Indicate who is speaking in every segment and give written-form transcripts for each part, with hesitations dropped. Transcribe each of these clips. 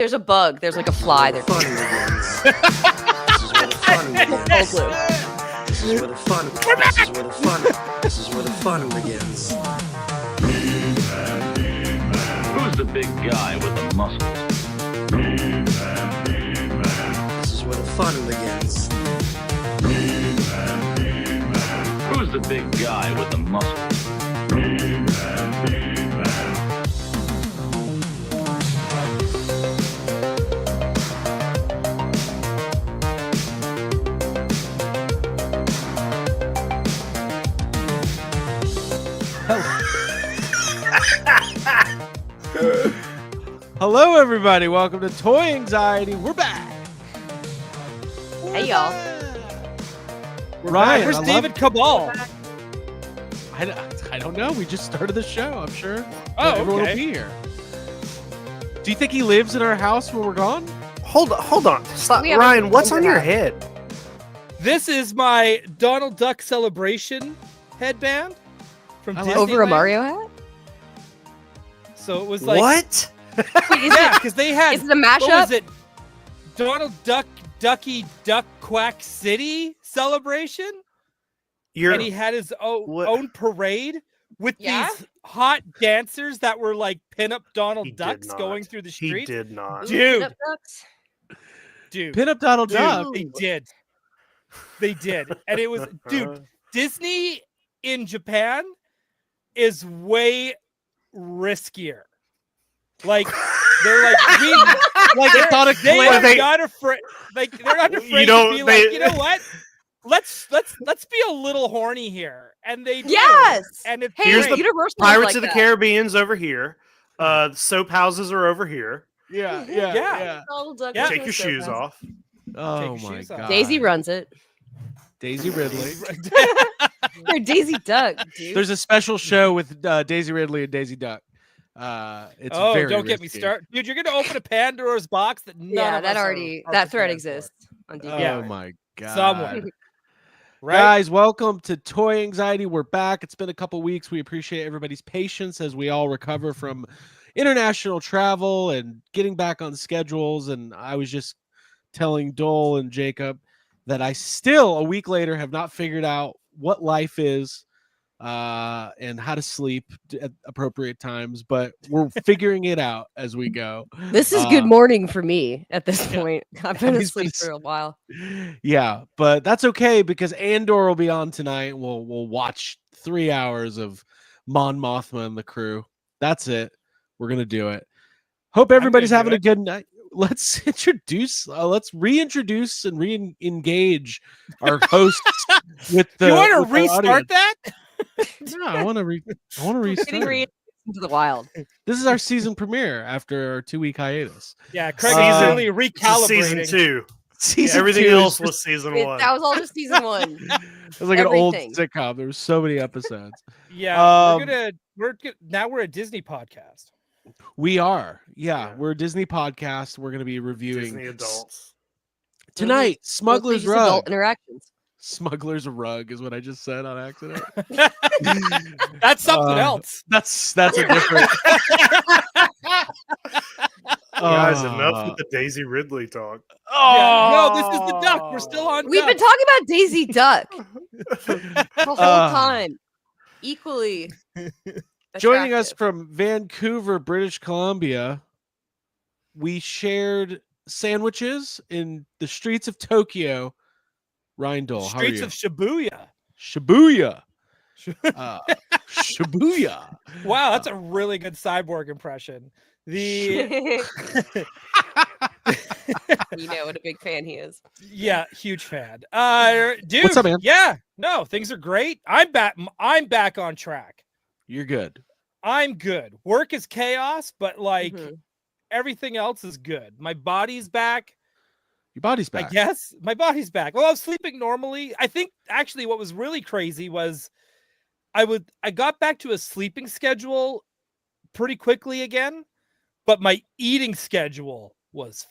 Speaker 1: There's a bug. There's like a fly. There's
Speaker 2: Fun begins. This is where the fun begins. This is where the fun. This is where the fun. This is where the fun begins.
Speaker 3: Who's the big guy with the muscles?
Speaker 2: This is where the fun begins.
Speaker 3: Who's the big guy with the muscles?
Speaker 4: Hello, everybody. Welcome to Toy Anxiety. We're back.
Speaker 1: Hey, y'all.
Speaker 4: Ryan,
Speaker 5: Where's David Cabal?
Speaker 4: I don't know. We just started the show. I'm sure
Speaker 5: okay.
Speaker 4: everyone will be here. Do you think he lives in our house when we're gone?
Speaker 2: Hold on. Stop.
Speaker 1: We have
Speaker 2: Ryan,
Speaker 1: a-
Speaker 2: what's on your head?
Speaker 5: This is my Donald Duck celebration headband from
Speaker 4: I like-
Speaker 5: Disneyland.
Speaker 1: Over a Mario hat?
Speaker 5: So it was like
Speaker 2: What?
Speaker 1: Wait, is
Speaker 5: yeah, because they had
Speaker 1: Is it a
Speaker 5: what was
Speaker 1: mashup?
Speaker 5: it? Donald Duck Ducky Duck Quack City celebration, and he had his
Speaker 2: What?
Speaker 5: own parade with
Speaker 1: Yeah?
Speaker 5: these hot dancers that were like pinup Donald
Speaker 2: He did
Speaker 5: Ducks
Speaker 2: not.
Speaker 5: going through the
Speaker 2: He
Speaker 5: street.
Speaker 2: did not.
Speaker 5: Dude.
Speaker 1: Pinup ducks?
Speaker 5: Dude,
Speaker 4: Pin up Donald Duck.
Speaker 5: they did, and it was dude. Disney in Japan is way riskier. Like they're like we
Speaker 4: Like I thought
Speaker 5: they
Speaker 4: clip.
Speaker 5: are
Speaker 2: They-
Speaker 5: not afraid. Like they're not afraid
Speaker 2: don't-
Speaker 5: to be
Speaker 2: they-
Speaker 5: like, you know what? Let's be a little horny here, and they do.
Speaker 1: Yes.
Speaker 5: And it's
Speaker 1: Hey,
Speaker 2: Here's
Speaker 5: great.
Speaker 2: the
Speaker 1: Universal
Speaker 2: Pirates
Speaker 1: like
Speaker 2: of the
Speaker 1: that.
Speaker 2: Caribbean's over here. Soap houses are over here.
Speaker 4: Yeah.
Speaker 1: Donald Duck
Speaker 5: Yeah.
Speaker 1: was
Speaker 2: Take
Speaker 1: in
Speaker 2: your
Speaker 1: the soap
Speaker 2: shoes
Speaker 1: house.
Speaker 2: off.
Speaker 4: Oh
Speaker 5: Take your
Speaker 4: my
Speaker 5: shoes off.
Speaker 4: god.
Speaker 1: Daisy runs it.
Speaker 4: Daisy Ridley.
Speaker 1: Or Daisy Duck, dude.
Speaker 4: There's a special show with Daisy Ridley and Daisy Duck. It's
Speaker 5: Oh,
Speaker 4: very
Speaker 5: don't get me
Speaker 4: risky.
Speaker 5: started, dude. You're gonna open a Pandora's box that none
Speaker 1: Yeah,
Speaker 5: of
Speaker 1: that
Speaker 5: us
Speaker 1: already
Speaker 5: are
Speaker 1: that threat
Speaker 5: prepared for.
Speaker 1: exists on DVD.
Speaker 4: Oh
Speaker 5: Yeah.
Speaker 4: my god.
Speaker 5: Somewhere. Right?
Speaker 4: Guys, welcome to Toy Anxiety. We're back. It's been a couple weeks. We appreciate everybody's patience as we all recover from international travel and getting back on schedules. And I was just telling Dole and Jacob that I still, a week later, have not figured out what life is and how to sleep at appropriate times, but we're figuring it out as we go.
Speaker 1: This is good morning for me at this point. I've been
Speaker 4: He's been
Speaker 1: asleep for a while.
Speaker 4: Yeah, but that's okay because Andor will be on tonight. We'll watch 3 hours of Mon Mothma and the crew. That's it. We're gonna do it. Hope everybody's
Speaker 5: do
Speaker 4: having a
Speaker 5: it.
Speaker 4: good night. Let's let's reintroduce and re-engage our hosts with the.
Speaker 5: You want to
Speaker 4: with our
Speaker 5: restart
Speaker 4: audience.
Speaker 5: that?
Speaker 4: No, I want to
Speaker 1: Getting
Speaker 4: restart.
Speaker 1: re into the wild.
Speaker 4: This is our season premiere after our 2-week hiatus.
Speaker 5: Yeah, Craig
Speaker 4: Season-
Speaker 5: is really
Speaker 2: This is
Speaker 5: recalibrating.
Speaker 2: season 2.
Speaker 4: Season
Speaker 2: Everything
Speaker 4: 2 is
Speaker 2: else
Speaker 4: just-
Speaker 2: was season
Speaker 1: That
Speaker 2: 1.
Speaker 1: was all just season 1.
Speaker 4: it was like an old
Speaker 1: everything.
Speaker 4: sitcom. There were so many episodes.
Speaker 5: Yeah,
Speaker 4: Um,
Speaker 5: now we're a Disney podcast.
Speaker 4: We are. Yeah,
Speaker 2: Yeah.
Speaker 4: we're a Disney podcast. We're going to be reviewing
Speaker 2: Disney adults.
Speaker 4: tonight.
Speaker 1: Mostly
Speaker 4: Smuggler's
Speaker 1: just adult
Speaker 4: Rug.
Speaker 1: interactions.
Speaker 4: Smuggler's Rug is what I just said on accident.
Speaker 5: That's something
Speaker 4: Uh,
Speaker 5: else.
Speaker 4: That's a different.
Speaker 2: Guys, enough with the Daisy Ridley talk.
Speaker 5: Yeah. No, this is the duck. We're still on.
Speaker 1: We've been
Speaker 5: duck.
Speaker 1: talking about Daisy Duck the whole time. Equally.
Speaker 4: Joining us
Speaker 1: attractive.
Speaker 4: from Vancouver, British Columbia, we shared sandwiches in the streets of Tokyo. Ryan Dole, how are
Speaker 5: Streets
Speaker 4: you?
Speaker 5: of Shibuya.
Speaker 4: Shibuya. Shibuya.
Speaker 5: Wow, that's a really good cyborg impression. The
Speaker 1: You know what a big fan he is.
Speaker 5: yeah, huge fan. Dude,
Speaker 4: What's up, man?
Speaker 5: Yeah, no, things are great. I'm back. I'm back on track.
Speaker 4: You're good.
Speaker 5: I'm good. Work is chaos, but like
Speaker 1: Mhm.
Speaker 5: everything else is good. My body's back.
Speaker 4: Your body's back.
Speaker 5: I guess my body's back. Well, I was sleeping normally. I think actually what was really crazy was I got back to a sleeping schedule pretty quickly again, but my eating schedule was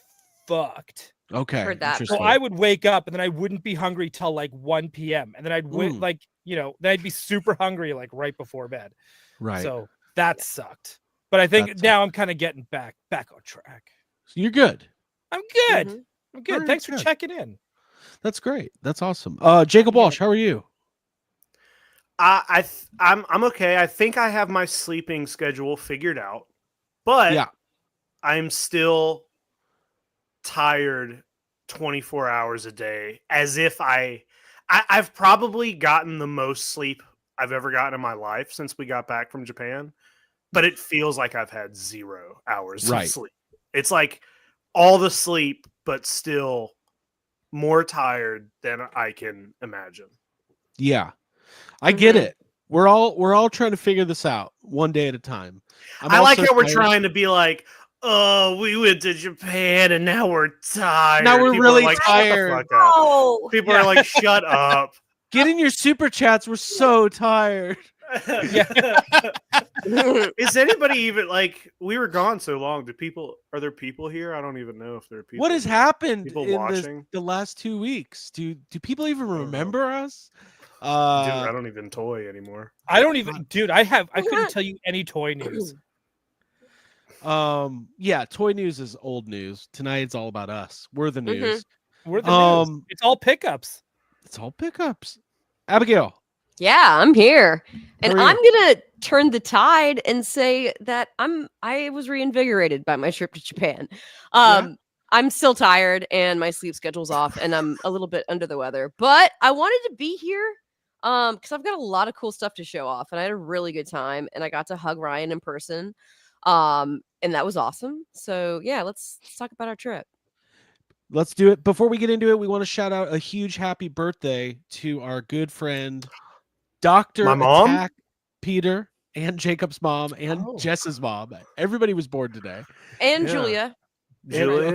Speaker 5: fucked.
Speaker 4: Okay.
Speaker 1: Heard that.
Speaker 5: So
Speaker 4: interesting.
Speaker 5: I would wake up and then I wouldn't be hungry till like 1 p.m. And then I'd
Speaker 4: Mm.
Speaker 5: like, then I'd be super hungry like right before bed.
Speaker 4: Right.
Speaker 5: So that sucked. But I think
Speaker 4: That
Speaker 5: now I'm kind of getting back on track.
Speaker 4: So you're good.
Speaker 5: I'm good.
Speaker 1: Mhm.
Speaker 5: I'm good.
Speaker 4: Alright,
Speaker 5: Thanks for
Speaker 4: good.
Speaker 5: checking in.
Speaker 4: That's great. That's awesome. Jacob
Speaker 5: Yeah.
Speaker 4: Walsh, how are you?
Speaker 6: I'm okay. I think I have my sleeping schedule figured out, but
Speaker 4: Yeah.
Speaker 6: I'm still tired 24 hours a day, as if I've probably gotten the most sleep I've ever gotten in my life since we got back from Japan, but it feels like I've had 0 hours
Speaker 4: Right.
Speaker 6: of sleep. It's like all the sleep, but still more tired than I can imagine.
Speaker 4: Yeah. I get
Speaker 1: Mhm.
Speaker 4: it. We're all trying to figure this out one day at a time.
Speaker 6: I like
Speaker 4: also
Speaker 6: how we're
Speaker 4: tired.
Speaker 6: trying to be like, oh, we went to Japan and now we're tired.
Speaker 4: Now we're
Speaker 6: People
Speaker 4: really
Speaker 6: are like,
Speaker 4: tired.
Speaker 6: Shut the fuck up.
Speaker 1: Oh,
Speaker 6: People are like, shut up.
Speaker 4: Get in your super chats. We're so tired.
Speaker 6: Is anybody even like? We were gone so long. Are there people here? I don't even know if there are people.
Speaker 4: What has
Speaker 6: here.
Speaker 4: happened
Speaker 6: People
Speaker 4: in
Speaker 6: watching?
Speaker 4: the last 2 weeks? Do people even
Speaker 6: know.
Speaker 4: remember us?
Speaker 6: Dude, I don't even toy anymore.
Speaker 5: I don't even, dude. I couldn't tell you any toy news.
Speaker 4: Yeah, toy news is old news. Tonight it's all about us. We're the news.
Speaker 5: We're the news. It's all pickups.
Speaker 4: It's all pickups. Abigail,
Speaker 1: yeah, I'm here. And
Speaker 4: How are
Speaker 1: I'm
Speaker 4: you?
Speaker 1: gonna turn the tide and say that I was reinvigorated by my trip to Japan. I'm still tired and my sleep schedule's off and I'm a little bit under the weather, but I wanted to be here because I've got a lot of cool stuff to show off and I had a really good time and I got to hug Ryan in person. And that was awesome. So yeah, let's talk about our trip.
Speaker 4: let's do it. Before we get into it, we want to shout out a huge happy birthday to our good friend Dr.
Speaker 6: My mom?
Speaker 4: Attack Peter and Jacob's mom and
Speaker 6: Oh.
Speaker 4: Jess's mom. Everybody was born today.
Speaker 1: And
Speaker 6: Yeah. Julia,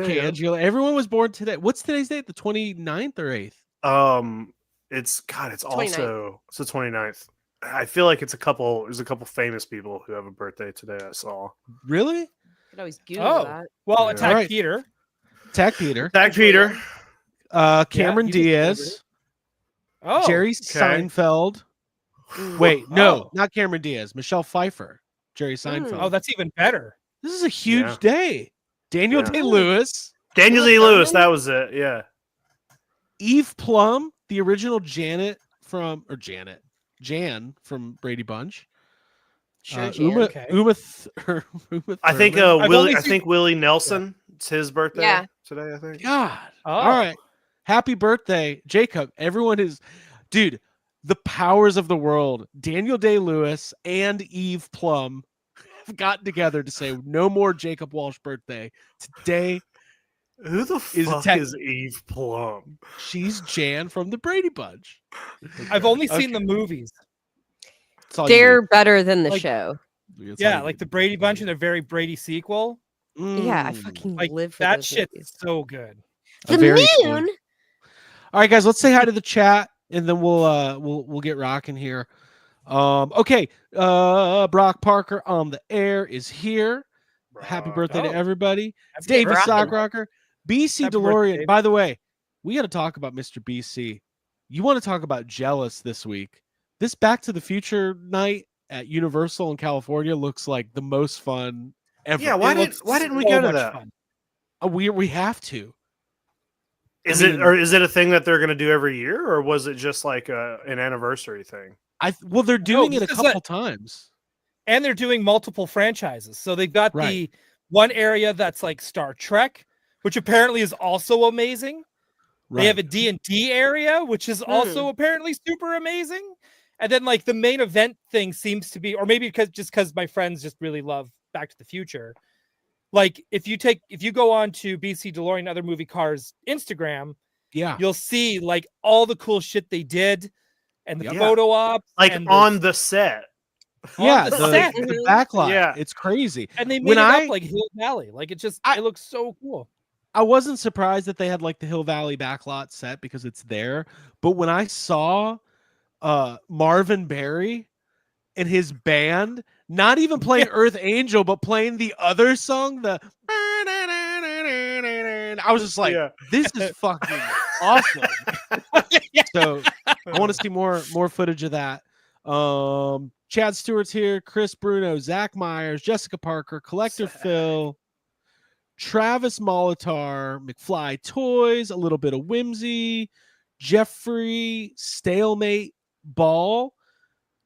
Speaker 4: Okay,
Speaker 6: yeah.
Speaker 4: Angela. Everyone was born today. What's today's date? The 29th or 8th?
Speaker 6: It's
Speaker 1: It's
Speaker 6: also it's the 29th. I feel like there's a couple famous people who have a birthday today. I saw.
Speaker 4: Really?
Speaker 1: You could always Google
Speaker 5: Oh,
Speaker 1: that.
Speaker 5: well,
Speaker 6: Yeah.
Speaker 5: Attack
Speaker 4: Alright.
Speaker 5: Peter.
Speaker 4: Attack Peter.
Speaker 6: Tag Peter.
Speaker 4: Cameron
Speaker 5: he's a
Speaker 4: Diaz.
Speaker 5: Oh,
Speaker 4: Jerry Seinfeld. Wait, no, not Cameron Diaz. Michelle Pfeiffer. Jerry Seinfeld.
Speaker 5: Oh, that's even better.
Speaker 4: This is a huge
Speaker 6: Yeah.
Speaker 4: day. Daniel
Speaker 6: Yeah.
Speaker 4: Day-Lewis.
Speaker 6: Daniel
Speaker 1: Eva
Speaker 6: Day-Lewis.
Speaker 1: Thurman?
Speaker 6: That was it. Yeah.
Speaker 4: Eve Plum, the original Jan from Brady Bunch.
Speaker 1: Sure, Jan.
Speaker 4: Uma,
Speaker 5: okay.
Speaker 4: Uma
Speaker 6: I think
Speaker 4: Thurman.
Speaker 5: I've
Speaker 6: Willie.
Speaker 5: only
Speaker 6: I
Speaker 5: seen-
Speaker 6: think Willie Nelson. It's his birthday
Speaker 1: Yeah.
Speaker 6: today. I think.
Speaker 4: God.
Speaker 5: Oh.
Speaker 4: All right. Happy birthday, Jacob. Everyone is, dude, the powers of the world. Daniel Day-Lewis and Eve Plum have gotten together to say no more Jacob Walsh birthday. Today,
Speaker 6: Who the
Speaker 4: Is
Speaker 6: fuck
Speaker 4: Tech-
Speaker 6: is Eve Plum?
Speaker 4: she's Jan from the Brady Bunch.
Speaker 5: I've only
Speaker 6: Okay.
Speaker 5: seen the movies.
Speaker 4: That's all you
Speaker 1: They're
Speaker 4: need.
Speaker 1: better than the
Speaker 5: Like-
Speaker 1: show.
Speaker 4: That's all
Speaker 5: Yeah,
Speaker 4: you
Speaker 5: like
Speaker 4: need.
Speaker 5: the Brady Bunch and their very Brady sequel.
Speaker 1: Yeah, I
Speaker 4: Mm,
Speaker 1: fucking
Speaker 5: Like
Speaker 1: live for
Speaker 5: that
Speaker 1: those
Speaker 5: shit's
Speaker 1: movies.
Speaker 5: so good.
Speaker 4: a
Speaker 1: The
Speaker 4: very cool-
Speaker 1: moon.
Speaker 4: All right, guys, let's say hi to the chat and then we'll get rocking here. Okay, Brock Parker on the air is here. Happy
Speaker 6: Brock.
Speaker 4: birthday to
Speaker 5: Oh.
Speaker 4: everybody.
Speaker 5: Happy
Speaker 4: David
Speaker 5: birthday.
Speaker 4: Sockrocker, BC
Speaker 5: Happy birthday,
Speaker 4: DeLorean.
Speaker 5: David.
Speaker 4: By the way, we got to talk about Mr. BC. You want to talk about jealous this week? This Back to the Future night at Universal in California looks like the most fun ever.
Speaker 6: Yeah.
Speaker 5: It
Speaker 6: Why
Speaker 5: looks
Speaker 6: didn't we
Speaker 5: so
Speaker 6: go to
Speaker 5: much
Speaker 6: that?
Speaker 5: fun.
Speaker 4: We have to.
Speaker 6: Is
Speaker 4: I
Speaker 6: it
Speaker 4: mean-
Speaker 6: or is it a thing that they're going to do every year, or was it just like an anniversary thing?
Speaker 4: Well, they're doing it a
Speaker 5: this is
Speaker 4: couple times.
Speaker 5: And they're doing multiple franchises. So they've got
Speaker 4: Right.
Speaker 5: the one area that's like Star Trek, which apparently is also amazing. They have a D&D area, which is also apparently super amazing. And then like the main event thing seems to be, or maybe because my friends just really love Back to the Future. Like if you go on to BC DeLorean Other Movie Cars Instagram,
Speaker 4: Yeah.
Speaker 5: you'll see like all the cool shit they did and the
Speaker 6: Yep.
Speaker 5: photo ops.
Speaker 6: Like
Speaker 5: and
Speaker 6: on the set.
Speaker 4: Yeah,
Speaker 5: the
Speaker 4: the,
Speaker 5: set.
Speaker 4: the backlight.
Speaker 6: Yeah.
Speaker 4: It's crazy.
Speaker 5: and they made
Speaker 4: When
Speaker 5: it
Speaker 4: I-
Speaker 5: up like Hill Valley. Like it looks so cool.
Speaker 4: I wasn't surprised that they had like the Hill Valley backlot set because it's there. But when I saw Marvin Berry and his band, not even playing Earth Angel, but playing the other song, I was just like,
Speaker 6: Yeah.
Speaker 4: this is fucking awesome. So I want to see more footage of that. Chad Stewart's here, Chris Bruno, Zach Myers, Jessica Parker, Collector Phil, Travis Molitar, McFly Toys, a little bit of whimsy, Jeffrey Stalemate Ball.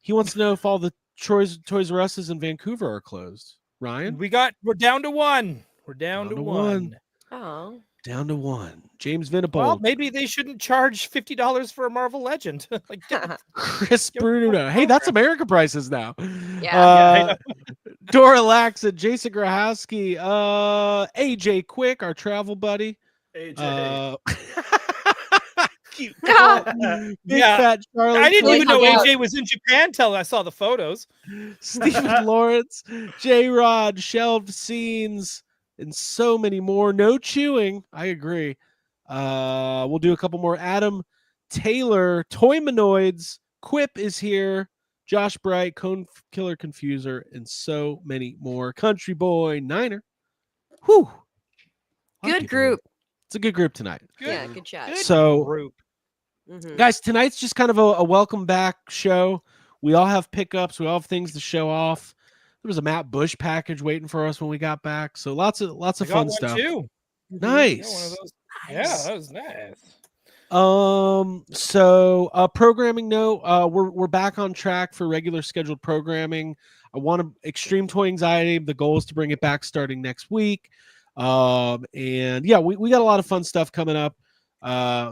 Speaker 4: He wants to know if all the Toys R Us's in Vancouver are closed. Ryan?
Speaker 5: We're down to one. We're down to one.
Speaker 1: Oh.
Speaker 4: Down to one. James Vinipold.
Speaker 5: Well, maybe they shouldn't charge $50 for a Marvel Legend. Like,
Speaker 4: Chris Bruno. Hey, that's America prices now.
Speaker 1: Yeah.
Speaker 4: Dora Laxon, Jason Grahowski, AJ Quick, our travel buddy.
Speaker 6: AJ.
Speaker 4: Cute.
Speaker 1: Yeah.
Speaker 4: Big fat Charlie.
Speaker 5: I didn't even know
Speaker 1: Yeah.
Speaker 5: AJ was in Japan till I saw the photos.
Speaker 4: Stephen Lawrence, J Rod, Shelved Scenes, and so many more. No chewing. I agree. We'll do a couple more. Adam Taylor, Toymanoids, Quip is here. Josh Bright, Cone Killer Confuser, and so many more. Country Boy, Niner. Whew.
Speaker 1: Good group.
Speaker 4: It's a good group tonight.
Speaker 1: Yeah, good chat.
Speaker 4: So,
Speaker 5: Group.
Speaker 1: Mhm.
Speaker 4: guys, tonight's just kind of a welcome back show. We all have pickups. We all have things to show off. There was a Matt Bush package waiting for us when we got back. So lots of
Speaker 5: I got
Speaker 4: fun
Speaker 5: one
Speaker 4: stuff.
Speaker 5: too.
Speaker 4: Nice.
Speaker 5: Got one of those. Yeah, that was nice.
Speaker 4: So programming note, we're back on track for regular scheduled programming. I want to Extreme Toy Anxiety. The goal is to bring it back starting next week. And yeah, we got a lot of fun stuff coming up.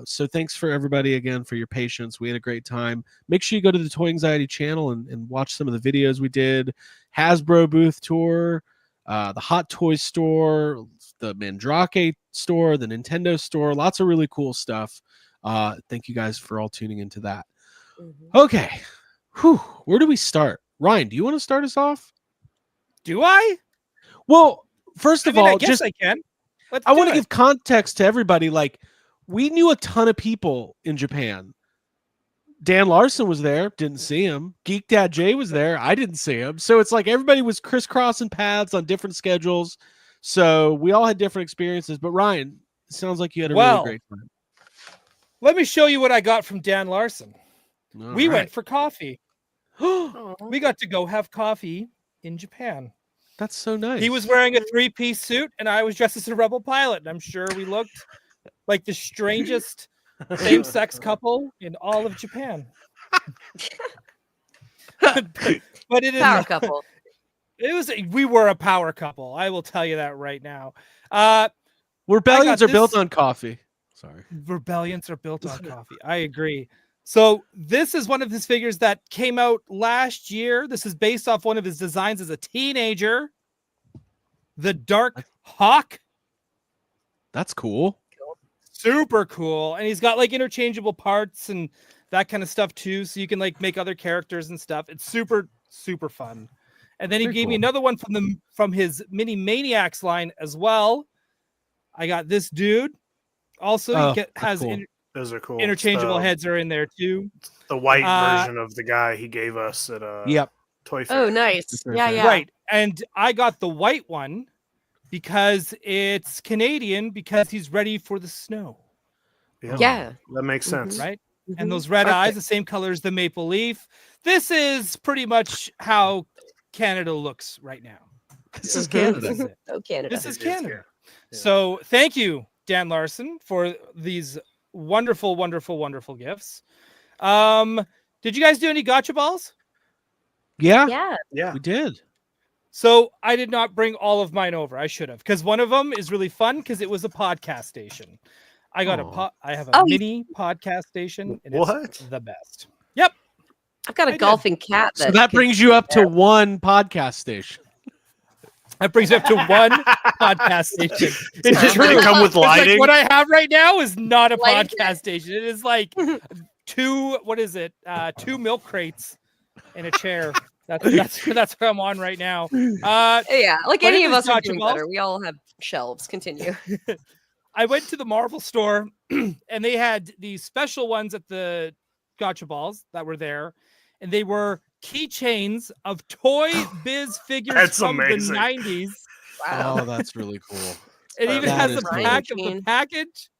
Speaker 4: So thanks for everybody again for your patience. We had a great time. Make sure you go to the Toy Anxiety channel and watch some of the videos we did. Hasbro booth tour, the Hot Toys store, the Mandrake store, the Nintendo store, lots of really cool stuff. Thank you guys for all tuning into that.
Speaker 1: Mhm.
Speaker 4: Okay. Whew. Where do we start? Ryan, do you want to start us off?
Speaker 5: Do I?
Speaker 4: Well, first of all,
Speaker 5: I guess
Speaker 4: just
Speaker 5: I can.
Speaker 4: I want to give context to everybody. Like, we knew a ton of people in Japan. Dan Larson was there, didn't see him. Geek Dad Jay was there, I didn't see him. So it's like everybody was crisscrossing paths on different schedules. So we all had different experiences. But Ryan, it sounds like you had a really great time.
Speaker 5: Let me show you what I got from Dan Larson.
Speaker 4: All
Speaker 5: We
Speaker 4: right.
Speaker 5: went for coffee.
Speaker 1: Aw.
Speaker 5: We got to go have coffee in Japan.
Speaker 4: That's so nice.
Speaker 5: He was wearing a 3-piece suit, and I was dressed as a rebel pilot. And I'm sure we looked like the strangest same-sex couple in all of Japan. But it is
Speaker 1: Power couple.
Speaker 5: we were a power couple. I will tell you that right now.
Speaker 4: Rebellions
Speaker 5: I
Speaker 4: are
Speaker 5: got
Speaker 4: built
Speaker 5: this-
Speaker 4: on coffee. Sorry.
Speaker 5: Rebellions are built on coffee. I agree. So this is one of his figures that came out last year. This is based off one of his designs as a teenager. The Dark Hawk.
Speaker 4: That's cool.
Speaker 5: Super cool. And he's got like interchangeable parts and that kind of stuff too. So you can like make other characters and stuff. It's super, super fun. And then he
Speaker 4: Very
Speaker 5: gave me
Speaker 4: cool.
Speaker 5: another one from his Mini Maniacs line as well. I got this dude. Also,
Speaker 4: Oh,
Speaker 5: he
Speaker 4: that's
Speaker 5: has
Speaker 4: cool.
Speaker 6: Those are cool.
Speaker 5: interchangeable heads are in there too.
Speaker 6: The white
Speaker 5: Uh,
Speaker 6: version of the guy he gave us at
Speaker 4: Yep.
Speaker 6: Toy Fair.
Speaker 1: Oh, nice.
Speaker 4: Very
Speaker 1: Yeah,
Speaker 4: fair.
Speaker 1: yeah.
Speaker 5: Right. And I got the white one because it's Canadian because he's ready for the snow.
Speaker 1: Yeah.
Speaker 6: That makes sense.
Speaker 5: Right.
Speaker 1: Mhm.
Speaker 5: And those red
Speaker 1: Arctic.
Speaker 5: eyes, the same color as the maple leaf. This is pretty much how Canada looks right now.
Speaker 4: This is
Speaker 1: Mhm.
Speaker 4: Canada.
Speaker 5: This is it.
Speaker 1: Oh, Canada.
Speaker 5: This is
Speaker 6: It is
Speaker 5: Canada.
Speaker 6: Yeah.
Speaker 5: So thank you, Dan Larson, for these wonderful, wonderful, wonderful gifts. Did you guys do any gotcha balls?
Speaker 4: Yeah,
Speaker 1: Yeah.
Speaker 6: Yeah.
Speaker 4: we did.
Speaker 5: So I did not bring all of mine over. I should have, because one of them is really fun because it was a podcast station. I got
Speaker 4: Aw.
Speaker 5: I have a
Speaker 1: Oh,
Speaker 5: mini podcast station. And
Speaker 6: What?
Speaker 5: It's the best.
Speaker 1: I've got
Speaker 5: I
Speaker 1: a
Speaker 5: did.
Speaker 1: golfing cat.
Speaker 4: So
Speaker 1: That
Speaker 4: that
Speaker 1: could-
Speaker 4: brings you up to one podcast station.
Speaker 5: That brings me up to one podcast station. It's
Speaker 6: Did it
Speaker 5: true.
Speaker 6: come with
Speaker 5: It's like
Speaker 6: lighting?
Speaker 5: what I have right now is not a
Speaker 1: Lighting?
Speaker 5: podcast station. It is like two milk crates and a chair. That's where I'm on right now.
Speaker 1: Yeah, like
Speaker 5: But
Speaker 1: any
Speaker 5: it
Speaker 1: of
Speaker 5: was
Speaker 1: us are
Speaker 5: gotcha
Speaker 1: doing
Speaker 5: balls.
Speaker 1: better. We all have shelves. Continue.
Speaker 5: I went to the Marvel store and they had these special ones at the gotcha balls that were there, and they were keychains of Toy Biz figures
Speaker 6: That's
Speaker 5: from
Speaker 6: amazing.
Speaker 5: the 90s.
Speaker 1: Wow.
Speaker 4: Oh, that's really cool.
Speaker 5: It even
Speaker 4: That
Speaker 5: has
Speaker 4: is
Speaker 5: a
Speaker 4: cool.
Speaker 5: pack of the
Speaker 1: Gene.
Speaker 5: package.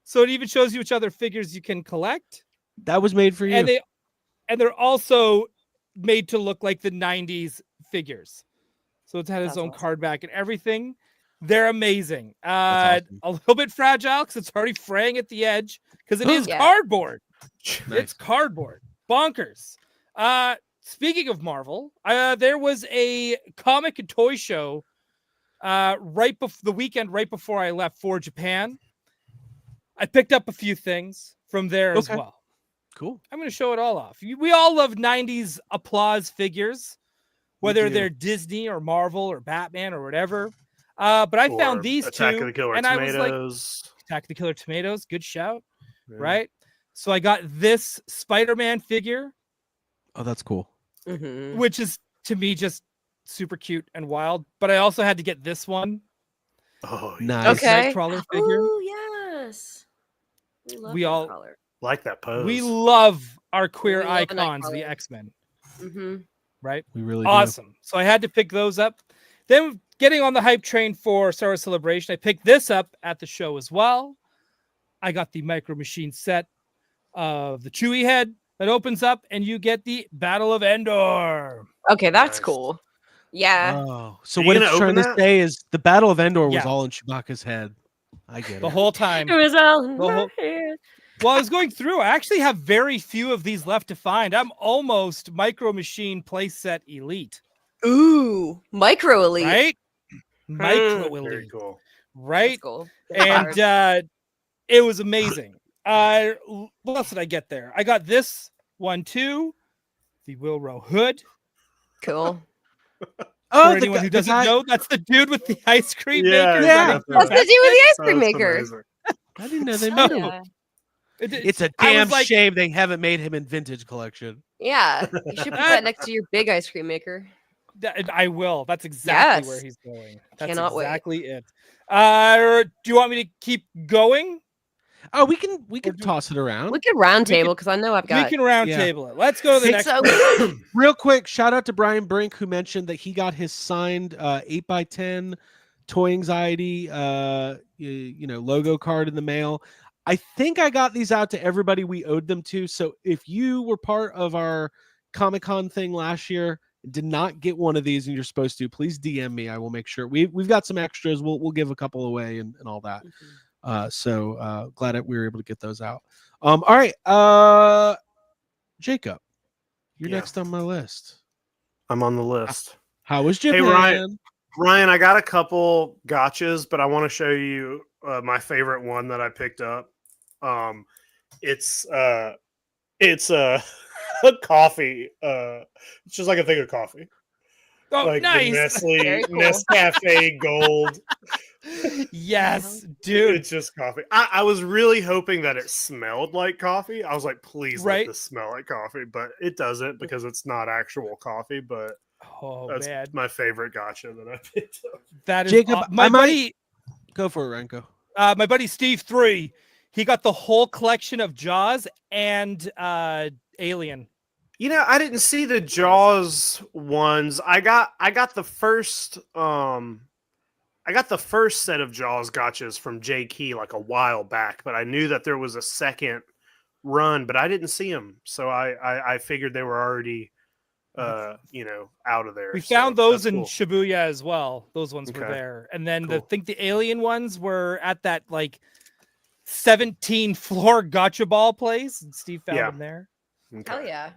Speaker 5: So it even shows you which other figures you can collect.
Speaker 4: That was made for you.
Speaker 5: And they're also made to look like the 90s figures. So it's had its
Speaker 1: That's
Speaker 5: own
Speaker 1: awesome.
Speaker 5: card back and everything. They're amazing.
Speaker 4: That's awesome.
Speaker 5: A little bit fragile because it's already fraying at the edge because it is
Speaker 1: Yeah.
Speaker 5: cardboard.
Speaker 4: Nice.
Speaker 5: It's cardboard. Bonkers. Speaking of Marvel, there was a comic and toy show the weekend right before I left for Japan. I picked up a few things from there as
Speaker 4: Okay.
Speaker 5: well.
Speaker 4: Cool.
Speaker 5: I'm going to show it all off. We all love 90s applause figures, whether
Speaker 4: do.
Speaker 5: they're Disney or Marvel or Batman or whatever. But I
Speaker 6: Or
Speaker 5: found these
Speaker 6: Attack
Speaker 5: two,
Speaker 6: of the Killer
Speaker 5: and
Speaker 6: Tomatoes.
Speaker 5: I was like, Attack of the Killer Tomatoes, good shout,
Speaker 6: Yeah.
Speaker 5: right? So I got this Spider-Man figure,
Speaker 4: Oh, that's cool.
Speaker 1: Mhm.
Speaker 5: which is to me just super cute and wild. But I also had to get this one,
Speaker 6: Oh, yeah.
Speaker 4: Nice.
Speaker 1: Okay.
Speaker 5: Nightcrawler figure.
Speaker 1: Oh yes. We love
Speaker 5: We all-
Speaker 1: Nightcrawler.
Speaker 6: Like that pose.
Speaker 5: We love our queer
Speaker 1: We love a
Speaker 5: icons, the
Speaker 1: Nightcrawler.
Speaker 5: X-Men,
Speaker 1: Mhm.
Speaker 5: right?
Speaker 4: We really do.
Speaker 5: Awesome. So I had to pick those up. Then getting on the hype train for Star Wars Celebration, I picked this up at the show as well. I got the Micro Machine set of the Chewie head that opens up, and you get the Battle of Endor.
Speaker 1: Okay, that's
Speaker 6: Nice.
Speaker 1: cool. Yeah.
Speaker 4: Oh, so
Speaker 6: Are
Speaker 4: what
Speaker 6: you
Speaker 4: it's
Speaker 6: gonna
Speaker 4: trying to
Speaker 6: open that?
Speaker 4: say is the Battle of Endor was
Speaker 5: Yeah.
Speaker 4: all in Chewbacca's head. I get
Speaker 5: The
Speaker 4: it.
Speaker 5: whole time.
Speaker 1: It was all in
Speaker 5: The
Speaker 1: my
Speaker 5: whole-
Speaker 1: head.
Speaker 5: While I was going through, I actually have very few of these left to find. I'm almost Micro Machine playset elite,
Speaker 1: Ooh, micro elite.
Speaker 5: right? Micro
Speaker 6: Very
Speaker 5: elite,
Speaker 6: cool.
Speaker 5: right?
Speaker 1: That's cool.
Speaker 5: And it was amazing. What else did I get there? I got this one too, the Wilro hood.
Speaker 1: Cool.
Speaker 4: Oh,
Speaker 5: For anyone who doesn't know, that's the dude with the ice cream
Speaker 6: Yeah,
Speaker 5: maker.
Speaker 4: yeah.
Speaker 5: running
Speaker 1: That's
Speaker 5: through
Speaker 1: the dude with the ice
Speaker 6: That's
Speaker 1: cream maker.
Speaker 6: amazing.
Speaker 4: I didn't know they
Speaker 5: So-
Speaker 4: made him.
Speaker 1: Yeah.
Speaker 4: It's a
Speaker 5: I was
Speaker 4: damn
Speaker 5: like-
Speaker 4: shame they haven't made him in vintage collection.
Speaker 1: Yeah. You should put that next to your big ice cream maker.
Speaker 5: I will. That's exactly where
Speaker 1: Yes.
Speaker 5: he's going. That's
Speaker 1: Cannot wait.
Speaker 5: exactly it. Do you want me to keep going?
Speaker 4: Oh, we can
Speaker 5: do-
Speaker 4: toss it around.
Speaker 1: We could round
Speaker 5: We
Speaker 1: table because I know I've got.
Speaker 5: We can round
Speaker 4: yeah.
Speaker 5: table it. Let's go to the
Speaker 1: Six
Speaker 5: next.
Speaker 4: Real quick, shout out to Brian Brink who mentioned that he got his signed 8x10 Toy Anxiety logo card in the mail. I think I got these out to everybody we owed them to. So if you were part of our Comic-Con thing last year, did not get one of these and you're supposed to, please DM me. I will make sure we've got some extras. We'll give a couple away and all that. So glad that we were able to get those out. All right. Jacob, you're
Speaker 6: Yeah.
Speaker 4: next on my list.
Speaker 6: I'm on the list.
Speaker 4: How was
Speaker 6: Hey,
Speaker 4: Japan?
Speaker 6: Ryan, I got a couple gotchas, but I want to show you my favorite one that I picked up. It's a coffee. It's just like a thing of coffee,
Speaker 5: Oh,
Speaker 6: like
Speaker 5: nice.
Speaker 6: the
Speaker 1: Very cool.
Speaker 6: Nescafe Gold.
Speaker 5: Yes, dude.
Speaker 6: It's just coffee. I was really hoping that it smelled like coffee. I was like, please
Speaker 5: Right.
Speaker 6: let this smell like coffee, but it doesn't because it's not actual coffee. But
Speaker 5: Oh
Speaker 6: that's
Speaker 5: man,
Speaker 6: my favorite gotcha that I picked up.
Speaker 5: that is
Speaker 4: Jacob,
Speaker 5: my
Speaker 4: I might-
Speaker 5: buddy.
Speaker 4: Go for it, Renko.
Speaker 5: My buddy Steve 3. He got the whole collection of Jaws and Alien.
Speaker 6: You know, I didn't see the Jaws ones. I got the first set of Jaws gotchas from J Key like a while back, but I knew that there was a second run, but I didn't see them, so I figured they were already out of there.
Speaker 5: We
Speaker 6: so
Speaker 5: found those
Speaker 6: that's
Speaker 5: in
Speaker 6: cool.
Speaker 5: Shibuya as well. Those ones were
Speaker 6: Okay.
Speaker 5: there, and then
Speaker 6: Cool.
Speaker 5: I think the Alien ones were at that like 17 floor gotcha ball place, and Steve found
Speaker 6: Yeah.
Speaker 5: them there.
Speaker 6: Okay.
Speaker 1: Hell yeah.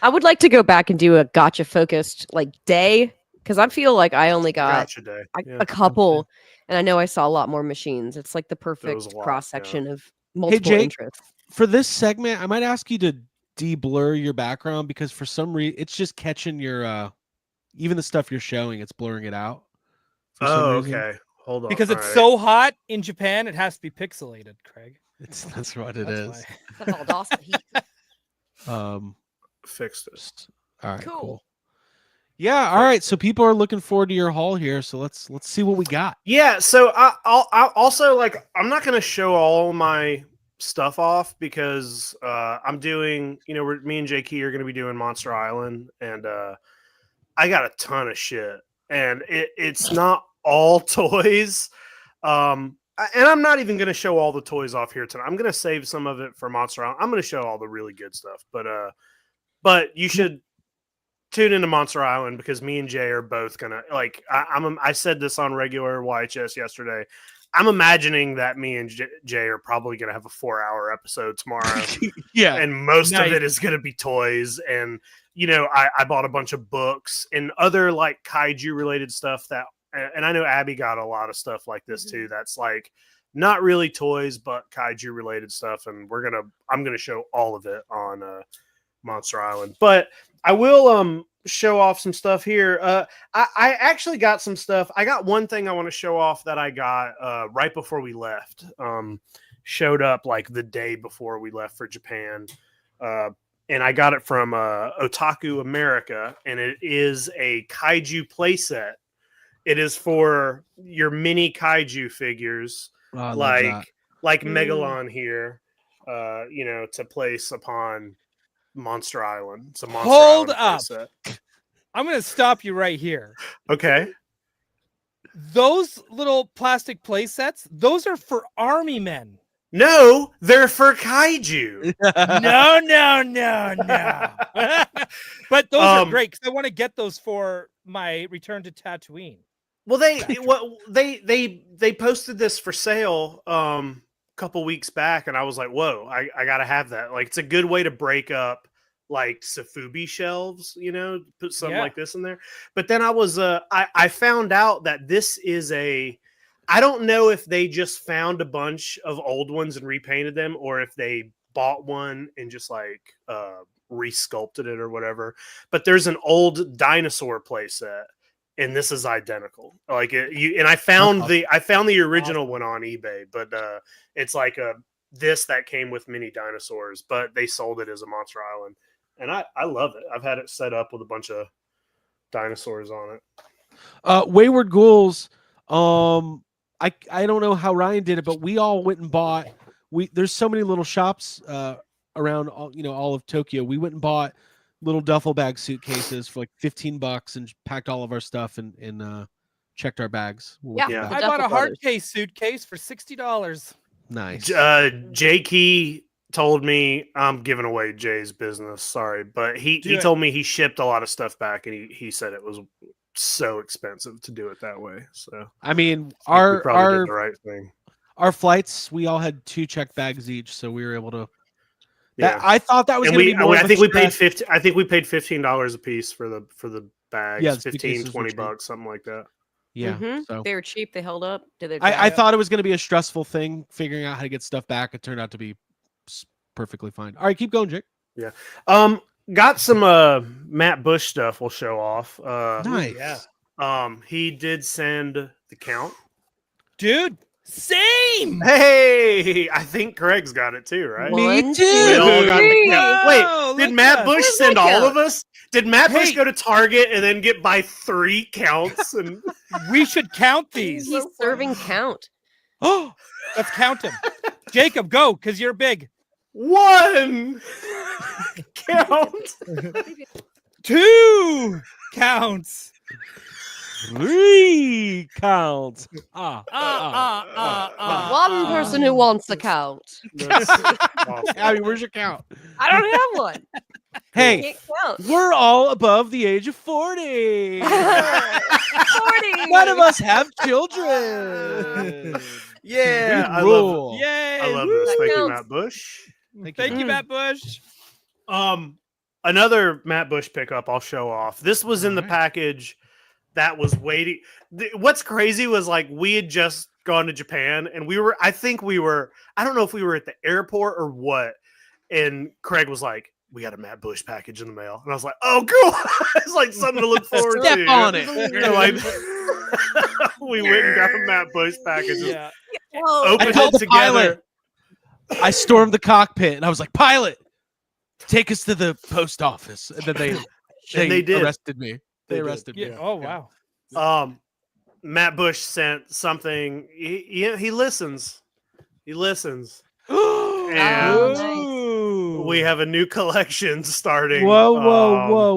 Speaker 1: I would like to go back and do a gotcha focused like day because I feel like I only got
Speaker 6: Gotcha day.
Speaker 1: a,
Speaker 6: Yeah.
Speaker 1: a couple, and I know I saw a lot more machines. It's like the perfect
Speaker 6: was a lot,
Speaker 1: cross section of multiple
Speaker 4: Jake,
Speaker 1: interests.
Speaker 4: For this segment, I might ask you to de-blur your background because for some reason it's just catching your even the stuff you're showing, it's blurring it out. For some
Speaker 6: Oh,
Speaker 4: reason.
Speaker 6: okay. Hold on.
Speaker 5: Because it's
Speaker 6: All right.
Speaker 5: so hot in Japan, it has to be pixelated, Craig.
Speaker 4: That's what it
Speaker 5: That's
Speaker 4: is.
Speaker 5: why.
Speaker 1: That's all Dawson heat.
Speaker 6: Fixed it.
Speaker 4: All right,
Speaker 1: Cool.
Speaker 4: cool. Yeah, all right. So people are looking forward to your haul here. So let's see what we got.
Speaker 6: Yeah, so I'll also like I'm not gonna show all my stuff off because I'm doing me and JK are gonna be doing Monster Island and I got a ton of shit and it's not all toys. And I'm not even gonna show all the toys off here tonight. I'm gonna save some of it for Monster Island. I'm gonna show all the really good stuff, but you should tune into Monster Island because me and Jay are both gonna like. I said this on regular YHS yesterday. I'm imagining that me and Jay are probably gonna have a 4-hour episode tomorrow.
Speaker 4: Yeah,
Speaker 6: and most of
Speaker 5: Nice.
Speaker 6: it is gonna be toys. And I bought a bunch of books and other like kaiju related stuff that. And I know Abby got a lot of stuff like this too. That's like not really toys, but kaiju related stuff. And I'm gonna show all of it on Monster Island. But I will show off some stuff here. I actually got some stuff. I got one thing I want to show off that I got right before we left. Showed up like the day before we left for Japan. And I got it from Otaku America, and it is a kaiju playset. It is for your mini kaiju figures,
Speaker 4: Oh, I love that.
Speaker 6: like Megalon here, to place upon Monster Island. It's a Monster
Speaker 5: Hold
Speaker 6: Island
Speaker 5: up.
Speaker 6: playset.
Speaker 5: I'm going to stop you right here.
Speaker 6: Okay.
Speaker 5: Those little plastic play sets, those are for army men.
Speaker 6: No, they're for kaiju.
Speaker 5: No. But those are great because I want to get those for my return to Tatooine.
Speaker 6: Well, they posted this for sale a couple weeks back, and I was like, whoa, I gotta have that. Like, it's a good way to break up like Safubi shelves, put something like this in there. But then I was I found out that this is I don't know if they just found a bunch of old ones and repainted them, or if they bought one and just like resculpted it or whatever. But there's an old dinosaur playset, and this is identical. Like and I found the original one on eBay, but it's like this that came with mini dinosaurs, but they sold it as a Monster Island, and I love it. I've had it set up with a bunch of dinosaurs on it.
Speaker 4: Wayward Ghouls. I don't know how Ryan did it, but we all went and bought. There's so many little shops around all of Tokyo. We went and bought little duffel bag suitcases for like $15 and packed all of our stuff and checked our bags.
Speaker 5: I bought a hard case suitcase for $60.
Speaker 4: Nice.
Speaker 6: Jay Key told me, I'm giving away Jay's business, sorry, but he told me he shipped a lot of stuff back, and he said it was so expensive to do it that way. So
Speaker 4: I mean,
Speaker 6: we
Speaker 4: our
Speaker 6: probably did the right thing.
Speaker 4: Our flights, we all had 2 checked bags each, so we were able to.
Speaker 6: Yeah,
Speaker 4: I thought that was going to be more.
Speaker 6: I think we paid $15 a piece for the bags.
Speaker 4: Yeah,
Speaker 6: 15, $20, something like that.
Speaker 4: Yeah, so
Speaker 1: they were cheap. They held up.
Speaker 4: I thought it was going to be a stressful thing figuring out how to get stuff back. It turned out to be perfectly fine. All right, keep going, Jake.
Speaker 6: Yeah. Got some Matt Bush stuff we'll show off.
Speaker 4: Nice.
Speaker 5: Yeah.
Speaker 6: He did send the count.
Speaker 5: Dude, same.
Speaker 6: Hey, I think Craig's got it too, right?
Speaker 4: Me too.
Speaker 6: We all got the count.
Speaker 5: Whoa,
Speaker 6: Wait, did Matt Bush send all of us? Did Matt Bush
Speaker 5: Hey.
Speaker 6: go to Target and then buy 3 counts? And
Speaker 5: We should count these.
Speaker 1: He's serving count.
Speaker 5: Oh, let's count them. Jacob, go, because you're big.
Speaker 6: 1 count.
Speaker 5: 2 counts.
Speaker 4: 3 counts.
Speaker 1: One person who wants the count.
Speaker 6: That's awesome.
Speaker 4: Abby, where's your count?
Speaker 1: I don't have one.
Speaker 4: Hey,
Speaker 1: Can't count.
Speaker 4: we're all above the age of 40.
Speaker 1: 40.
Speaker 4: None of us have children.
Speaker 6: Yeah,
Speaker 4: We
Speaker 6: I
Speaker 4: rule.
Speaker 6: love,
Speaker 5: Yay.
Speaker 6: I love this.
Speaker 1: That
Speaker 6: Thank you,
Speaker 1: counts.
Speaker 6: Matt Bush.
Speaker 5: Thank you, Matt Bush.
Speaker 6: Another Matt Bush pickup I'll show off. This was in the package that was waiting. What's crazy was like we had just gone to Japan, and I don't know if we were at the airport or what, and Craig was like, we got a Matt Bush package in the mail. And I was like, oh, cool. It's like something to look forward
Speaker 4: Step
Speaker 6: to.
Speaker 4: on it.
Speaker 6: So, like, we went and got a Matt Bush package.
Speaker 5: Yeah.
Speaker 1: Whoa.
Speaker 4: I
Speaker 6: Opened
Speaker 4: told
Speaker 6: it
Speaker 4: the
Speaker 6: together.
Speaker 4: pilot. I stormed the cockpit and I was like, pilot, take us to the post office. And then they
Speaker 6: did.
Speaker 4: arrested me. They
Speaker 6: They
Speaker 4: arrested
Speaker 5: Yeah.
Speaker 4: me.
Speaker 5: Oh, wow.
Speaker 6: Matt Bush sent something. He listens. He listens. And
Speaker 1: Oh,
Speaker 6: we have a new collection starting.
Speaker 4: Whoa.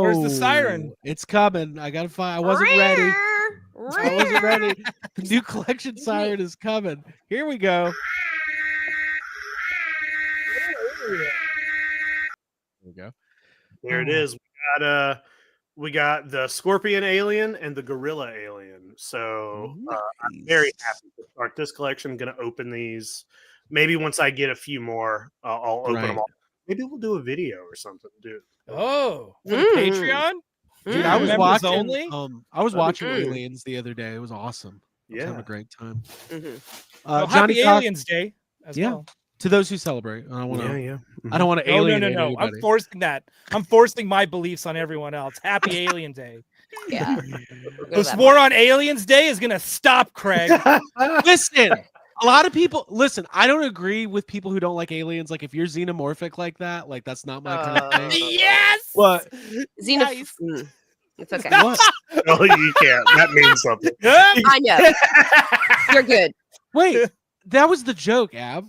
Speaker 5: Where's the siren?
Speaker 4: It's coming. I gotta find. I wasn't ready. I wasn't ready. The new collection siren is coming. Here we go. There we go.
Speaker 6: There it is. We got we got the scorpion alien and the gorilla alien. So I'm very happy to start this collection. Going to open these. Maybe once I get a few more, I'll open them all. Maybe we'll do a video or something, dude.
Speaker 5: Oh, for the
Speaker 1: Mm.
Speaker 5: Patreon?
Speaker 4: Dude, I was
Speaker 5: Members
Speaker 4: watching.
Speaker 5: only?
Speaker 4: I was watching
Speaker 1: cool.
Speaker 4: Aliens the other day. It was awesome. I was having a great time.
Speaker 5: Oh,
Speaker 4: Johnny
Speaker 5: happy
Speaker 4: Cox,
Speaker 5: Aliens Day as
Speaker 4: Yeah.
Speaker 5: well.
Speaker 4: to those who celebrate. I don't want to.
Speaker 6: Yeah.
Speaker 4: I don't want to
Speaker 5: No,
Speaker 4: alienate
Speaker 5: no.
Speaker 4: anybody.
Speaker 5: I'm forcing that. I'm forcing my beliefs on everyone else. Happy Alien Day.
Speaker 1: Yeah.
Speaker 5: This war on Aliens Day is gonna stop, Craig.
Speaker 4: Listen, a lot of people. Listen, I don't agree with people who don't like aliens. Like, if you're xenomorphic like that, like that's not my kind of thing.
Speaker 5: Yes.
Speaker 4: What?
Speaker 1: Xenoph- It's okay.
Speaker 4: What?
Speaker 6: No, you can't. That means something.
Speaker 1: I know. You're good.
Speaker 4: Wait, that was the joke, Ab.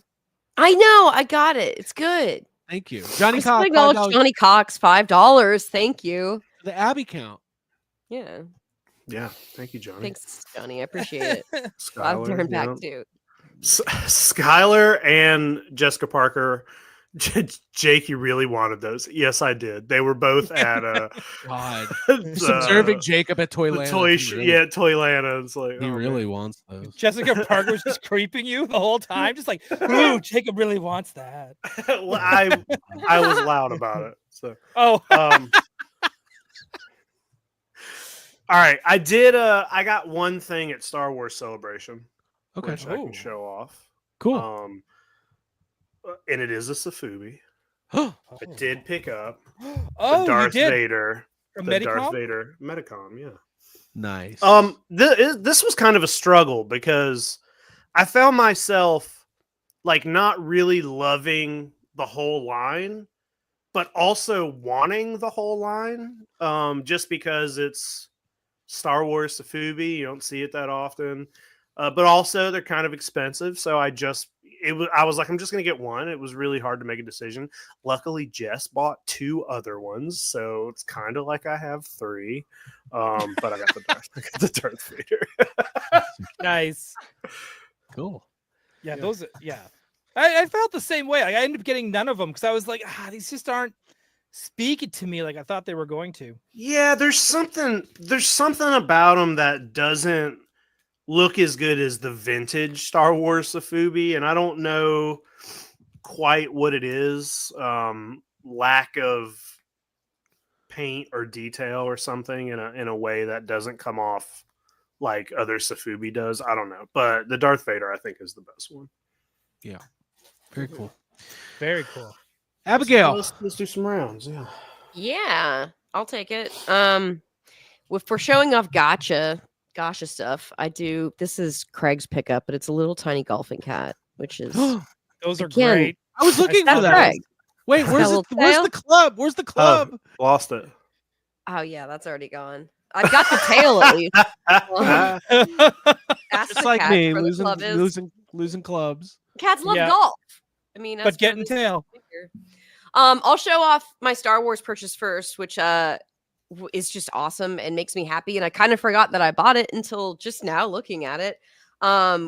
Speaker 1: I know. I got it. It's good.
Speaker 4: Thank you, Johnny
Speaker 1: I
Speaker 4: Cox.
Speaker 1: acknowledge
Speaker 4: $5
Speaker 1: Johnny Cox, $5. Thank you.
Speaker 4: the Abby count.
Speaker 1: Yeah.
Speaker 6: Yeah. Thank you, Johnny.
Speaker 1: Thanks, Johnny. I appreciate it. I'll
Speaker 6: Skylar,
Speaker 1: turn back too.
Speaker 6: Skylar and Jessica Parker. Jake, you really wanted those? Yes, I did. They were both at
Speaker 4: God, just observing Jacob at
Speaker 6: the
Speaker 4: Toyland.
Speaker 6: toy Toylanta. It's like
Speaker 4: He
Speaker 6: oh,
Speaker 4: really
Speaker 6: man.
Speaker 4: wants those.
Speaker 5: Jessica Parker was just creeping you the whole time, just like, ooh, Jacob really wants that.
Speaker 6: Well, I was loud about it. So
Speaker 5: Oh,
Speaker 6: all right, I did. I got one thing at Star Wars Celebration,
Speaker 4: Okay,
Speaker 6: which I
Speaker 5: Ooh.
Speaker 6: can show off.
Speaker 4: cool.
Speaker 6: And it is a Safubi.
Speaker 4: Oh,
Speaker 6: I did pick up
Speaker 5: oh,
Speaker 6: the Darth
Speaker 5: you did
Speaker 6: Vader.
Speaker 5: from
Speaker 6: The Darth
Speaker 5: Medicom?
Speaker 6: Vader Metacom, yeah.
Speaker 4: nice.
Speaker 6: This was kind of a struggle because I found myself like not really loving the whole line, but also wanting the whole line. Just because it's Star Wars Safubi, you don't see it that often. But also they're kind of expensive, so I was like, I'm just gonna get one. It was really hard to make a decision. Luckily, Jess bought two other ones, so it's kind of like I have three. But I got the Darth Vader.
Speaker 5: Nice.
Speaker 4: Cool.
Speaker 5: Yeah, those. Yeah, I felt the same way. Like, I ended up getting none of them because I was like, these just aren't speaking to me like I thought they were going to.
Speaker 6: Yeah, there's something about them that doesn't look as good as the vintage Star Wars Safubi, and I don't know quite what it is. Lack of paint or detail or something in a way that doesn't come off like other Safubi does. I don't know, but the Darth Vader I think is the best one.
Speaker 4: Yeah. Very cool.
Speaker 5: Very cool.
Speaker 4: Abigail.
Speaker 6: Let's do some rounds. Yeah.
Speaker 1: Yeah, I'll take it. For showing off gotcha stuff, I do. This is Craig's pickup, but it's a little tiny golfing cat, which is
Speaker 5: Those are
Speaker 1: Again,
Speaker 5: great.
Speaker 4: I was looking
Speaker 1: that's
Speaker 4: for that.
Speaker 1: Craig.
Speaker 4: Wait, where's
Speaker 1: Little
Speaker 4: the
Speaker 1: tail?
Speaker 4: club? Where's the club?
Speaker 6: Lost it.
Speaker 1: Oh yeah, that's already gone. I've got the tail at least. Ask
Speaker 4: It's
Speaker 1: the
Speaker 4: like
Speaker 1: cat
Speaker 4: me
Speaker 1: where the club is.
Speaker 4: losing clubs.
Speaker 1: Cats love
Speaker 5: Yeah.
Speaker 1: golf. I mean,
Speaker 5: But
Speaker 1: that's
Speaker 5: getting
Speaker 1: part of
Speaker 5: tail.
Speaker 1: the figure. I'll show off my Star Wars purchase first, which is just awesome and makes me happy. And I kind of forgot that I bought it until just now looking at it.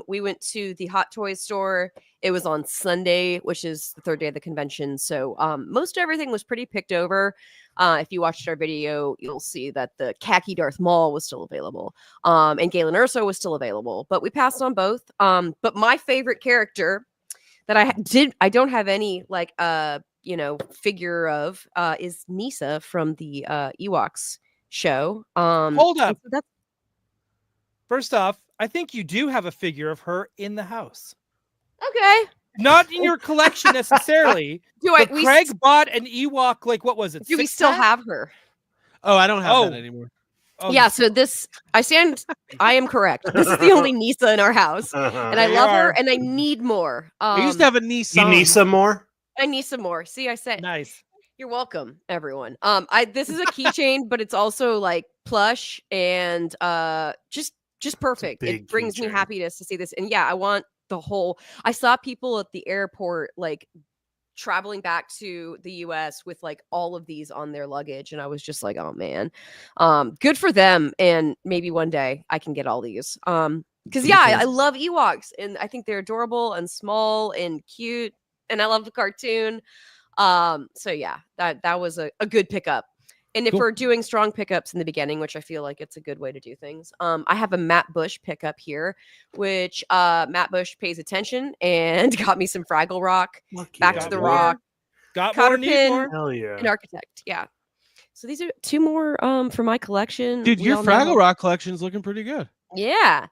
Speaker 1: We went to the Hot Toys store. It was on Sunday, which is the third day of the convention. So most everything was pretty picked over. If you watched our video, you'll see that the khaki Darth Maul was still available. And Galen Erso was still available, but we passed on both. But my favorite character that I don't have any like figure of is Nisa from the Ewoks show.
Speaker 5: Hold up.
Speaker 1: so that's
Speaker 5: First off, I think you do have a figure of her in the house.
Speaker 1: okay.
Speaker 5: Not in your collection necessarily. But Craig bought an Ewok, like what was it?
Speaker 1: Do we
Speaker 5: 6-pack?
Speaker 1: still have her?
Speaker 4: Oh, I don't have
Speaker 5: Oh.
Speaker 4: that anymore.
Speaker 5: Oh,
Speaker 1: Yeah, so I am correct. This is the only Nisa in our house. And I
Speaker 5: You
Speaker 1: love her
Speaker 5: are.
Speaker 1: and I need more.
Speaker 4: I used to have a niece.
Speaker 6: You need some more?
Speaker 1: I need some more. See, I said
Speaker 5: nice.
Speaker 1: you're welcome, everyone. This is a keychain, but it's also like plush and just perfect.
Speaker 6: big
Speaker 1: It brings me
Speaker 6: keychain.
Speaker 1: happiness to see this. And yeah, I want the whole. I saw people at the airport like traveling back to the US with like all of these on their luggage, and I was just like, oh man, good for them. And maybe one day I can get all these. Because yeah, I love Ewoks, and I think they're adorable and small and cute, and I love the cartoon. So yeah, that was a good pickup. And if
Speaker 4: Cool.
Speaker 1: we're doing strong pickups in the beginning, which I feel like it's a good way to do things, I have a Matt Bush pickup here, which Matt Bush pays attention and got me some Fraggle Rock, Back
Speaker 6: yeah,
Speaker 1: to the
Speaker 6: dude.
Speaker 1: Rock,
Speaker 5: Got
Speaker 1: Cotter
Speaker 5: more, need
Speaker 1: pin,
Speaker 5: more.
Speaker 6: Hell yeah.
Speaker 1: and Architect. Yeah. So these are 2 more for my collection.
Speaker 4: Dude,
Speaker 1: We
Speaker 4: your
Speaker 1: all know
Speaker 4: Fraggle
Speaker 1: how-
Speaker 4: Rock collection's looking pretty good.
Speaker 1: Yeah.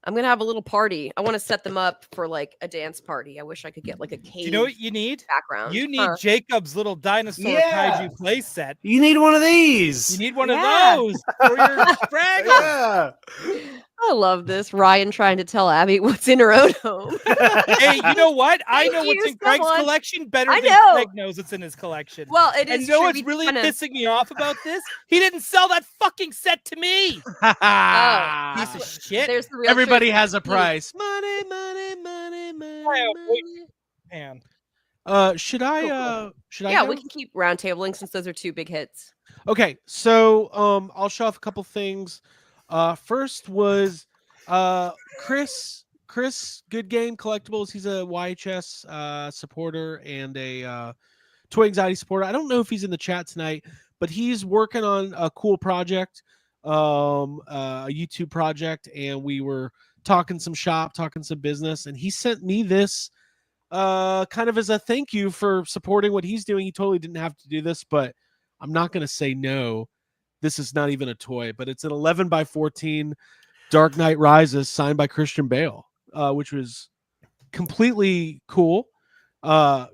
Speaker 1: I'm gonna have a little party. I want to set them up for like a dance party. I wish I could get like a cave
Speaker 5: Do you know what you need?
Speaker 1: background.
Speaker 5: You need Jacob's little dinosaur
Speaker 6: Yeah.
Speaker 5: kaiju play set.
Speaker 6: You need one of these.
Speaker 5: You need one
Speaker 1: Yeah.
Speaker 5: of those for your Fraggle.
Speaker 6: Yeah.
Speaker 1: I love this. Ryan trying to tell Abby what's in her own home.
Speaker 5: Hey, you know what? I
Speaker 1: Thank
Speaker 5: know what's
Speaker 1: you,
Speaker 5: in Craig's
Speaker 1: someone.
Speaker 5: collection better
Speaker 1: I
Speaker 5: than
Speaker 1: know.
Speaker 5: Craig knows what's in his collection.
Speaker 1: Well, it
Speaker 5: And
Speaker 1: is
Speaker 5: you know
Speaker 1: true.
Speaker 5: what's
Speaker 1: We
Speaker 5: really
Speaker 1: kinda-
Speaker 5: pissing me off about this? He didn't sell that fucking set to me.
Speaker 1: Oh.
Speaker 5: Piece of shit.
Speaker 1: There's the real
Speaker 4: Everybody
Speaker 1: truth.
Speaker 4: has a price. Money, money, money, money,
Speaker 5: Wow, wait.
Speaker 4: money.
Speaker 5: Man.
Speaker 4: Should I should I
Speaker 1: Yeah,
Speaker 4: go?
Speaker 1: we can keep round tabling since those are 2 big hits.
Speaker 4: Okay, so I'll show off a couple things. First was Chris Good Game Collectibles. He's a YHS supporter and a Toy Anxiety supporter. I don't know if he's in the chat tonight, but he's working on a cool project, a YouTube project, and we were talking some shop, talking some business, and he sent me this kind of as a thank you for supporting what he's doing. He totally didn't have to do this, but I'm not going to say no. This is not even a toy, but it's an 11 by 14 Dark Knight Rises signed by Christian Bale, which was completely cool.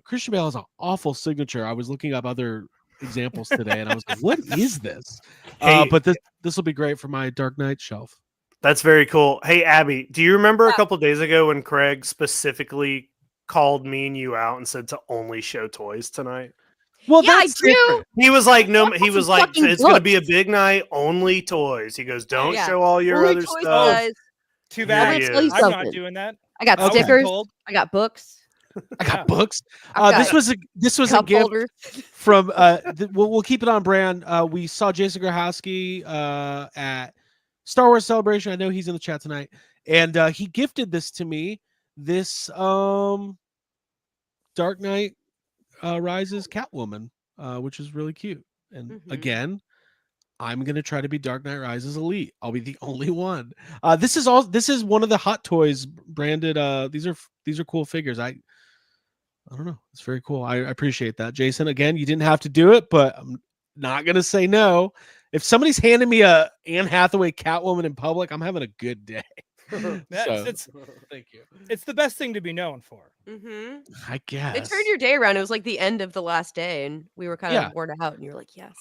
Speaker 4: Christian Bale has an awful signature. I was looking up other examples today, and I was like, "What is this?"
Speaker 6: Hey.
Speaker 4: But this will be great for my Dark Knight shelf.
Speaker 6: That's very cool. Hey, Abby, do you remember a couple days ago when Craig specifically called me and you out and said to only show toys tonight?
Speaker 4: Well,
Speaker 1: Yeah, I
Speaker 4: that's
Speaker 1: do.
Speaker 4: different.
Speaker 6: He was like, no,
Speaker 1: That's
Speaker 6: he was
Speaker 1: some
Speaker 6: like,
Speaker 1: fucking
Speaker 6: it's going to be a
Speaker 1: books.
Speaker 6: big night, only toys. He goes, don't
Speaker 1: Yeah.
Speaker 6: show all your
Speaker 1: Only
Speaker 6: other
Speaker 1: toys,
Speaker 6: stuff.
Speaker 1: guys.
Speaker 5: Too
Speaker 6: Here
Speaker 5: bad.
Speaker 6: he
Speaker 1: Tell you
Speaker 6: is.
Speaker 5: I'm not
Speaker 1: something.
Speaker 5: doing that.
Speaker 1: I got
Speaker 5: I was
Speaker 1: stickers.
Speaker 5: told.
Speaker 1: I got books.
Speaker 4: I got
Speaker 5: Yeah.
Speaker 4: books.
Speaker 1: I've got
Speaker 4: This was a
Speaker 1: cup
Speaker 4: gift
Speaker 1: holders.
Speaker 4: from we'll keep it on brand. We saw Jason Grahowski at Star Wars Celebration. I know he's in the chat tonight, and he gifted this to me. This Dark Knight Rises Catwoman, which is really cute. And
Speaker 1: Mhm.
Speaker 4: again, I'm gonna try to be Dark Knight Rises Elite. I'll be the only one. This is one of the Hot Toys branded. These are cool figures. I don't know. It's very cool. I appreciate that, Jason. Again, you didn't have to do it, but I'm not gonna say no. If somebody's handing me a Anne Hathaway Catwoman in public, I'm having a good day.
Speaker 5: That's-
Speaker 4: So, thank you.
Speaker 5: It's the best thing to be known for.
Speaker 1: Mhm.
Speaker 4: I guess.
Speaker 1: It turned your day around. It was like the end of the last day, and we were kind
Speaker 4: Yeah.
Speaker 1: of worn out. And you were like, "Yes."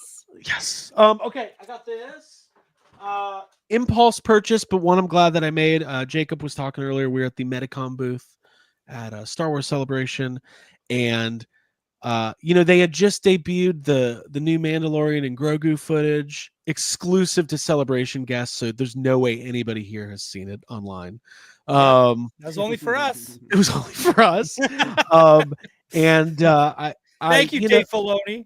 Speaker 4: Yes. Okay, I got this. Impulse purchase, but one I'm glad that I made. Jacob was talking earlier. We were at the Medicom booth at a Star Wars Celebration, and they had just debuted the new Mandalorian and Grogu footage exclusive to Celebration guests, so there's no way anybody here has seen it online.
Speaker 5: That was only for us.
Speaker 4: It was only for us. And
Speaker 5: Thank you, Dave Filoni.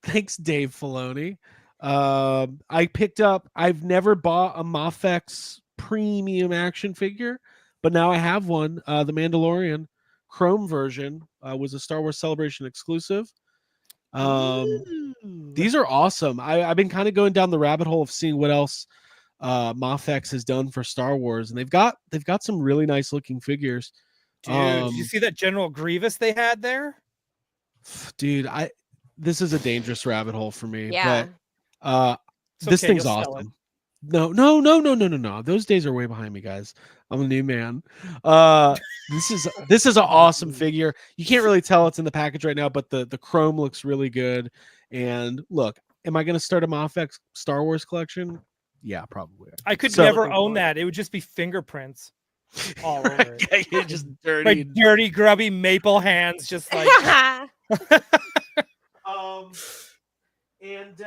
Speaker 4: Thanks, Dave Filoni. I picked up. I've never bought a Mafex premium action figure, but now I have one. The Mandalorian Chrome version was a Star Wars Celebration exclusive. These are awesome. I've been kind of going down the rabbit hole of seeing what else Mafex has done for Star Wars, and they've got some really nice looking figures.
Speaker 5: Dude, did you see that General Grievous they had there?
Speaker 4: Dude, this is a dangerous rabbit hole for me.
Speaker 1: Yeah.
Speaker 4: But
Speaker 5: It's
Speaker 4: this
Speaker 5: okay,
Speaker 4: thing's
Speaker 5: you'll sell it.
Speaker 4: awesome. No. Those days are way behind me, guys. I'm a new man. This is an awesome figure. You can't really tell it's in the package right now, but the chrome looks really good. And look, am I going to start a Mafex Star Wars collection? Yeah, probably.
Speaker 5: I could
Speaker 4: So-
Speaker 5: never own that. It would just be fingerprints all over it.
Speaker 4: Yeah, you're just dirty.
Speaker 5: Like dirty, grubby maple hands, just like
Speaker 4: And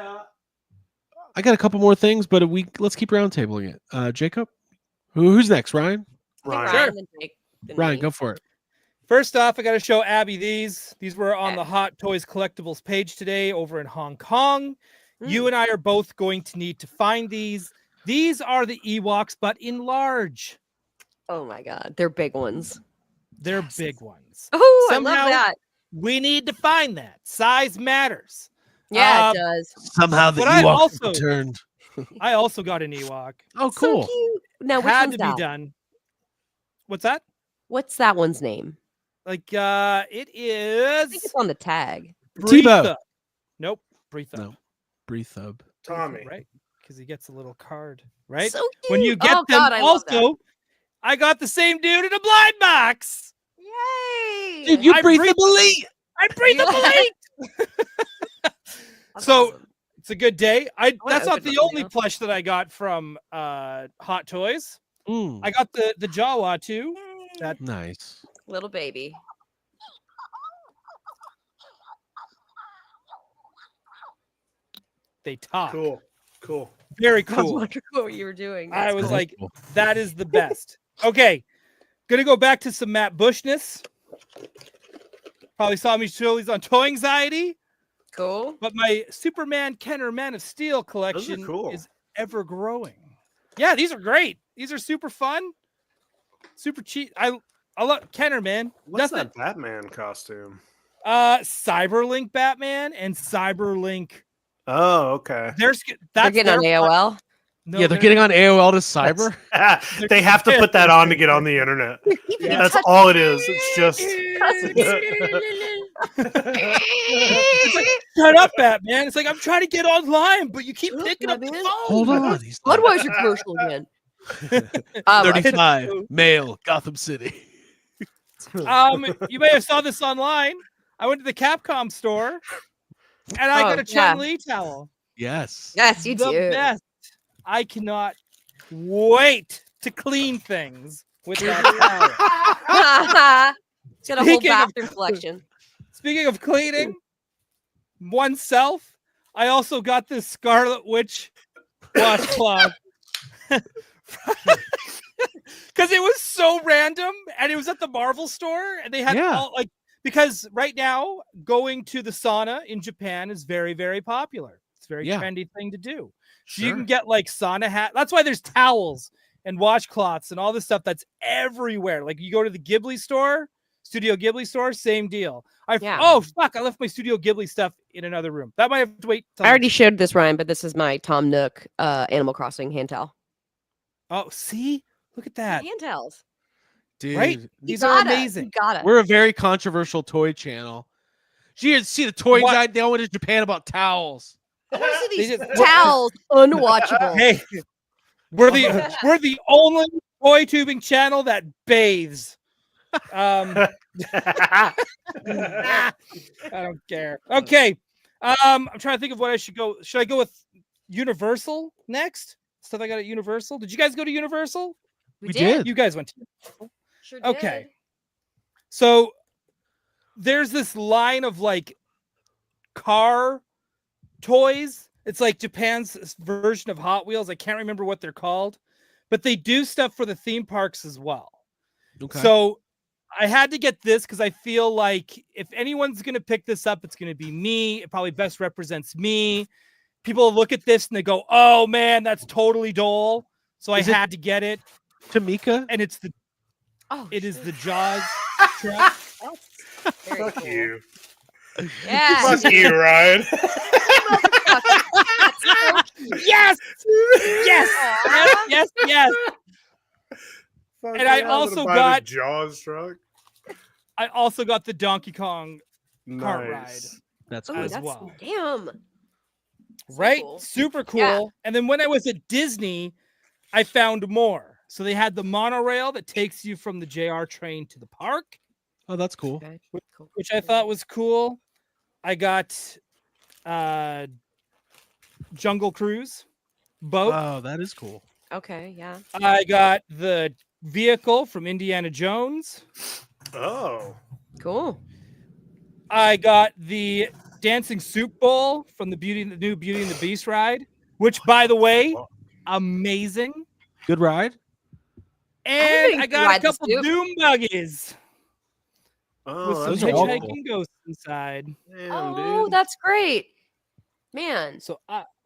Speaker 4: I got a couple more things, but let's keep roundtabling it. Jacob, who's next? Ryan.
Speaker 6: Ryan.
Speaker 1: and Jake, then
Speaker 4: Ryan,
Speaker 1: me.
Speaker 4: go for it.
Speaker 5: First off, I got to show Abby these. These were on the Hot Toys Collectibles page today over in Hong Kong. You and I are both going to need to find these. These are the Ewoks, but in large.
Speaker 1: Oh my God, they're big ones.
Speaker 5: They're big ones.
Speaker 1: Oh, I
Speaker 5: Somehow-
Speaker 1: love that.
Speaker 5: We need to find that. Size matters.
Speaker 1: Yeah, it does.
Speaker 4: Somehow the
Speaker 5: But I
Speaker 4: Ewok
Speaker 5: also-
Speaker 4: returned.
Speaker 5: I also got an Ewok.
Speaker 4: Oh,
Speaker 1: So
Speaker 4: cool.
Speaker 1: cute. Now, which
Speaker 5: Had
Speaker 1: one's
Speaker 5: to be
Speaker 1: that?
Speaker 5: done. What's that?
Speaker 1: What's that one's name?
Speaker 5: Like it
Speaker 1: I think it's
Speaker 5: is
Speaker 1: on the tag.
Speaker 4: Tebow.
Speaker 5: Breatha. Nope, Breatha.
Speaker 4: No. Breathub.
Speaker 6: Tommy.
Speaker 5: Right? Because he gets a little card, right?
Speaker 1: So cute.
Speaker 5: When you get
Speaker 1: Oh,
Speaker 5: them,
Speaker 1: God, I love that.
Speaker 5: also, I got the same dude in a blind box.
Speaker 1: Yay!
Speaker 4: Dude, you
Speaker 5: I
Speaker 4: breathe
Speaker 5: breathe-
Speaker 4: the elite.
Speaker 5: I breathe the elite.
Speaker 1: That's
Speaker 5: So-
Speaker 1: awesome.
Speaker 5: It's a good day.
Speaker 1: wanna
Speaker 5: That's not
Speaker 1: open
Speaker 5: the
Speaker 1: one
Speaker 5: only
Speaker 1: now.
Speaker 5: plush that I got from Hot Toys.
Speaker 4: Mm,
Speaker 5: I got the Jawa too. That
Speaker 4: nice.
Speaker 1: Little baby.
Speaker 5: they talk.
Speaker 6: Cool.
Speaker 5: Very
Speaker 1: I was
Speaker 5: cool.
Speaker 1: wondering what you were doing.
Speaker 5: I
Speaker 1: That's
Speaker 5: was
Speaker 1: cool.
Speaker 5: like, that is the best. Okay. Gonna go back to some Matt Bushness. Probably saw me show these on Toy Anxiety,
Speaker 1: cool.
Speaker 5: but my Superman Kenner Man of Steel collection
Speaker 6: cool.
Speaker 5: is ever growing. Yeah, these are great. These are super fun. Super cheap. I love Kenner, man.
Speaker 6: What's
Speaker 5: Nothing.
Speaker 6: that Batman costume?
Speaker 5: Cyberlink Batman and Cyberlink.
Speaker 6: Oh, okay.
Speaker 1: They're getting on AOL.
Speaker 5: No,
Speaker 4: Yeah, they're getting on AOL to cyber.
Speaker 6: They have to put that on to get on the internet.
Speaker 1: Keeping in
Speaker 6: That's
Speaker 1: touch.
Speaker 6: all it is. It's just
Speaker 5: It's like, shut up, Batman. It's like, I'm trying to get online, but you keep
Speaker 1: Shut up,
Speaker 5: picking up the
Speaker 1: Batman.
Speaker 5: phone.
Speaker 4: Hold on. He's
Speaker 1: Budweiser commercial again. I
Speaker 4: 35, male, Gotham City.
Speaker 5: You may have saw this online. I went to the Capcom store and I got a Chun Li towel.
Speaker 4: Yes.
Speaker 1: yes, you
Speaker 5: The
Speaker 1: do.
Speaker 5: best. I cannot wait to clean things with that towel.
Speaker 1: It's got a whole
Speaker 5: Speaking of-
Speaker 1: bathroom collection.
Speaker 5: Speaking of cleaning oneself, I also got this Scarlet Witch washcloth. Because it was so random and it was at the Marvel store and they had
Speaker 4: Yeah.
Speaker 5: all like, because right now going to the sauna in Japan is very, very popular. It's a very
Speaker 4: Yeah.
Speaker 5: trendy thing to do. So you can get like sauna hat. That's why there's towels and washcloths and all this stuff that's everywhere. Like you go to the Ghibli store, Studio Ghibli store, same deal.
Speaker 1: Yeah.
Speaker 5: Oh fuck, I left my Studio Ghibli stuff in another room. That might have to wait. till
Speaker 1: I already
Speaker 5: next-
Speaker 1: showed this, Ryan, but this is my Tom Nook Animal Crossing hand towel.
Speaker 5: Oh, see? Look at that.
Speaker 1: Hand towels.
Speaker 4: Dude,
Speaker 5: Right?
Speaker 1: You
Speaker 5: These are
Speaker 1: gotta,
Speaker 5: amazing.
Speaker 1: You gotta.
Speaker 4: we're a very controversial toy channel. Did you see the toy
Speaker 5: What?
Speaker 4: guide? They all went to Japan about towels.
Speaker 1: I want to see
Speaker 5: They
Speaker 1: these
Speaker 5: just-
Speaker 1: towels unwatchable.
Speaker 5: Hey, we're the only toy tubing channel that bathes. I don't care. Okay. I'm trying to think of what I should go. Should I go with Universal next? Stuff I got at Universal. Did you guys go to Universal?
Speaker 4: We did.
Speaker 5: You guys went to.
Speaker 1: Sure
Speaker 5: Okay.
Speaker 1: did.
Speaker 5: So there's this line of like car toys. It's like Japan's version of Hot Wheels. I can't remember what they're called, but they do stuff for the theme parks as well.
Speaker 4: Okay.
Speaker 5: So I had to get this because I feel like if anyone's going to pick this up, it's going to be me. It probably best represents me. People look at this and they go, oh man, that's totally Dole. So I
Speaker 4: Is it-
Speaker 5: had to get it.
Speaker 4: Tamika.
Speaker 5: And it's
Speaker 1: Oh,
Speaker 5: it is
Speaker 1: shit.
Speaker 5: the Jaws truck.
Speaker 1: That's very
Speaker 6: Fuck
Speaker 1: cool.
Speaker 6: you.
Speaker 1: Yeah.
Speaker 6: Fuck you, Ryan.
Speaker 5: Yes, yes.
Speaker 6: Fuck
Speaker 5: And I
Speaker 6: yeah, I'm
Speaker 5: also
Speaker 6: gonna buy
Speaker 5: got-
Speaker 6: the Jaws truck.
Speaker 5: I also got the Donkey Kong Kart
Speaker 6: Nice.
Speaker 4: That's
Speaker 1: Oh,
Speaker 5: as
Speaker 1: that's
Speaker 5: well.
Speaker 1: damn. So
Speaker 5: right?
Speaker 1: cool.
Speaker 5: Super cool.
Speaker 1: Yeah.
Speaker 5: And then when I was at Disney, I found more. So they had the monorail that takes you from the JR train to the park,
Speaker 4: Oh, that's cool.
Speaker 1: Okay. Cool.
Speaker 5: which I thought was cool. I got Jungle Cruise boat.
Speaker 4: Oh, that is cool.
Speaker 1: Okay, yeah.
Speaker 5: I got the vehicle from Indiana Jones.
Speaker 6: Oh.
Speaker 1: Cool.
Speaker 5: I got the dancing soup bowl from the new Beauty and the Beast ride, which, by the way, amazing.
Speaker 4: Good ride.
Speaker 5: And
Speaker 1: think
Speaker 5: I
Speaker 1: you
Speaker 5: got a
Speaker 1: ride the
Speaker 5: couple
Speaker 1: soup.
Speaker 5: Doom buggies
Speaker 6: Oh,
Speaker 5: with some
Speaker 4: those are all
Speaker 5: hitchhiking
Speaker 4: cool.
Speaker 5: ghosts inside.
Speaker 6: Damn,
Speaker 1: Oh,
Speaker 6: dude.
Speaker 1: that's great. Man.
Speaker 5: So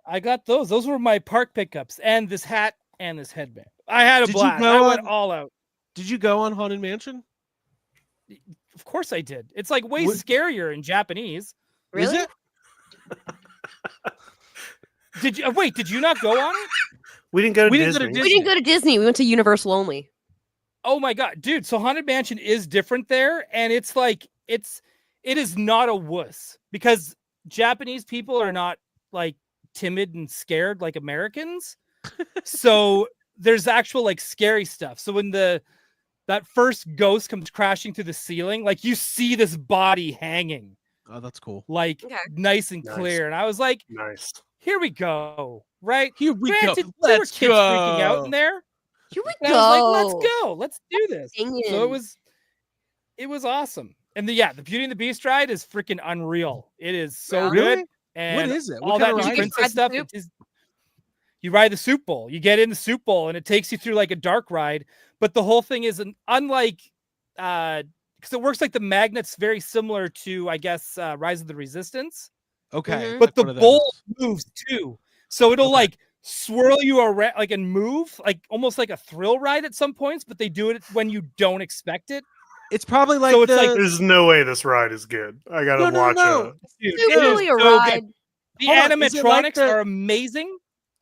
Speaker 5: I got those. Those were my park pickups, and this hat and this headband. I had a
Speaker 4: Did you
Speaker 5: blast.
Speaker 4: go
Speaker 5: I went
Speaker 4: on-
Speaker 5: all out.
Speaker 4: Did you go on Haunted Mansion?
Speaker 5: Of course I did. It's like way
Speaker 4: What-
Speaker 5: scarier in Japanese.
Speaker 1: Really?
Speaker 4: Is it?
Speaker 5: Did you wait? Did you not go on it?
Speaker 6: We didn't go to
Speaker 4: We didn't go
Speaker 6: Disney.
Speaker 4: to
Speaker 1: We didn't go to Disney. We went to Universal only.
Speaker 5: Oh my god, dude! So Haunted Mansion is different there, and it's like it is not a wuss because Japanese people are not like timid and scared like Americans. So there's actual like scary stuff. So when that first ghost comes crashing through the ceiling, like you see this body hanging,
Speaker 4: Oh, that's cool.
Speaker 5: like
Speaker 1: Okay.
Speaker 5: nice and
Speaker 6: Nice.
Speaker 5: clear, and I was like,
Speaker 6: Nice.
Speaker 5: here we go, right?
Speaker 4: Here we
Speaker 5: Granted,
Speaker 4: go.
Speaker 5: there were
Speaker 4: Let's
Speaker 5: kids freaking out
Speaker 4: go.
Speaker 5: in there.
Speaker 1: Here we
Speaker 5: And
Speaker 1: go.
Speaker 5: I was like, let's go, let's do this.
Speaker 1: Singing.
Speaker 5: So it was awesome. And the Beauty and the Beast ride is freaking unreal. It is so
Speaker 1: Yeah.
Speaker 5: good.
Speaker 4: Really?
Speaker 5: And
Speaker 4: What is it? What
Speaker 5: all
Speaker 4: kind
Speaker 5: that
Speaker 4: of
Speaker 5: new
Speaker 4: ride is it?
Speaker 5: princess
Speaker 1: Ride the
Speaker 5: stuff.
Speaker 1: soup?
Speaker 5: You ride the soup bowl. You get in the soup bowl, and it takes you through like a dark ride. But the whole thing is unlike because it works like the magnets, very similar to I guess Rise of the Resistance.
Speaker 4: Okay.
Speaker 1: Mhm.
Speaker 5: But
Speaker 4: like
Speaker 5: the
Speaker 4: one of those.
Speaker 5: bowl moves too, so it'll
Speaker 4: Okay.
Speaker 5: like swirl you around like and move like almost like a thrill ride at some points. But they do it when you don't expect it.
Speaker 4: It's probably like
Speaker 5: So it's like-
Speaker 6: There's no way this ride is good. I gotta
Speaker 4: No.
Speaker 6: watch
Speaker 5: Dude,
Speaker 1: It's
Speaker 5: it is
Speaker 1: really a
Speaker 5: so
Speaker 1: ride.
Speaker 5: good. The
Speaker 4: Hold on, is it like
Speaker 5: animatronics
Speaker 4: the-
Speaker 5: are amazing.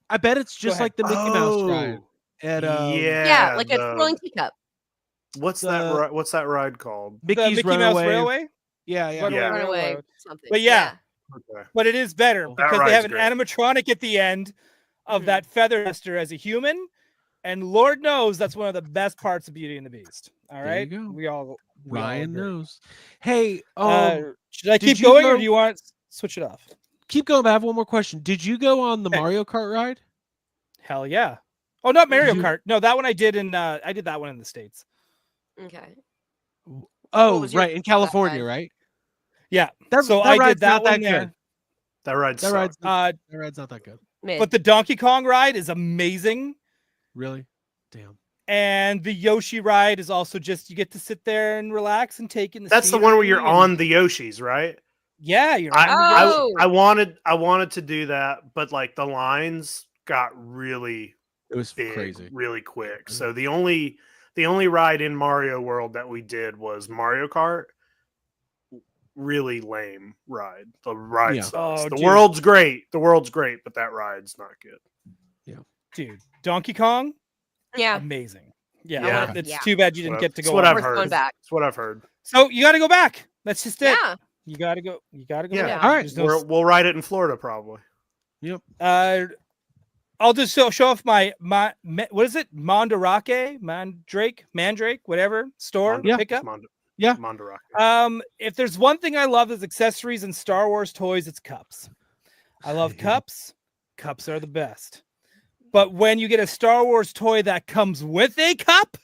Speaker 4: I bet it's just
Speaker 5: ahead.
Speaker 4: like the Mickey Mouse ride. At
Speaker 1: Yeah, like a swirling teacup.
Speaker 6: What's
Speaker 4: the-
Speaker 6: that? What's that ride called?
Speaker 5: The
Speaker 4: Mickey's
Speaker 5: Mickey Mouse
Speaker 4: Runaway.
Speaker 5: Railway,
Speaker 4: Yeah, yeah.
Speaker 5: Runaway
Speaker 6: Yeah.
Speaker 1: Runaway.
Speaker 5: Railroad.
Speaker 1: Something.
Speaker 5: But yeah.
Speaker 6: Okay.
Speaker 5: But it is better
Speaker 4: That
Speaker 5: because they have
Speaker 6: ride's
Speaker 5: an
Speaker 6: great.
Speaker 5: animatronic at the end of
Speaker 1: Mhm.
Speaker 5: that feather duster as a human, and Lord knows that's one of the best parts of Beauty and the Beast. All
Speaker 4: There you
Speaker 5: right,
Speaker 4: go.
Speaker 5: we all
Speaker 4: Ryan
Speaker 5: agree.
Speaker 4: knows. Hey,
Speaker 5: Should I
Speaker 4: did
Speaker 5: keep
Speaker 4: you
Speaker 5: going
Speaker 4: go-
Speaker 5: or do you want to switch it off?
Speaker 4: keep going. But I have one more question. Did you go on the
Speaker 5: Okay.
Speaker 4: Mario Kart ride?
Speaker 5: Hell yeah! Oh, not Mario
Speaker 4: you-
Speaker 5: Kart. No, that one I did I did that one in the States.
Speaker 1: Okay.
Speaker 4: Oh,
Speaker 1: was your
Speaker 4: right, in California,
Speaker 1: ride?
Speaker 4: right?
Speaker 5: Yeah.
Speaker 4: That,
Speaker 5: So
Speaker 4: that
Speaker 5: I
Speaker 4: ride's
Speaker 5: did that
Speaker 4: not
Speaker 5: one
Speaker 4: that
Speaker 5: there.
Speaker 4: good.
Speaker 6: That ride
Speaker 4: That
Speaker 6: sucked.
Speaker 4: ride's
Speaker 5: Uh,
Speaker 4: that ride's not that good.
Speaker 1: Mid.
Speaker 5: but the Donkey Kong ride is amazing.
Speaker 4: Really? Damn.
Speaker 5: And the Yoshi ride is also just you get to sit there and relax and take in the
Speaker 6: That's the one where you're
Speaker 5: scenery and-
Speaker 6: on the Yoshis, right?
Speaker 5: Yeah, you're
Speaker 6: I,
Speaker 5: on the Yoshi.
Speaker 1: Oh.
Speaker 6: I wanted to do that, but like the lines got really
Speaker 4: It was
Speaker 6: big
Speaker 4: crazy.
Speaker 6: really quick. So the only ride in Mario World that we did was Mario Kart. Really lame ride. The ride
Speaker 4: Yeah.
Speaker 6: sucks.
Speaker 5: Oh,
Speaker 6: the
Speaker 5: dude.
Speaker 6: world's great. The world's great, but that ride's not good.
Speaker 5: Dude, Donkey Kong,
Speaker 1: yeah.
Speaker 5: amazing. Yeah,
Speaker 6: Yeah.
Speaker 5: it's
Speaker 1: Yeah.
Speaker 5: too bad you didn't get to
Speaker 6: It's
Speaker 5: go.
Speaker 6: what
Speaker 5: on
Speaker 6: I've
Speaker 5: it.
Speaker 1: Worth going
Speaker 6: heard.
Speaker 1: back.
Speaker 6: It's what I've heard.
Speaker 5: So you got to go back. That's just it.
Speaker 1: Yeah.
Speaker 5: You got to go. You got to go.
Speaker 6: Yeah.
Speaker 5: back.
Speaker 4: All right.
Speaker 5: There's no
Speaker 6: We'll ride it in Florida probably.
Speaker 5: I'll just show off my what is it? Mandrake, whatever store
Speaker 6: Mondo-
Speaker 5: pickup.
Speaker 4: Yeah.
Speaker 6: Mandarake.
Speaker 5: If there's one thing I love is accessories and Star Wars toys, it's cups. I love cups. Cups are the best. But when you get a Star Wars toy that comes with a cup,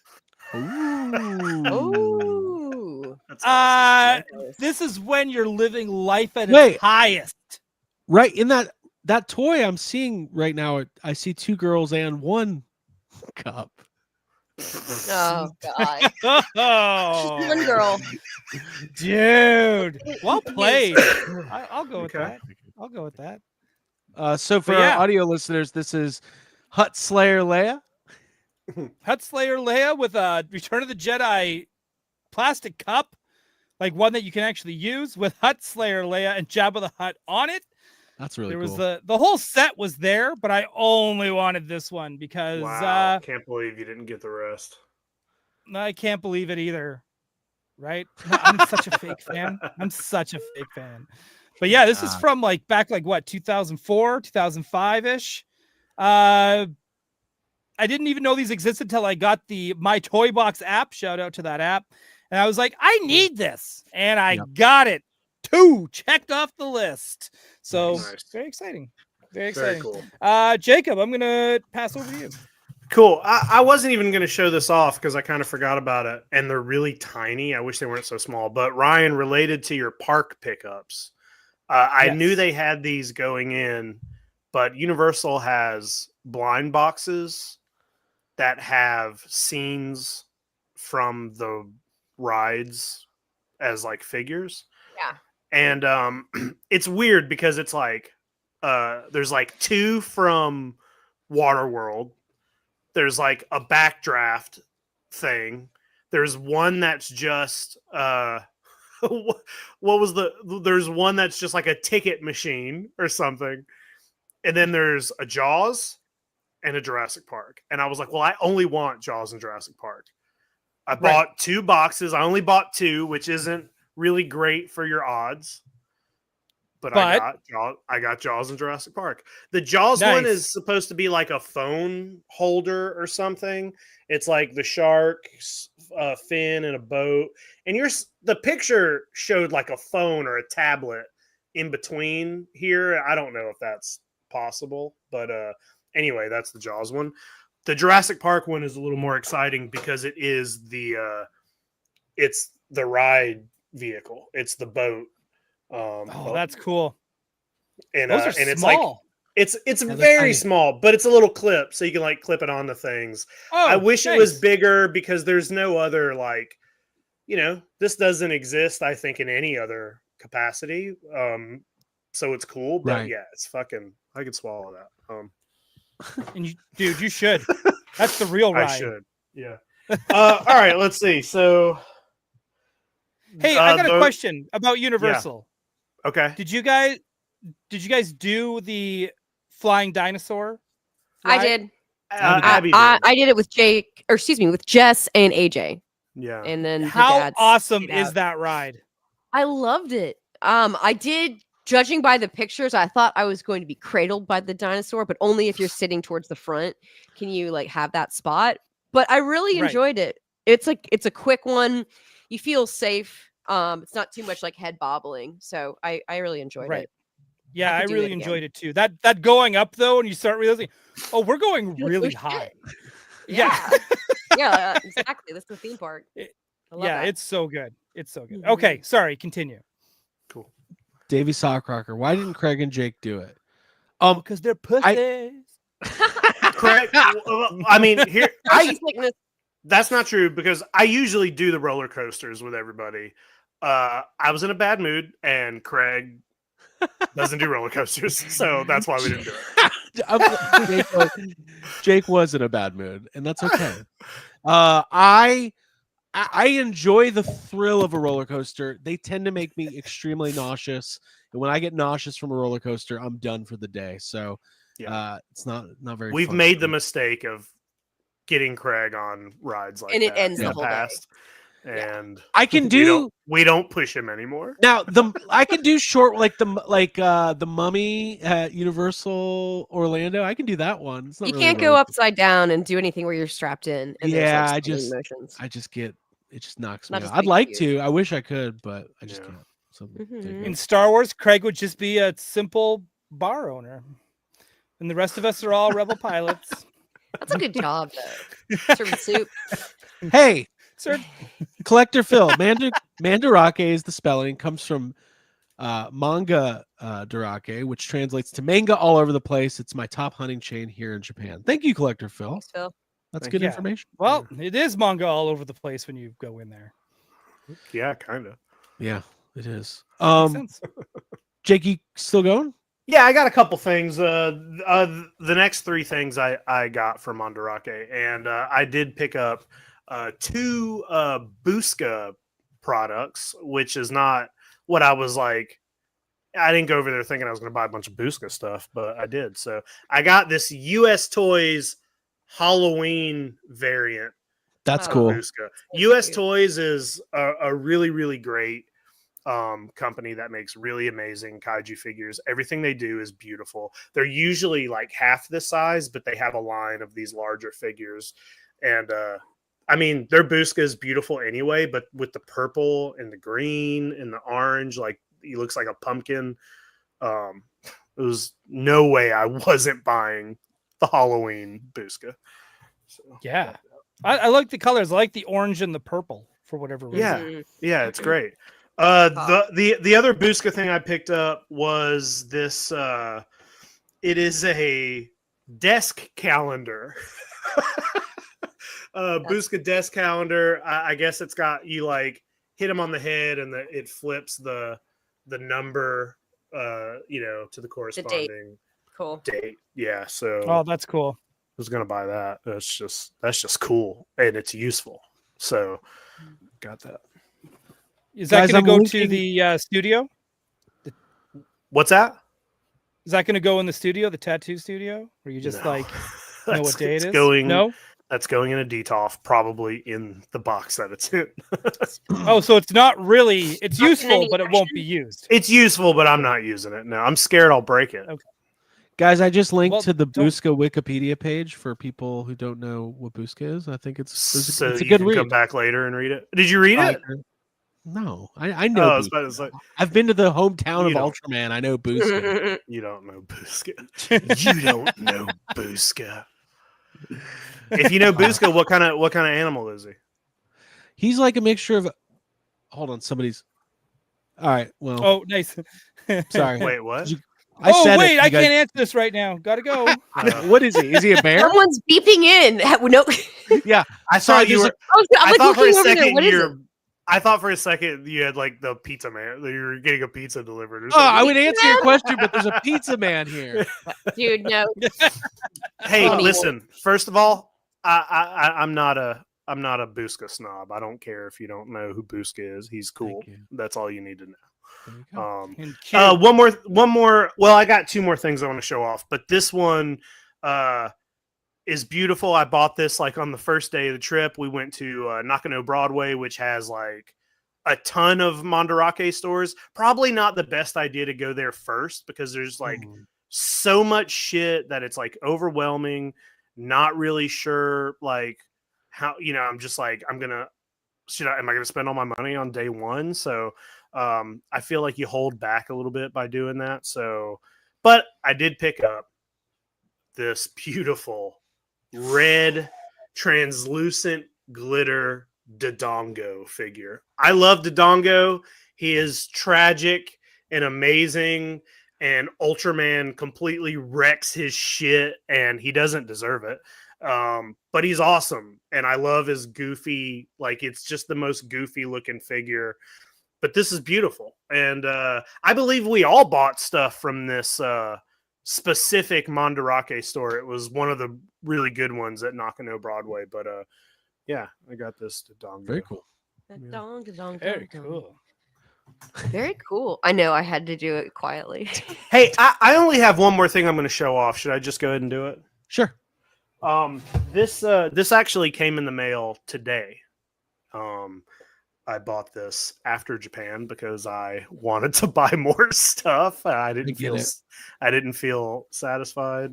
Speaker 1: Ooh.
Speaker 6: That's awesome.
Speaker 5: this is when you're living life at
Speaker 4: Wait.
Speaker 5: its highest.
Speaker 4: Right in that toy I'm seeing right now, I see 2 girls and 1 cup.
Speaker 1: Oh God.
Speaker 5: Oh,
Speaker 1: One girl.
Speaker 5: dude. Well played. I'll go with
Speaker 6: Okay.
Speaker 5: that. I'll go with that.
Speaker 4: So for
Speaker 5: But yeah.
Speaker 4: our audio listeners, this is Hut Slayer Leia.
Speaker 5: Hut Slayer Leia with a Return of the Jedi plastic cup, like one that you can actually use with Hut Slayer Leia and Jabba the Hutt on it.
Speaker 4: That's really
Speaker 5: There
Speaker 4: cool.
Speaker 5: was the whole set was there, but I only wanted this one because
Speaker 6: Wow. Can't believe you didn't get the rest.
Speaker 5: I can't believe it either. Right? I'm such a fake fan. I'm such a fake fan. But yeah, this is from like back like what 2004, 2005 ish. I didn't even know these existed until I got the My Toy Box app. Shout out to that app. And I was like, I need this. And I
Speaker 4: Yep.
Speaker 5: got it. 2 checked off the list. So
Speaker 6: Nice.
Speaker 5: very exciting. Very
Speaker 6: Very
Speaker 5: exciting.
Speaker 6: cool.
Speaker 5: Jacob, I'm gonna pass over to you.
Speaker 6: Cool. I wasn't even going to show this off because I kind of forgot about it. And they're really tiny. I wish they weren't so small. But Ryan, related to your park pickups, I
Speaker 5: Yes.
Speaker 6: knew they had these going in, but Universal has blind boxes that have scenes from the rides as like figures.
Speaker 1: Yeah.
Speaker 6: And it's weird because it's like there's like 2 from Waterworld. There's like a backdraft thing. There's one that's just what was there's one that's just like a ticket machine or something. and then there's a Jaws and a Jurassic Park. And I was like, well, I only want Jaws and Jurassic Park. I bought 2 boxes. I only bought 2, which isn't really great for your odds. But I got Jaws and Jurassic Park. The Jaws one is supposed to be like a phone holder or something. It's like the shark fin and a boat. And the picture showed like a phone or a tablet in between here. I don't know if that's possible, but anyway, that's the Jaws one. The Jurassic Park one is a little more exciting because it is it's the ride vehicle. It's the boat.
Speaker 5: That's cool.
Speaker 6: And
Speaker 5: those are
Speaker 6: and
Speaker 5: small.
Speaker 6: it's very small, but it's a little clip, so you can like clip it onto things. I wish it was bigger because there's no other this doesn't exist, I think, in any other capacity. So it's cool, but yeah, it's fucking. I could swallow that.
Speaker 5: And you should. That's the real ride.
Speaker 6: I should. Yeah. All right. Let's see. So,
Speaker 5: hey, I got a question about Universal.
Speaker 6: Yeah. Okay.
Speaker 5: Did you guys do the flying dinosaur
Speaker 1: ride? I did. I did it with with Jess and AJ.
Speaker 6: Yeah.
Speaker 1: And then
Speaker 5: how awesome is that ride?
Speaker 1: I loved it. I did. Judging by the pictures, I thought I was going to be cradled by the dinosaur, but only if you're sitting towards the front can you like have that spot. But I really enjoyed it. It's a quick one. You feel safe. It's not too much like head bobbling, so I really enjoyed it.
Speaker 5: Yeah, I really enjoyed it too. That going up though, and you start realizing, oh, we're going really high.
Speaker 1: Yeah, yeah, exactly. That's the theme park.
Speaker 5: Yeah, it's so good. It's so good. Okay, sorry. Continue.
Speaker 6: Cool.
Speaker 4: Davey Sockrocker, why didn't Craig and Jake do it?
Speaker 5: Because they're pussies.
Speaker 6: Craig, I mean, that's not true because I usually do the roller coasters with everybody. I was in a bad mood, and Craig doesn't do roller coasters, so that's why we didn't do it.
Speaker 4: Jake was in a bad mood, and that's okay. I enjoy the thrill of a roller coaster. They tend to make me extremely nauseous, and when I get nauseous from a roller coaster, I'm done for the day. So, it's not very.
Speaker 6: We've made the mistake of getting Craig on rides like
Speaker 1: and it
Speaker 6: that
Speaker 1: ends
Speaker 6: in
Speaker 1: the
Speaker 6: the
Speaker 1: whole
Speaker 6: past.
Speaker 1: day.
Speaker 6: And
Speaker 4: I can do.
Speaker 6: We don't push him anymore.
Speaker 4: Now I can do short the Mummy at Universal Orlando. I can do that one.
Speaker 1: You can't go upside down and do anything where you're strapped in. And
Speaker 4: yeah,
Speaker 1: I just
Speaker 4: get it. Just knocks me out. I'd like to. I wish I could, but I just can't. So
Speaker 5: in Star Wars, Craig would just be a simple bar owner, and the rest of us are all rebel pilots.
Speaker 1: That's a good job, though. Serving soup.
Speaker 4: Hey.
Speaker 5: Sir.
Speaker 4: Collector Phil, Mandarake is the spelling, comes from manga darake, which translates to manga all over the place. It's my top hunting chain here in Japan. Thank you, Collector Phil.
Speaker 1: Thanks, Phil.
Speaker 4: That's good information.
Speaker 5: Well, it is manga all over the place when you go in there.
Speaker 6: Yeah, kind of.
Speaker 4: Yeah, it is.
Speaker 5: Makes sense.
Speaker 6: Jake, you still going? Yeah, I got a couple things. The next 3 things I got from Mandarake, and I did pick up 2 Busca products, which is not what I was like. I didn't go over there thinking I was going to buy a bunch of Busca stuff, but I did. So I got this US Toys Halloween variant.
Speaker 4: That's cool.
Speaker 6: Busca. US Toys is a really, really great company that makes really amazing kaiju figures. Everything they do is beautiful. They're usually like half the size, but they have a line of these larger figures. And I mean, their Busca is beautiful anyway, but with the purple and the green and the orange, like he looks like a pumpkin. There was no way I wasn't buying the Halloween Busca. So,
Speaker 5: yeah. I like the colors. I like the orange and the purple for whatever reason.
Speaker 6: Yeah, it's great. The other Busca thing I picked up was this. It is a desk calendar. Busca desk calendar. I guess it's got you like hit them on the head and it flips the number to the corresponding date. Yeah, so
Speaker 5: that's cool.
Speaker 6: I was gonna buy that. That's just cool and it's useful. So got that.
Speaker 5: Is that gonna go to the studio?
Speaker 6: What's that?
Speaker 5: Is that going to go in the studio, the tattoo studio? Or you just
Speaker 6: No.
Speaker 5: like know what day it is?
Speaker 6: Going,
Speaker 5: No?
Speaker 6: That's going in a DTOF, probably in the box that it's in.
Speaker 5: Oh, so it's not really, it's
Speaker 1: Not in
Speaker 5: useful,
Speaker 1: any
Speaker 5: but it won't be used.
Speaker 6: It's useful, but I'm not using it. No, I'm scared I'll break it.
Speaker 5: Okay.
Speaker 4: Guys, I just linked
Speaker 5: Well,
Speaker 4: to the
Speaker 5: don't-
Speaker 4: Busca Wikipedia page for people who don't know what Busca is. I think it's
Speaker 6: So
Speaker 4: a
Speaker 6: you
Speaker 4: good
Speaker 6: can
Speaker 4: read.
Speaker 6: come back later and read it. Did you read it?
Speaker 4: No, I know.
Speaker 6: Oh, I was about to
Speaker 4: Busca.
Speaker 6: say,
Speaker 4: I've been to the hometown of
Speaker 6: You don't.
Speaker 4: Ultraman. I know Busca.
Speaker 6: you don't know Busca. You don't know Busca. If you know Busca, what kind of animal is he?
Speaker 4: He's like a mixture of. Hold on, somebody's. All right. Well,
Speaker 5: Oh, nice.
Speaker 4: sorry.
Speaker 6: Wait, what?
Speaker 4: I said
Speaker 5: wait,
Speaker 4: it.
Speaker 5: I
Speaker 4: You guys-
Speaker 5: can't answer this right now. Gotta go.
Speaker 4: What is he? Is he a bear?
Speaker 1: Someone's beeping in. No,
Speaker 4: Yeah.
Speaker 6: I
Speaker 4: Sorry,
Speaker 6: thought you
Speaker 4: there's
Speaker 6: were.
Speaker 1: I'm
Speaker 6: I
Speaker 1: like
Speaker 6: thought for a
Speaker 1: looking over there.
Speaker 6: second
Speaker 1: What is it?
Speaker 6: I thought for a second you had like the pizza man. That you were getting a pizza delivered or
Speaker 4: Oh,
Speaker 6: something.
Speaker 4: I would answer your question, but there's a pizza man here.
Speaker 1: Dude, no.
Speaker 6: Hey,
Speaker 1: Oh.
Speaker 6: listen. First of all, I'm not a Busca snob. I don't care if you don't know who Busca is. He's cool.
Speaker 4: Thank you.
Speaker 6: That's all you need to know.
Speaker 4: There you go.
Speaker 5: And cute.
Speaker 6: One more. Well, I got two more things I want to show off, but this one is beautiful. I bought this like on the first day of the trip. We went to Nakano Broadway, which has like a ton of Mandarake stores. Probably not the best idea to go there first because there's like so much shit that it's like overwhelming. Not really sure like how, I'm just like, am I going to spend all my money on day one? So I feel like you hold back a little bit by doing that. So, but I did pick up this beautiful red translucent glitter Dodongo figure. I love Dodongo. He is tragic and amazing, and Ultraman completely wrecks his shit, and he doesn't deserve it. But he's awesome, and I love his goofy, like it's just the most goofy looking figure. But this is beautiful, and I believe we all bought stuff from this specific Mandarake store. It was one of the really good ones at Nakano Broadway. But yeah, I got this Dodongo.
Speaker 4: Very cool.
Speaker 5: Very cool.
Speaker 1: Very cool. I know I had to do it quietly.
Speaker 6: Hey, I only have one more thing I'm going to show off. Should I just go ahead and do it?
Speaker 4: Sure.
Speaker 6: This actually came in the mail today. I bought this after Japan because I wanted to buy more stuff. I didn't feel satisfied.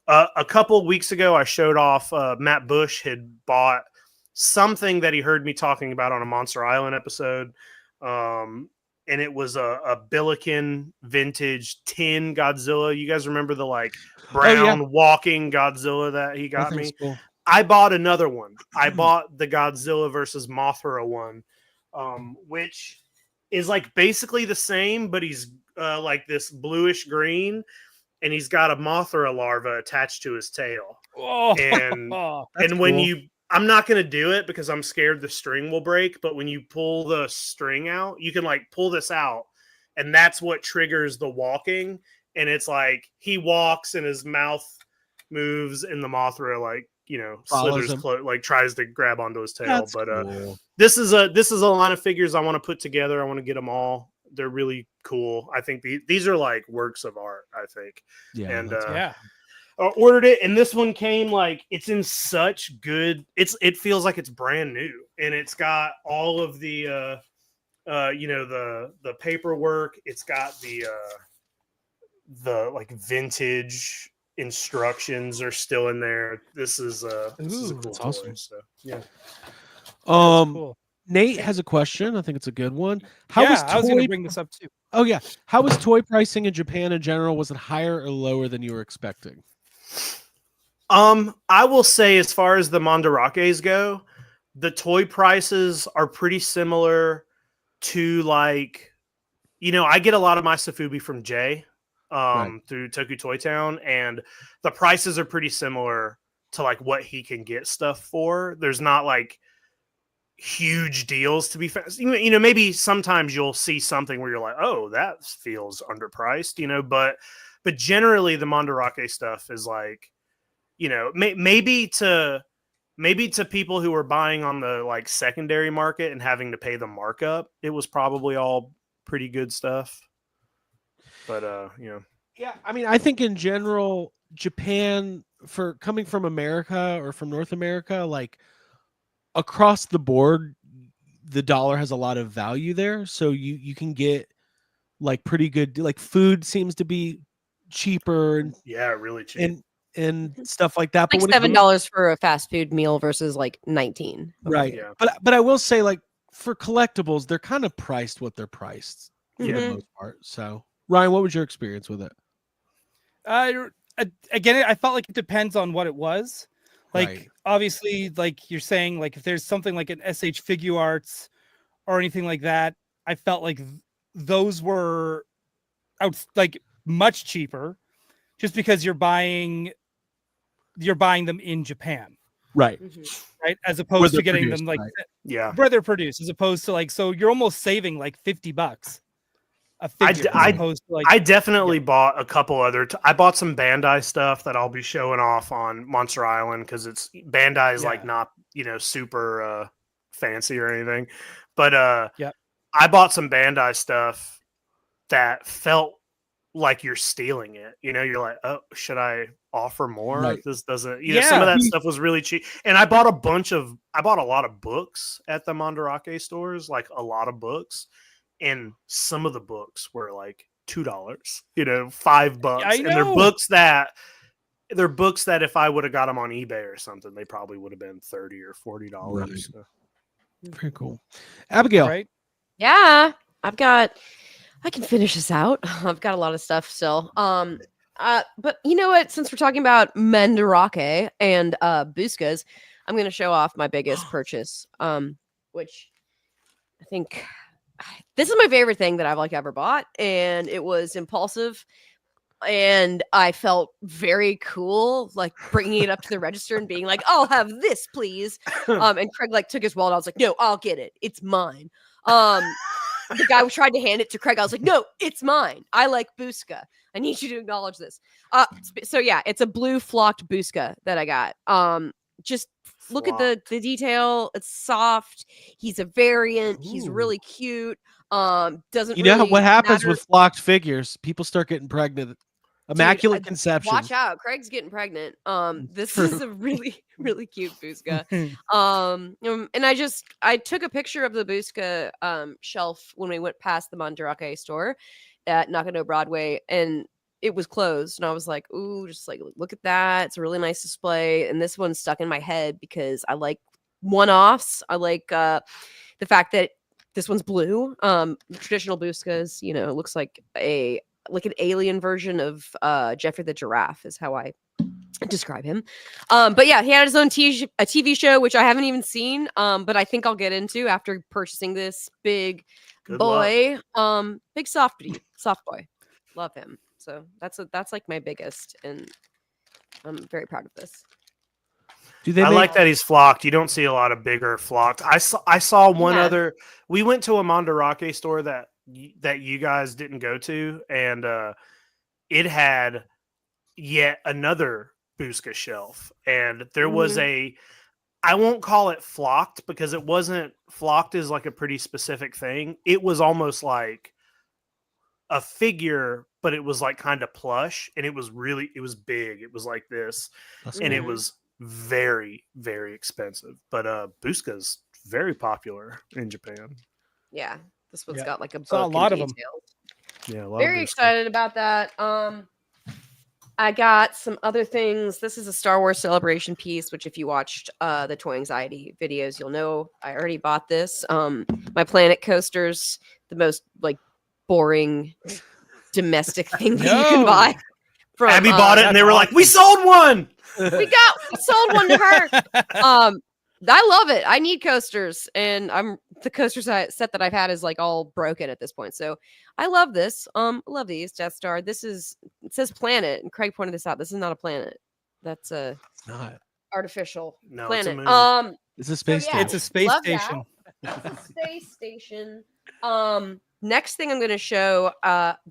Speaker 6: A couple weeks ago, I showed off. Matt Bush had bought something that he heard me talking about on a Monster Island episode, and it was a Billiken vintage tin Godzilla. You guys remember the like brown walking Godzilla that he got me?
Speaker 4: Cool.
Speaker 6: I bought another one. I bought the Godzilla versus Mothra one, which is like basically the same, but he's like this bluish green, and he's got a Mothra larva attached to his tail.
Speaker 5: Oh,
Speaker 6: And when I'm not going to do it because I'm scared the string will break, but when you pull the string out, you can like pull this out, and that's what triggers the walking. And it's like he walks and his mouth moves, and the Mothra like, slithers like tries to grab onto his tail.
Speaker 4: That's
Speaker 6: but
Speaker 4: cool.
Speaker 6: this is a line of figures I want to put together. I want to get them all. They're really cool. I think these are like works of art, I think.
Speaker 4: Yeah.
Speaker 6: And
Speaker 5: yeah.
Speaker 6: ordered it, and this one came like it's in such good. It feels like it's brand new, and it's got all of the the paperwork. It's got the like vintage instructions are still in there. This is a cool
Speaker 4: that's
Speaker 6: toy.
Speaker 4: awesome.
Speaker 6: So yeah.
Speaker 5: Cool.
Speaker 4: Nate has a question. I think it's a good one.
Speaker 5: I was going to bring this up too.
Speaker 4: Oh yeah. How was toy pricing in Japan in general? Was it higher or lower than you were expecting?
Speaker 6: I will say, as far as the Mandarakes go, the toy prices are pretty similar to like, I get a lot of my Safubi from Jay through Toku Toy Town, and the prices are pretty similar to like what he can get stuff for. There's not like huge deals to be found. Maybe sometimes you'll see something where you're like, oh, that feels underpriced, but generally the Mandarake stuff is like, maybe to people who were buying on the like secondary market and having to pay the markup, it was probably all pretty good stuff. But
Speaker 4: Yeah, I mean, I think in general, Japan, for coming from America or from North America, like across the board, the dollar has a lot of value there. So you can get like pretty good, like food seems to be cheaper
Speaker 6: Yeah, really cheap.
Speaker 4: and stuff like that.
Speaker 1: Like
Speaker 4: But when it goes,
Speaker 1: $7 for a fast food meal versus like 19. over
Speaker 4: right?
Speaker 1: here.
Speaker 6: Yeah.
Speaker 4: But I will say, like for collectibles, they're kind of priced what they're priced for the
Speaker 1: Mhm.
Speaker 4: most part. So Ryan, what was your experience with it?
Speaker 5: Again, I felt like it depends on what it was. Like
Speaker 4: Right.
Speaker 5: obviously, like you're saying, like if there's something like an SH Figure Arts or anything like that, I felt like those were out like much cheaper, just because you're buying them in Japan,
Speaker 4: Right.
Speaker 5: right? As
Speaker 4: Where
Speaker 5: opposed
Speaker 4: they're
Speaker 5: to getting
Speaker 4: produced,
Speaker 5: them like
Speaker 4: right.
Speaker 6: Yeah.
Speaker 5: where they're produced, as opposed to like, so you're almost saving like $50 a figure, as opposed to like
Speaker 6: I definitely bought a couple other. I bought some Bandai stuff that I'll be showing off on Monster Island because it's Bandai is like
Speaker 5: Yeah.
Speaker 6: not super fancy or anything, but
Speaker 5: Yeah.
Speaker 6: I bought some Bandai stuff that felt like you're stealing it. You're like, oh, should I offer more?
Speaker 4: Right.
Speaker 6: This doesn't. Some of that stuff was really cheap, and I bought a lot of books at the Mandarake stores, like a lot of books. And some of the books were like $2, $5,
Speaker 5: I
Speaker 6: and they're
Speaker 5: know.
Speaker 6: books that if I would have got them on eBay or something, they probably would have been $30 or $40.
Speaker 4: Right.
Speaker 6: So.
Speaker 4: Very cool. Abigail,
Speaker 5: right.
Speaker 1: Yeah, I can finish this out. I've got a lot of stuff still. But you know what? Since we're talking about Mandarake and Buskas, I'm going to show off my biggest purchase, which I think this is my favorite thing that I've like ever bought, and it was impulsive. And I felt very cool, like bringing it up to the register and being like, "I'll have this, please." And Craig like took his wallet. I was like, "No, I'll get it. It's mine." The guy tried to hand it to Craig. I was like, "No, it's mine. I like Busca. I need you to acknowledge this." So yeah, it's a blue flocked Busca that I got. Just look at the detail. It's soft. He's a variant. He's really cute. Doesn't really
Speaker 4: what happens
Speaker 1: matter.
Speaker 4: with flocked figures? People start getting pregnant. Immaculate conception.
Speaker 1: Watch out, Craig's getting pregnant. This
Speaker 4: True.
Speaker 1: is a really, really cute Busca. And I took a picture of the Busca shelf when we went past the Mandarake store at Nakano Broadway, and it was closed. And I was like, ooh, just like look at that. It's a really nice display. And this one stuck in my head because I like one-offs. I like the fact that this one's blue. Traditional Buscas, it looks like an alien version of Jeffrey the Giraffe is how I describe him. But yeah, he had his own TV show, which I haven't even seen, but I think I'll get into after purchasing this big
Speaker 6: Good
Speaker 1: boy. Big soft boy. Love him. So that's like my biggest, and I'm very proud of this.
Speaker 6: I like that he's flocked. You don't see a lot of bigger flocked. I saw one other. We went to a Mandarake store that you guys didn't go to, and it had yet another Busca shelf, and there was I won't call it flocked because it wasn't. Flocked is like a pretty specific thing. It was almost like a figure, but it was like kind of plush, and it was big. It was like this, and it was very, very expensive. But Busca's very popular in Japan.
Speaker 1: Yeah, this one's got like a book.
Speaker 5: Saw a lot of
Speaker 1: them.
Speaker 6: Yeah, a lot
Speaker 1: Very
Speaker 6: of
Speaker 1: excited about that. I got some other things. This is a Star Wars Celebration piece, which if you watched the Toy Anxiety videos, you'll know I already bought this. My Planet coasters, the most like boring domestic thing that you can buy. From,
Speaker 6: Abby bought it, and they were like, "We sold one.
Speaker 1: We sold one to her." I love it. I need coasters, and the coaster set that I've had is like all broken at this point. So I love this. I love these Death Star. It says planet, and Craig pointed this out. This is not a planet. That's a artificial planet.
Speaker 6: It's a moon.
Speaker 4: It's a space station.
Speaker 5: It's a space station.
Speaker 1: It's a space station. Next thing I'm going to show.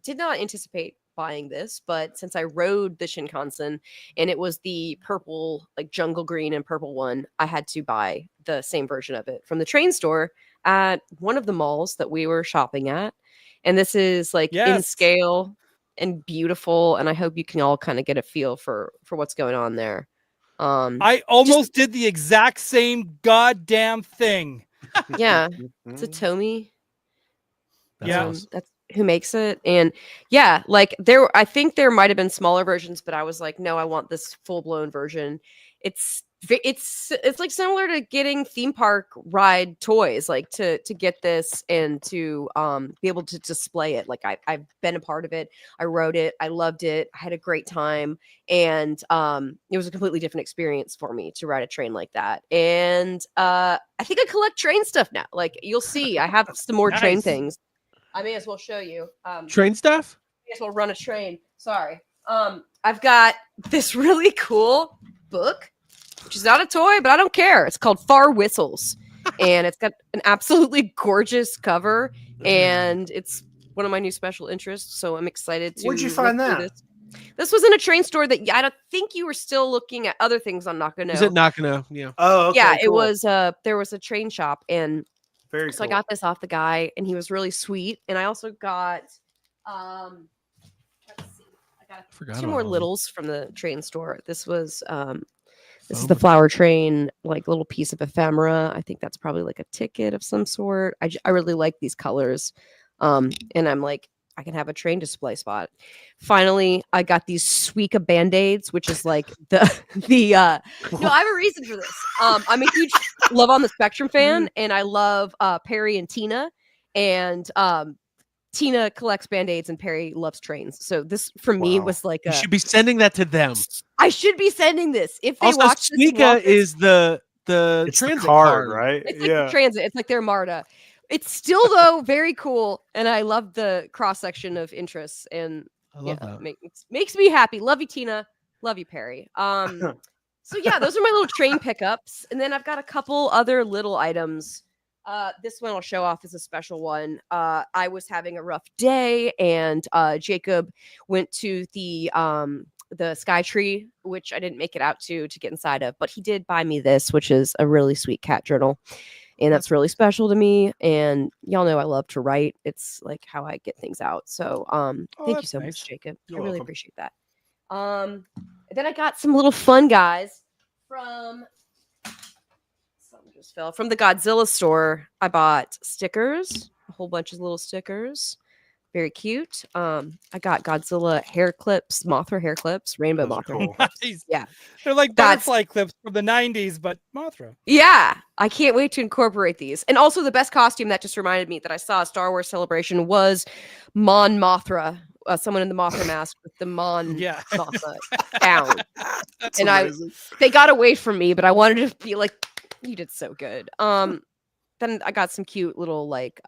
Speaker 1: Did not anticipate buying this, but since I rode the Shinkansen and it was the purple, like jungle green and purple one, I had to buy the same version of it from the train store at one of the malls that we were shopping at. And this is like in scale. and beautiful, and I hope you can all kind of get a feel for what's going on there.
Speaker 5: I almost did the exact same goddamn thing.
Speaker 1: Yeah, it's a Tomy.
Speaker 5: Yeah.
Speaker 1: That's who makes it. And yeah, like I think there might have been smaller versions, but I was like, no, I want this full-blown version. It's like similar to getting theme park ride toys, like to get this and to be able to display it. Like I've been a part of it. I rode it. I loved it. I had a great time. And it was a completely different experience for me to ride a train like that. And I think I collect train stuff now. Like you'll see, I have some more train
Speaker 5: Nice.
Speaker 1: things. I may as well show you.
Speaker 4: Train stuff?
Speaker 1: I guess we'll run a train. Sorry. I've got this really cool book, which is not a toy, but I don't care. It's called Far Whistles. And it's got an absolutely gorgeous cover. And it's one of my new special interests. So I'm excited to.
Speaker 6: Where'd you find
Speaker 1: look
Speaker 6: that?
Speaker 1: through This was in a train store that I don't think you were still looking at other things on Nakano.
Speaker 4: Is it Nakano? Yeah.
Speaker 6: Oh, okay,
Speaker 1: Yeah, it
Speaker 6: cool.
Speaker 1: was there was a train shop, and
Speaker 6: Very
Speaker 1: so
Speaker 6: cool.
Speaker 1: I got this off the guy, and he was really sweet. And I also got let's see, I got
Speaker 4: Forgot
Speaker 1: two
Speaker 4: about
Speaker 1: more
Speaker 4: all
Speaker 1: littles from the train store. This was this is
Speaker 4: Oh
Speaker 1: the
Speaker 4: my-
Speaker 1: flower train, like little piece of ephemera. I think that's probably like a ticket of some sort. I really like these colors. And I'm like, I can have a train display spot. Finally, I got these Suica Band-Aids, which is like the no, I have a reason for this. I'm a huge Love on the Spectrum fan, and I love Perry and Tina. And Tina collects Band-Aids and Perry loves trains. So this for me
Speaker 6: Wow.
Speaker 1: was like
Speaker 4: You should be sending that to them.
Speaker 1: I should be sending this. If they
Speaker 4: Also,
Speaker 1: watch this and
Speaker 4: Suica
Speaker 1: want this,
Speaker 4: is the
Speaker 6: It's
Speaker 4: transit
Speaker 6: the card, right?
Speaker 1: it's like
Speaker 6: Yeah.
Speaker 1: the transit. It's like their MARTA. It's still though very cool, and I love the cross section of interests. And
Speaker 4: I love
Speaker 1: yeah,
Speaker 4: that.
Speaker 1: makes me happy. Love you, Tina. Love you, Perry. So yeah, those are my little train pickups, and then I've got a couple other little items. This one I'll show off as a special one. I was having a rough day, and Jacob went to the Sky Tree, which I didn't make it out to get inside of, but he did buy me this, which is a really sweet cat journal. And that's really special to me. And y'all know I love to write. It's like how I get things out. So thank you
Speaker 5: that's
Speaker 1: so
Speaker 5: nice.
Speaker 1: much, Jacob.
Speaker 6: You're
Speaker 1: I really
Speaker 6: welcome.
Speaker 1: appreciate that. And then I got some little fun guys from something just fell from the Godzilla store. I bought stickers, a whole bunch of little stickers. Very cute. I got Godzilla hair clips, Mothra hair clips, rainbow
Speaker 6: Those are
Speaker 1: Mothra.
Speaker 6: cool.
Speaker 5: Nice.
Speaker 1: Yeah.
Speaker 5: They're like
Speaker 1: That's-
Speaker 5: butterfly clips from the 90s, but Mothra.
Speaker 1: Yeah, I can't wait to incorporate these. And also, the best costume that just reminded me that I saw a Star Wars Celebration was Mon Mothra, someone in the Mothra mask with the Mon
Speaker 5: Yeah.
Speaker 1: Mothra gown.
Speaker 6: That's
Speaker 1: And
Speaker 6: amazing.
Speaker 1: They got away from me, but I wanted to be like, you did so good. Then I got some cute little like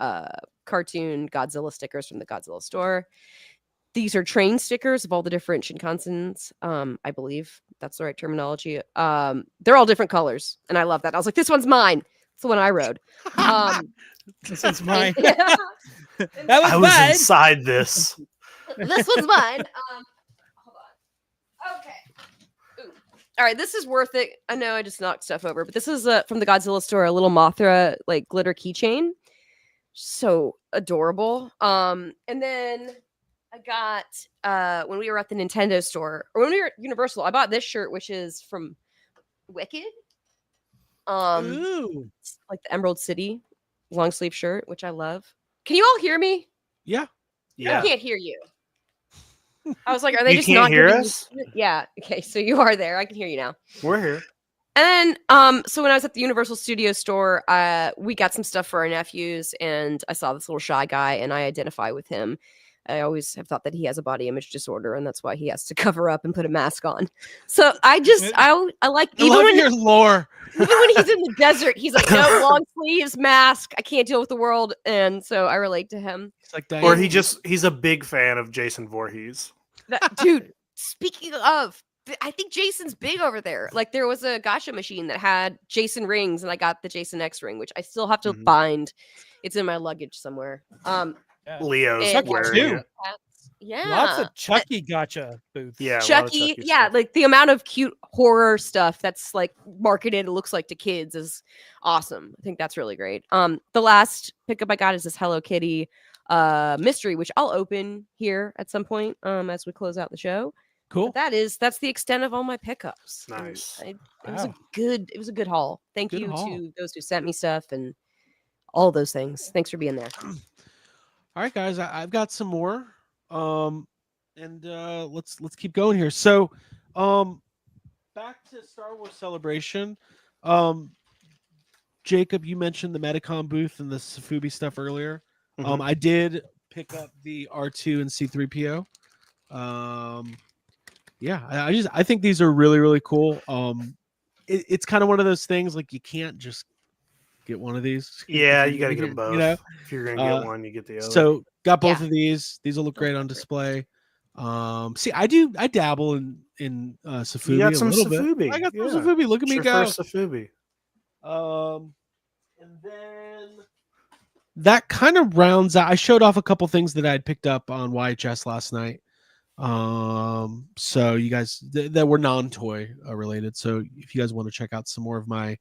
Speaker 1: cartoon Godzilla stickers from the Godzilla store. These are train stickers of all the different Shinkansens. I believe that's the right terminology. They're all different colors, and I love that. I was like, this one's mine. It's the one I rode.
Speaker 5: This one's mine.
Speaker 1: Yeah.
Speaker 5: That was
Speaker 6: I was
Speaker 5: mine.
Speaker 6: inside this.
Speaker 1: This one's mine. Hold on. Okay. Ooh. All right, this is worth it. I know I just knocked stuff over, but this is from the Godzilla store, a little Mothra like glitter keychain. So adorable. And then I got when we were at the Nintendo store, or when we were at Universal, I bought this shirt, which is from Wicked.
Speaker 5: Ooh.
Speaker 1: It's like the Emerald City long sleeve shirt, which I love. Can you all hear me?
Speaker 4: Yeah.
Speaker 6: Yeah.
Speaker 1: I can't hear you. I was like, are they
Speaker 6: You
Speaker 1: just
Speaker 6: can't
Speaker 1: not
Speaker 6: hear
Speaker 1: giving me
Speaker 6: us?
Speaker 1: shit? Yeah. Okay. So you are there. I can hear you now.
Speaker 6: We're here.
Speaker 1: And then, so when I was at the Universal Studios store, we got some stuff for our nephews, and I saw this little shy guy, and I identify with him. I always have thought that he has a body image disorder, and that's why he has to cover up and put a mask on. So I like
Speaker 4: I
Speaker 1: even
Speaker 4: love
Speaker 1: when
Speaker 4: your lore.
Speaker 1: even when he's in the desert, he's like, no long sleeves, mask. I can't deal with the world, and so I relate to him.
Speaker 4: It's like
Speaker 6: Or
Speaker 4: Diane.
Speaker 6: he's a big fan of Jason Voorhees.
Speaker 1: Dude, speaking of, I think Jason's big over there. Like there was a gacha machine that had Jason rings, and I got the Jason X ring, which I still have to
Speaker 6: Mhm.
Speaker 1: find. It's in my luggage somewhere.
Speaker 5: Yeah.
Speaker 6: Leo's
Speaker 1: And-
Speaker 6: wearing
Speaker 5: too.
Speaker 6: it.
Speaker 1: Yeah.
Speaker 5: Lots of Chucky gotcha booths.
Speaker 6: Yeah, a lot of
Speaker 1: Chucky,
Speaker 6: Chucky
Speaker 1: yeah,
Speaker 6: stuff.
Speaker 1: like the amount of cute horror stuff that's like marketed, it looks like to kids is awesome. I think that's really great. The last pickup I got is this Hello Kitty mystery, which I'll open here at some point as we close out the show.
Speaker 4: Cool.
Speaker 1: But that's the extent of all my pickups. And
Speaker 6: Nice.
Speaker 1: it
Speaker 5: Wow.
Speaker 1: was a good haul. Thank
Speaker 4: Good
Speaker 1: you
Speaker 4: haul.
Speaker 1: to those who sent me stuff and all those things. Thanks for being there.
Speaker 4: All right, guys, I've got some more. And let's keep going here. So, back to Star Wars Celebration. Jacob, you mentioned the Medicom booth and the Safubi stuff earlier.
Speaker 6: Mhm.
Speaker 4: I did pick up the R2 and C3PO. Yeah, I think these are really, really cool. It's kind of one of those things like you can't just get one of these.
Speaker 6: Yeah, you got to get them both.
Speaker 4: You know?
Speaker 6: If you're gonna get one, you get the other.
Speaker 4: So got both
Speaker 1: Yeah.
Speaker 4: of these. These will look great on display. See, I dabble in Safubi
Speaker 6: you got
Speaker 4: a
Speaker 6: some
Speaker 4: little
Speaker 6: Safubi.
Speaker 4: bit. I got some
Speaker 6: Yeah.
Speaker 4: Safubi. Look at
Speaker 6: It's
Speaker 4: me
Speaker 6: your
Speaker 4: go.
Speaker 6: first Safubi.
Speaker 4: And then that kind of rounds out. I showed off a couple things that I had picked up on YHS last night. So you guys that were non-toy related. So if you guys want to check out some more of my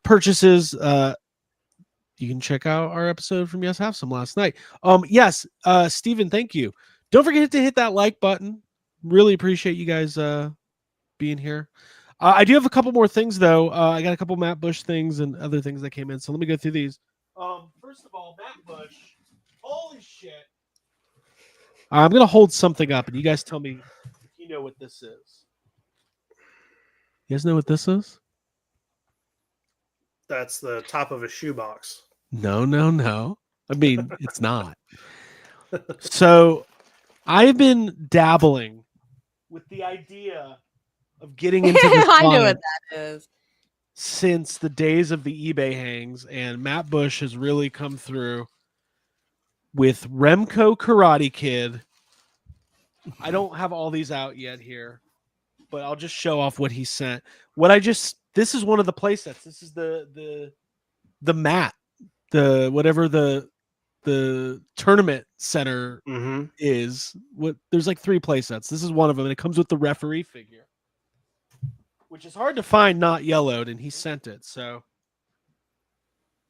Speaker 4: purchases, you can check out our episode from Yes Have Some last night. Yes, Steven, thank you. Don't forget to hit that like button. Really appreciate you guys being here. I do have a couple more things though. I got a couple Matt Bush things and other things that came in. So let me go through these. First of all, Matt Bush. Holy shit. I'm gonna hold something up and you guys tell me if you know what this is. You guys know what this is?
Speaker 6: That's the top of a shoebox.
Speaker 4: No. I mean, it's not. So I've been dabbling with the idea of getting into this
Speaker 1: I know
Speaker 4: line
Speaker 1: what that is.
Speaker 4: since the days of the eBay hangs, and Matt Bush has really come through with Remco Karate Kid. I don't have all these out yet here, but I'll just show off what he sent. This is one of the play sets. This is the mat, whatever the tournament center
Speaker 6: Mm-hmm.
Speaker 4: is. There's like 3 play sets. This is one of them, and it comes with the referee figure, which is hard to find not yellowed, and he sent it. So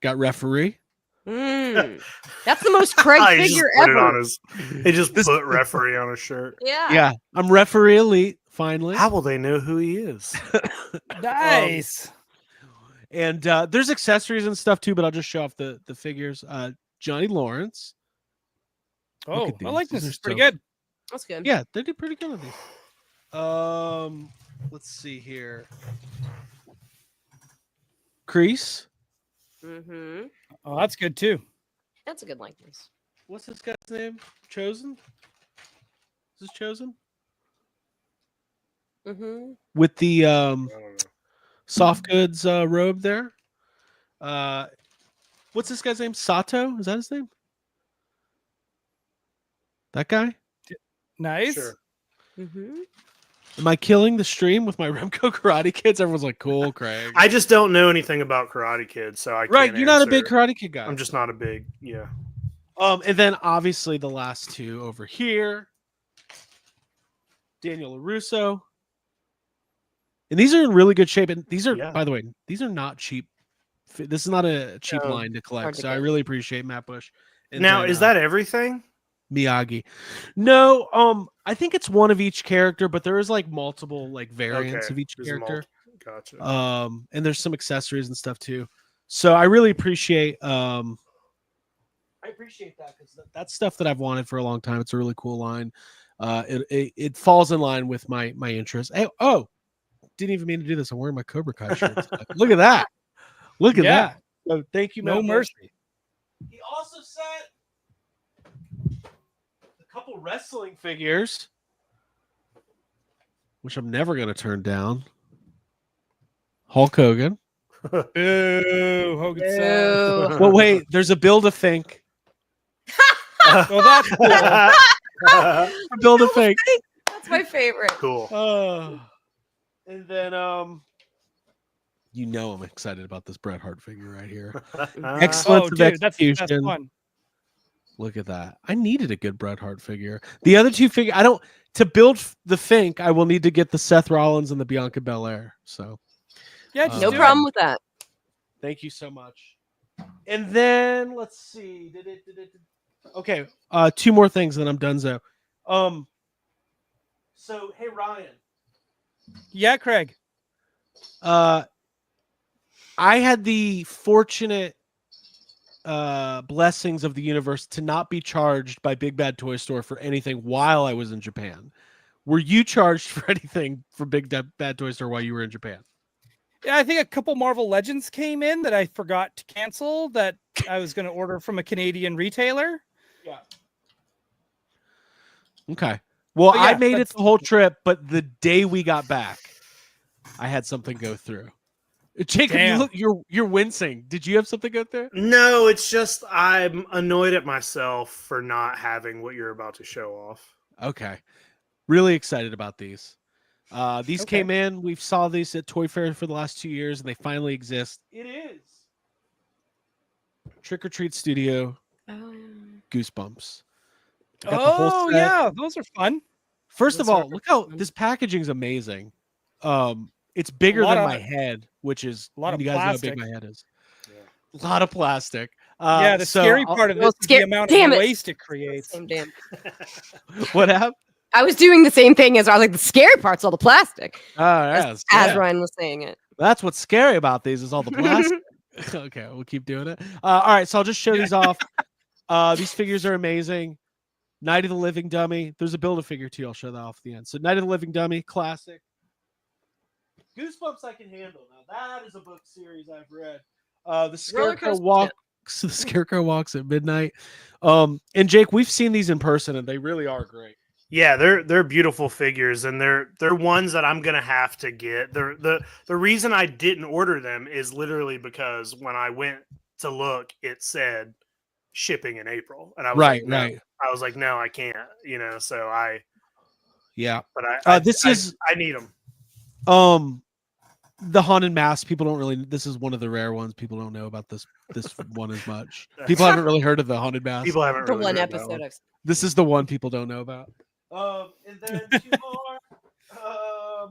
Speaker 4: got referee.
Speaker 1: That's the most Craig
Speaker 6: He just
Speaker 1: figure
Speaker 6: put it
Speaker 1: ever.
Speaker 6: on his. He just put referee on his shirt.
Speaker 1: Yeah.
Speaker 4: I'm referee elite finally.
Speaker 6: How will they know who he is?
Speaker 5: Nice.
Speaker 4: And there's accessories and stuff too, but I'll just show off the figures. Johnny Lawrence.
Speaker 5: Oh,
Speaker 4: at
Speaker 5: I like
Speaker 4: these.
Speaker 5: this.
Speaker 4: These
Speaker 5: It's
Speaker 4: are
Speaker 5: pretty
Speaker 4: so-
Speaker 5: good.
Speaker 1: That's good.
Speaker 4: Yeah, they did pretty good with these. Let's see here. Crease.
Speaker 1: Mm-hmm.
Speaker 5: Oh, that's good too.
Speaker 1: That's a good likeness.
Speaker 4: What's this guy's name? Chosen? Is this Chosen?
Speaker 1: Mm-hmm.
Speaker 4: With the
Speaker 6: I don't know.
Speaker 4: soft goods robe there. What's this guy's name? Sato? Is that his name? That guy?
Speaker 5: Nice.
Speaker 6: Sure.
Speaker 1: Mm-hmm.
Speaker 4: Am I killing the stream with my Remco Karate Kids? Everyone's like, cool, Craig.
Speaker 6: I just don't know anything about Karate Kid, so I
Speaker 4: Right,
Speaker 6: can't
Speaker 4: you're not a big
Speaker 6: answer.
Speaker 4: Karate Kid guy.
Speaker 6: I'm just not a big. Yeah.
Speaker 4: And then obviously the last 2 over here. Daniel LaRusso. And these are in really good shape. And these are,
Speaker 6: Yeah.
Speaker 4: by the way, these are not cheap. This is not a cheap
Speaker 1: No,
Speaker 4: line to collect.
Speaker 1: hard to
Speaker 4: So I
Speaker 1: get.
Speaker 4: really appreciate Matt Bush. And
Speaker 6: Now,
Speaker 4: then,
Speaker 6: is that everything?
Speaker 4: Miyagi? No, I think it's one of each character, but there is like multiple like variants
Speaker 6: Okay,
Speaker 4: of each
Speaker 6: there's
Speaker 4: character.
Speaker 6: Gotcha.
Speaker 4: And there's some accessories and stuff too. So I really appreciate that because that's stuff that I've wanted for a long time. It's a really cool line. It falls in line with my interest. Hey, didn't even mean to do this. I'm wearing my Cobra Kai shirt. Look at that. Look at
Speaker 5: Yeah.
Speaker 4: that. So thank you,
Speaker 5: No
Speaker 4: Matt Bush.
Speaker 5: mercy.
Speaker 4: He also sent a couple wrestling figures, which I'm never going to turn down. Hulk Hogan.
Speaker 5: Boo, Hogan sucks.
Speaker 1: Boo.
Speaker 4: Well, wait, there's a Build a Think.
Speaker 5: Oh, that's cool.
Speaker 4: Build a Think.
Speaker 1: That's my favorite.
Speaker 6: Cool.
Speaker 4: And then you know I'm excited about this Bret Hart figure right here. Excellence
Speaker 5: Oh,
Speaker 4: of
Speaker 5: dude, that's
Speaker 4: execution.
Speaker 5: fun.
Speaker 4: Look at that. I needed a good Bret Hart figure. The other 2 figures, to build the Think, I will need to get the Seth Rollins and the Bianca Belair. So
Speaker 5: Yeah, just
Speaker 1: No
Speaker 5: do
Speaker 1: problem
Speaker 5: it.
Speaker 1: with that.
Speaker 4: thank you so much. And then let's see. Okay. Two more things, then I'm donezo. So hey Ryan.
Speaker 5: Yeah, Craig.
Speaker 4: I had the fortunate blessings of the universe to not be charged by Big Bad Toy Store for anything while I was in Japan. Were you charged for anything for Bad Toy Store while you were in Japan?
Speaker 5: Yeah, I think a couple Marvel Legends came in that I forgot to cancel that I was going to order from a Canadian retailer.
Speaker 4: Yeah. Okay. Well,
Speaker 5: But yeah,
Speaker 4: I made it
Speaker 5: that's-
Speaker 4: the whole trip, but the day we got back, I had something go through. Jacob,
Speaker 5: Damn.
Speaker 4: you're wincing. Did you have something go through?
Speaker 6: No, it's just I'm annoyed at myself for not having what you're about to show off.
Speaker 4: Okay. Really excited about these. These
Speaker 5: Okay.
Speaker 4: came in. We've saw these at Toy Fair for the last 2 years, and they finally exist. It is Trick or Treat Studio Goosebumps. I got the whole
Speaker 5: Oh
Speaker 4: set.
Speaker 5: yeah, those are fun.
Speaker 4: First
Speaker 1: Those
Speaker 4: of all,
Speaker 1: are
Speaker 4: look how
Speaker 1: fun.
Speaker 4: this packaging's amazing. It's bigger
Speaker 5: lot
Speaker 4: than
Speaker 5: of-
Speaker 4: my head, which is
Speaker 5: a lot of
Speaker 4: you guys know how big
Speaker 5: plastic.
Speaker 4: my head is. A lot of plastic.
Speaker 5: Yeah, the
Speaker 4: so
Speaker 5: scary
Speaker 4: I'll-
Speaker 5: part of
Speaker 1: Well,
Speaker 5: this is the amount
Speaker 1: damn
Speaker 5: of
Speaker 1: it.
Speaker 5: waste it creates.
Speaker 1: Same damn.
Speaker 4: What happened?
Speaker 1: I was doing the same thing as I was like, the scary part's all the plastic.
Speaker 4: Oh, yes,
Speaker 1: As
Speaker 4: yeah.
Speaker 1: Ryan was saying it.
Speaker 4: That's what's scary about these is all the plastic. Okay, we'll keep doing it. All right, so I'll just show these off. These figures are amazing. Night of the Living Dummy. There's a Build-A-Figure too. I'll show that off at the end. So Night of the Living Dummy, classic. Goosebumps I can handle. Now that is a book series I've read. The Scarecrow
Speaker 1: Coaster
Speaker 4: walks. The Scarecrow walks at midnight. And Jake, we've seen these in person, and they really are great.
Speaker 6: Yeah, they're beautiful figures, and they're ones that I'm gonna have to get. The reason I didn't order them is literally because when I went to look, it said shipping in April, and I was
Speaker 4: Right,
Speaker 6: like, no.
Speaker 4: right.
Speaker 6: I was like, no, I can't. So
Speaker 4: Yeah.
Speaker 6: but I need them.
Speaker 4: The Haunted Mask. People don't really. This is one of the rare ones. People don't know about this one as much. People haven't really heard of the Haunted Mask.
Speaker 6: People haven't
Speaker 1: The
Speaker 6: really
Speaker 1: one
Speaker 6: heard that
Speaker 1: episode
Speaker 6: one.
Speaker 1: I've
Speaker 4: This is the one people don't know about. And then two more.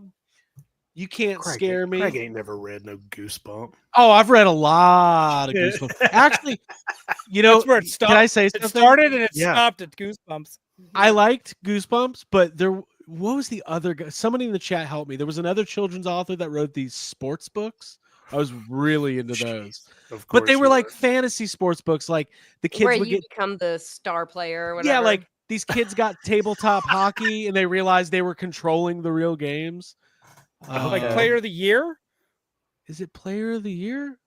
Speaker 4: You can't scare me.
Speaker 6: Craig ain't never read no Goosebump.
Speaker 4: Oh, I've read a lot of Goosebumps. Actually,
Speaker 5: That's where it stopped.
Speaker 4: can I say
Speaker 5: It
Speaker 4: something?
Speaker 5: started and it
Speaker 6: Yeah.
Speaker 5: stopped at Goosebumps.
Speaker 4: I liked Goosebumps, but what was the other guy? Somebody in the chat helped me. There was another children's author that wrote these sports books. I was really into those.
Speaker 6: Of
Speaker 4: But they
Speaker 6: course
Speaker 4: were
Speaker 6: you
Speaker 4: like fantasy sports books. Like the kids
Speaker 1: where
Speaker 4: would
Speaker 1: you
Speaker 4: get
Speaker 1: become the star player or whatever.
Speaker 4: yeah, like these kids got tabletop hockey and they realized they were controlling the real games.
Speaker 5: Like
Speaker 4: Uh,
Speaker 5: Player of the Year?
Speaker 4: Is it Player of the Year?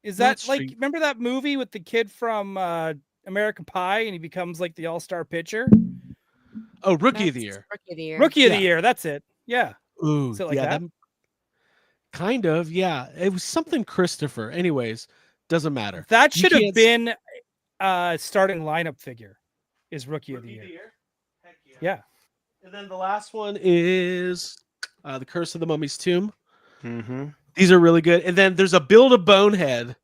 Speaker 5: Is
Speaker 4: Not
Speaker 5: that like
Speaker 4: Street-
Speaker 5: remember that movie with the kid from American Pie and he becomes like the all-star pitcher?
Speaker 4: Oh, Rookie of the
Speaker 1: That's
Speaker 4: Year.
Speaker 1: Rookie of the Year.
Speaker 5: Rookie of the
Speaker 4: Yeah.
Speaker 5: Year, that's it. Yeah.
Speaker 4: Ooh,
Speaker 5: Is it like
Speaker 4: yeah,
Speaker 5: that?
Speaker 4: kind of. Yeah, it was something Christopher. Anyways, doesn't matter.
Speaker 5: That
Speaker 4: You
Speaker 5: should have
Speaker 4: can't
Speaker 5: been starting lineup figure is Rookie of the Year.
Speaker 4: Heck
Speaker 5: Yeah.
Speaker 4: And then the last one is The Curse of the Mummy's Tomb.
Speaker 6: Mm-hmm.
Speaker 4: These are really good. And then there's a Build a Bonehead,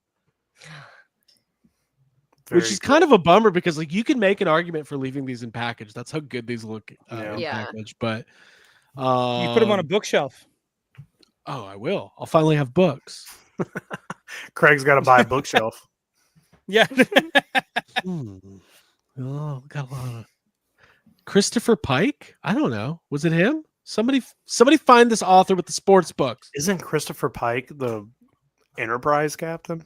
Speaker 4: which is kind of a bummer because like you can make an argument for leaving these in package. That's how good these look in
Speaker 1: Yeah.
Speaker 4: package. But
Speaker 5: You put them on a bookshelf.
Speaker 4: Oh, I will. I'll finally have books.
Speaker 6: Craig's got to buy a bookshelf.
Speaker 5: Yeah.
Speaker 4: Oh, got a lot of Christopher Pike. I don't know. Was it him? Somebody find this author with the sports books.
Speaker 6: Isn't Christopher Pike the Enterprise captain?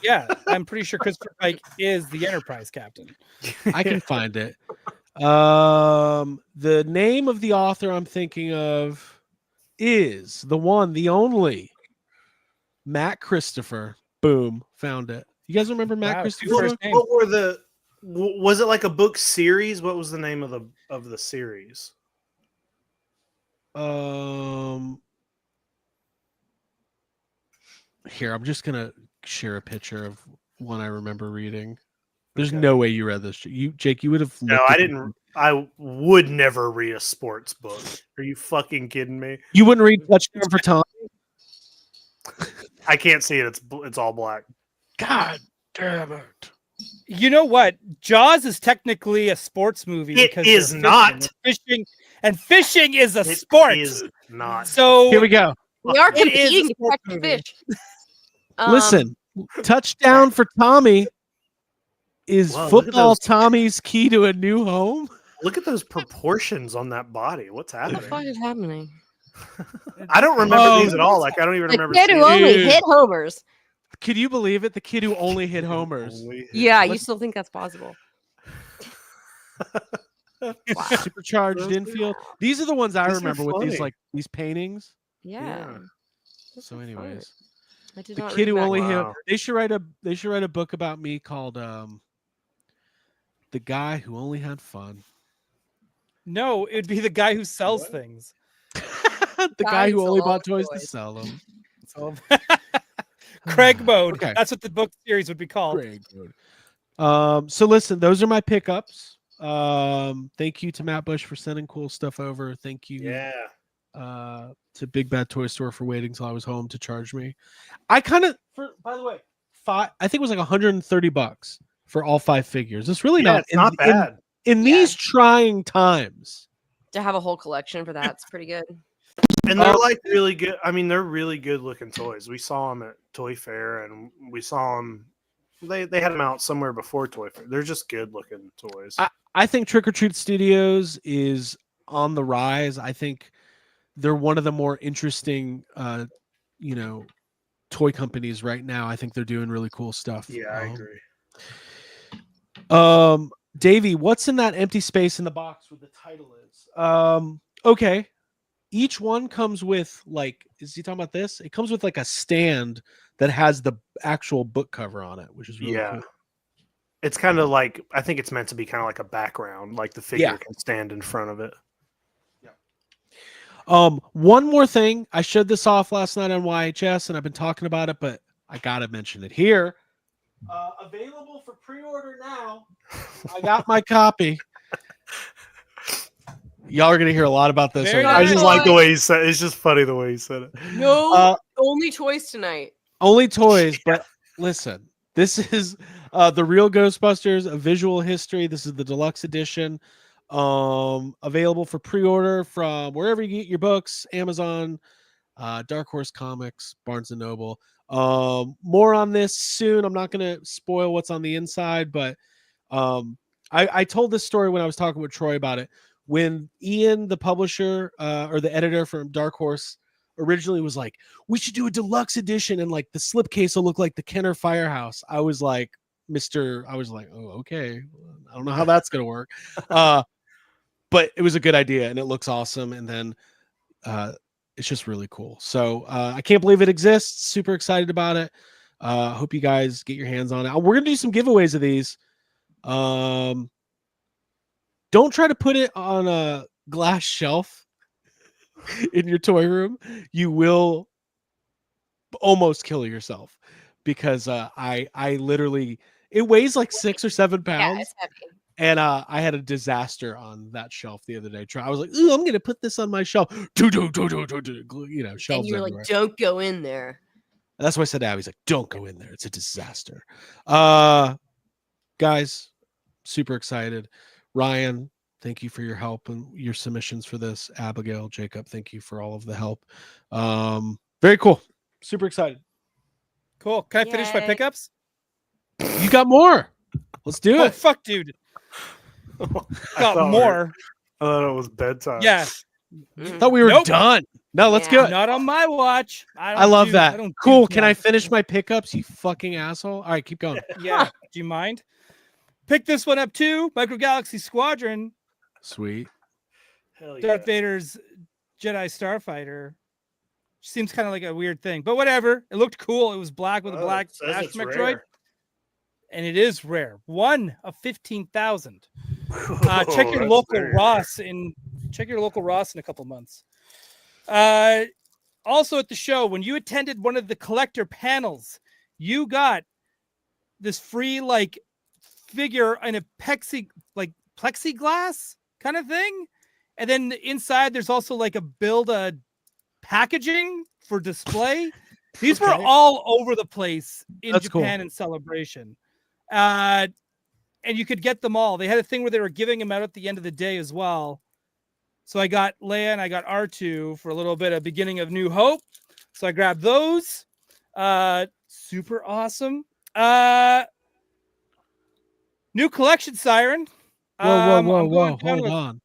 Speaker 5: Yeah. I'm pretty sure Christopher Pike is the Enterprise captain.
Speaker 4: I can find it. The name of the author I'm thinking of is the one, the only Matt Christopher. Boom, found it. You guys remember Matt
Speaker 5: Wow,
Speaker 4: Christopher?
Speaker 5: two first names.
Speaker 6: What were the? Was it like a book series? What was the name of the series?
Speaker 4: Here, I'm just gonna share a picture of one I remember reading. There's
Speaker 6: Okay.
Speaker 4: no way you read this. Jake, you would have.
Speaker 6: No,
Speaker 4: looked
Speaker 6: I
Speaker 4: at it.
Speaker 6: didn't. I would never read a sports book. Are you fucking kidding me?
Speaker 4: You wouldn't read Touchdown for Tom.
Speaker 6: I can't see it. It's all black.
Speaker 4: God damn it!
Speaker 5: You know what? Jaws is technically a sports movie.
Speaker 6: It
Speaker 5: because
Speaker 6: is
Speaker 5: they're
Speaker 6: not.
Speaker 5: Fishing is a
Speaker 6: It
Speaker 5: sport.
Speaker 6: is not.
Speaker 5: So
Speaker 4: Here we go.
Speaker 1: We are
Speaker 5: It is a
Speaker 1: competing to
Speaker 5: sports
Speaker 1: catch
Speaker 5: movie.
Speaker 1: fish.
Speaker 4: Listen, touchdown for Tommy. Is
Speaker 6: Wow, look at
Speaker 4: football
Speaker 6: those-
Speaker 4: Tommy's key to a new home?
Speaker 6: Look at those proportions on that body. What's
Speaker 1: What the
Speaker 6: happening?
Speaker 1: fuck is happening?
Speaker 6: I don't remember
Speaker 4: Oh.
Speaker 6: these at all. Like I don't even
Speaker 1: The
Speaker 6: remember
Speaker 1: kid who
Speaker 6: seeing
Speaker 1: only
Speaker 4: Dude.
Speaker 1: hit homers.
Speaker 4: Can you believe it? The kid who only hit homers.
Speaker 1: Yeah, you
Speaker 4: Let's-
Speaker 1: still think that's possible? Wow.
Speaker 4: Supercharged
Speaker 6: Those are-
Speaker 4: infield. These are the ones I
Speaker 6: These are
Speaker 4: remember with these
Speaker 6: funny.
Speaker 4: like these paintings.
Speaker 1: Yeah.
Speaker 4: So, anyways,
Speaker 1: I did
Speaker 4: the
Speaker 1: not
Speaker 4: kid
Speaker 1: read
Speaker 4: who
Speaker 1: back
Speaker 4: only
Speaker 1: then.
Speaker 4: hit.
Speaker 6: Wow.
Speaker 4: They should write a book about me called "The Guy Who Only Had Fun."
Speaker 5: No, it'd be the guy who sells
Speaker 6: What?
Speaker 5: things.
Speaker 4: The
Speaker 1: Guy
Speaker 4: guy
Speaker 1: who
Speaker 4: who only
Speaker 1: sold all
Speaker 4: bought
Speaker 1: the
Speaker 4: toys to
Speaker 1: toys.
Speaker 4: sell them.
Speaker 5: So Craig mode.
Speaker 4: Okay.
Speaker 5: That's what the book series would be called.
Speaker 4: Great. So listen, those are my pickups. Thank you to Matt Bush for sending cool stuff over. Thank you
Speaker 6: Yeah.
Speaker 4: to Big Bad Toy Store for waiting till I was home to charge me. I kind of, by the way, I think it was like $130 for all 5 figures. It's really
Speaker 6: Yeah,
Speaker 4: not
Speaker 6: it's not bad.
Speaker 4: in
Speaker 1: Yeah.
Speaker 4: these trying times.
Speaker 1: To have a whole collection for that's pretty good.
Speaker 6: And they're
Speaker 4: Oh.
Speaker 6: like really good. I mean, they're really good looking toys. We saw them at Toy Fair, and we saw them. They had them out somewhere before Toy Fair. They're just good looking toys.
Speaker 4: I think Trick or Treat Studios is on the rise. I think they're one of the more interesting, toy companies right now. I think they're doing really cool stuff.
Speaker 6: yeah, I agree.
Speaker 4: Davey, what's in that empty space in the box where the title is? Okay. Each one comes with is he talking about this? It comes with like a stand that has the actual book cover on it, which is really
Speaker 6: Yeah.
Speaker 4: cool.
Speaker 6: It's kind of like I think it's meant to be kind of like a background, like the figure
Speaker 4: Yeah.
Speaker 6: can stand in front of it.
Speaker 4: One more thing. I showed this off last night on YHS and I've been talking about it, but I gotta mention it here. Available for pre-order now. I got my copy. Y'all are gonna hear a lot about this.
Speaker 5: Very
Speaker 4: over
Speaker 6: I
Speaker 4: the-
Speaker 6: just like the way he said it. It's just funny the way he said it.
Speaker 1: No, only choice tonight.
Speaker 4: Only toys, but listen, this is the real Ghostbusters, a visual history. This is the deluxe edition. Available for pre-order from wherever you get your books, Amazon, Dark Horse Comics, Barnes and Noble. More on this soon. I'm not going to spoil what's on the inside, but I told this story when I was talking with Troy about it. When Ian, the publisher or the editor from Dark Horse, originally was like, we should do a deluxe edition and like the slipcase will look like the Kenner Firehouse. I was like, oh, okay. I don't know how that's going to work. But it was a good idea and it looks awesome. And then it's just really cool. So I can't believe it exists. Super excited about it. Hope you guys get your hands on it. We're going to do some giveaways of these. Don't try to put it on a glass shelf in your toy room. You will almost kill yourself because I literally, it weighs like 6 or 7
Speaker 1: Yeah,
Speaker 4: pounds.
Speaker 1: it's heavy.
Speaker 4: And I had a disaster on that shelf the other day. I was like, "Ooh, I'm gonna put this on my shelf." Shelves
Speaker 1: And you're
Speaker 4: everywhere.
Speaker 1: like, don't go in there.
Speaker 4: That's why I said to Abby's like, "Don't go in there. It's a disaster." Guys, super excited. Ryan, thank you for your help and your submissions for this. Abigail, Jacob, thank you for all of the help. Very cool. Super excited.
Speaker 5: Cool. Can I finish my
Speaker 1: Yay.
Speaker 5: pickups?
Speaker 4: You got more. Let's do
Speaker 5: Oh
Speaker 4: it.
Speaker 5: fuck, dude.
Speaker 6: I
Speaker 5: Got
Speaker 6: thought
Speaker 5: more.
Speaker 6: I thought it was bedtime.
Speaker 5: Yeah.
Speaker 4: Thought we were
Speaker 5: Nope.
Speaker 4: done. No, let's
Speaker 1: Yeah.
Speaker 4: go.
Speaker 5: Not on my watch.
Speaker 4: I love that.
Speaker 5: don't
Speaker 4: Cool.
Speaker 5: do
Speaker 4: Can I
Speaker 5: that.
Speaker 4: finish my pickups, you fucking asshole? All right, keep going.
Speaker 5: Yeah. Do you mind? Pick this one up too. Micro Galaxy Squadron.
Speaker 4: Sweet.
Speaker 6: Hell yeah.
Speaker 5: Darth Vader's Jedi Starfighter. Seems kind of like a weird thing, but whatever. It looked cool. It was black with a
Speaker 6: Oh,
Speaker 5: black
Speaker 6: it says it's
Speaker 5: astromech droid,
Speaker 6: rare.
Speaker 5: and it is rare. 1 of 15,000. Check
Speaker 6: Oh,
Speaker 5: your
Speaker 6: that's
Speaker 5: local
Speaker 6: very
Speaker 5: Ross in a couple months. Also at the show, when you attended one of the collector panels, you got this free figure in a plexiglass kind of thing, and then inside there's also a build a packaging for display. These were
Speaker 4: Okay.
Speaker 5: all over the place in
Speaker 4: That's cool.
Speaker 5: Japan in Celebration. And you could get them all. They had a thing where they were giving them out at the end of the day as well. So I got Leia and I got R2 for a little bit of beginning of New Hope. So I grabbed those. Super awesome. New collection, Siren.
Speaker 4: Whoa,
Speaker 5: I'm
Speaker 4: whoa,
Speaker 5: going
Speaker 4: whoa!
Speaker 5: down
Speaker 4: Hold
Speaker 5: with-
Speaker 4: on.